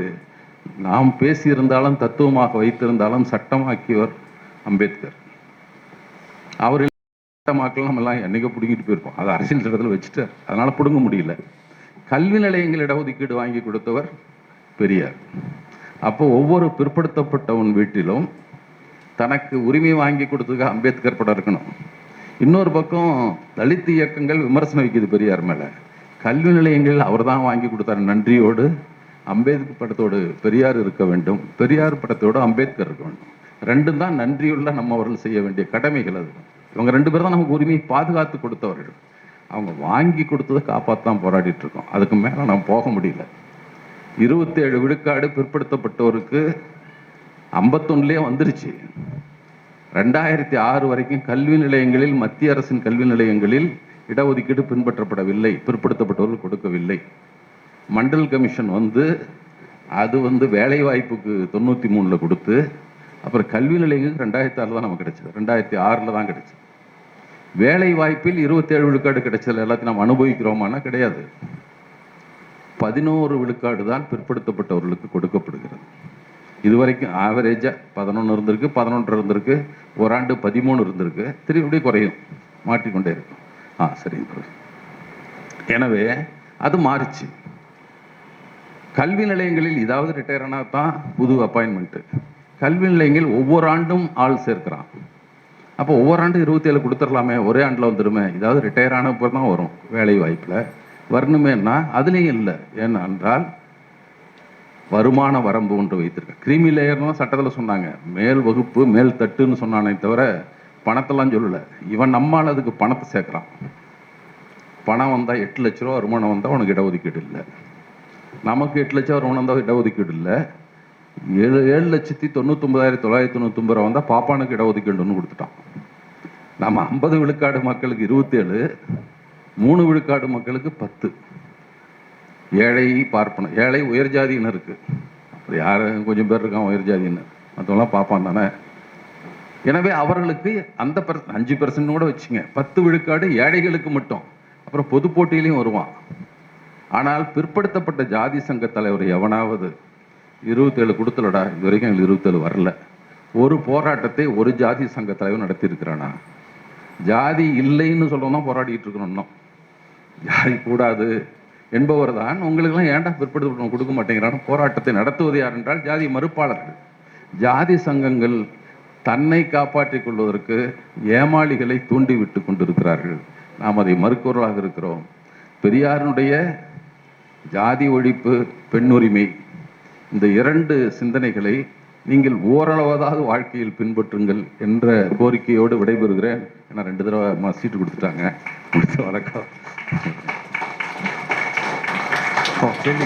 நாம் பேசியிருந்தாலும் தத்துவமாக வைத்திருந்தாலும் சட்டமாக்கியவர் அம்பேத்கர். அவர் சட்டமாக்கலாம் நம்ம எல்லாம் என்னைக்கு பிடுங்கிட்டு போயிருப்போம், அதை அரசியல் சட்டத்தில் வச்சுட்டார், அதனால பிடுங்க முடியல. கல்வி நிலையங்கள் இடஒதுக்கீடு வாங்கி கொடுத்தவர் பெரியார். அப்போ ஒவ்வொரு பிற்படுத்தப்பட்டவன் வீட்டிலும் தனக்கு உரிமை வாங்கி கொடுத்ததுக்கு அம்பேத்கர் படம் இருக்கணும். இன்னொரு பக்கம் தலித் இயக்கங்கள் விமர்சனம் வைக்குது பெரியார் மேலே. கல்வி நிலையங்களில் அவர் தான் வாங்கி கொடுத்தார். நன்றியோடு அம்பேத்கர் படத்தோடு பெரியார் இருக்க வேண்டும், பெரியார் படத்தோடு அம்பேத்கர் இருக்க வேண்டும். ரெண்டும் தான் நன்றியுள்ள நம்ம அவர்கள் செய்ய வேண்டிய கடமைகள். அது இவங்க 2 பேரும் தான் நமக்கு உரிமையை பாதுகாத்து கொடுத்தவர்கள். அவங்க வாங்கி கொடுத்ததை காப்பாற்றான் போராடிட்டு இருக்கோம். அதுக்கு மேலே நம்ம போக முடியல. 27 விழுக்காடு பிற்படுத்தப்பட்டோருக்கு 51லேயே வந்துருச்சு. 2006 வரைக்கும் கல்வி நிலையங்களில், மத்திய அரசின் கல்வி நிலையங்களில் இடஒதுக்கீடு பின்பற்றப்படவில்லை, பிற்படுத்தப்பட்டவர்கள் கொடுக்கவில்லை. மண்டல் கமிஷன் அது வேலை வாய்ப்புக்கு 93ல் கொடுத்து, அப்புறம் கல்வி நிலையங்களுக்கு 2006 தான் நமக்கு கிடைச்சது, 2006ல் தான் கிடைச்சது. வேலை வாய்ப்பில் 27 விழுக்காடு கிடைச்சது. எல்லாத்தையும் நம்ம அனுபவிக்கிறோமானா கிடையாது. 11 விழுக்காடு தான் பிற்படுத்தப்பட்டவர்களுக்கு கொடுக்கப்படுகிறது. இதுவரைக்கும் ஆவரேஜா 11 இருந்திருக்கு, 11 இருந்திருக்கு, ஓராண்டு 13 இருந்திருக்கு, திருப்பி குறையும், மாற்றிக்கொண்டே இருக்கும். சரி. எனவே அது மாறிச்சு. கல்வி நிலையங்களில் இதாவது ரிட்டையர் ஆனா தான் புது அப்பாயின்மெண்ட். கல்வி நிலையங்கள் ஒவ்வொரு ஆண்டும் ஆள் சேர்க்கிறான். அப்போ ஒவ்வொரு ஆண்டு 27 கொடுத்துடலாமே, ஒரே ஆண்டில் வந்துடுமே. இதாவது ரிட்டையர் ஆன தான் வரும் வேலை வாய்ப்பில் வரணுமேன்னா அதுலேயும் இல்லை. ஏனென்றால் வருமான வரம்பு ஒன்று வைத்திருக்க. கிரீமி லேயர்னு சட்டத்தில் சொன்னாங்க, மேல் வகுப்பு மேல் தட்டுன்னு சொன்னானே தவிர பணத்தெல்லாம் சொல்லலை. இவன் நம்மால் அதுக்கு பணத்தை சேர்க்குறான். பணம் வந்தால் 8 லட்ச ரூபா வருமானம் வந்தால் உனக்கு இடஒதுக்கீடு இல்லை. நமக்கு 8 லட்சம் வருமானம் வந்தால் இடஒதுக்கீடு இல்லை. 7,99,990 வந்தால் பாப்பானுக்கு இடஒதுக்கீடுன்னு கொடுத்துட்டான். நம்ம 50 விழுக்காடு மக்களுக்கு 27, 3 விழுக்காடு மக்களுக்கு 10. ஏழை பார்ப்பன, ஏழை உயர் ஜாதியினருக்கு யார் கொஞ்சம் பேர் இருக்கான் உயர் ஜாதியினர், மற்றவங்களாம் பார்ப்பான் தானே. எனவே அவர்களுக்கு அந்த 5% கூட வச்சுங்க, 10 விழுக்காடு ஏழைகளுக்கு மட்டும். அப்புறம் பொது போட்டியிலையும் வருவான். ஆனால் பிற்படுத்தப்பட்ட ஜாதி சங்க தலைவர் எவனாவது 27 கொடுத்தலடா, இது வரைக்கும் எங்களுக்கு 27 வரல, ஒரு போராட்டத்தை ஒரு ஜாதி சங்க தலைவர் நடத்தி இருக்கிறானா? ஜாதி இல்லைன்னு சொல்றோம் தான் போராடிட்டு இருக்கிறோம். இன்னும் ஜாதி கூடாது என்பவர் தான் உங்களுக்கெல்லாம் ஏன்டா பிற்படுத்தப்பட்ட கொடுக்க மாட்டேங்கிறான போராட்டத்தை நடத்துவது யார் என்றால் ஜாதி மறுப்பாளர்கள். ஜாதி சங்கங்கள் தன்னை காப்பாற்றிக் கொள்வதற்கு ஏமாளிகளை தூண்டிவிட்டு கொண்டிருக்கிறார்கள். நாம் அதை மறுக்கிறவர்களாக இருக்கிறோம். பெரியாருடைய ஜாதி ஒழிப்பு, பெண் உரிமை, இந்த 2 சிந்தனைகளை நீங்கள் ஓரளவாவது வாழ்க்கையில் பின்பற்றுங்கள் என்ற கோரிக்கையோடு விடைபெறுகிறேன். ஏன்னா 2 தடவை சீட்டு கொடுத்துட்டாங்க. வணக்கம். கேள்வி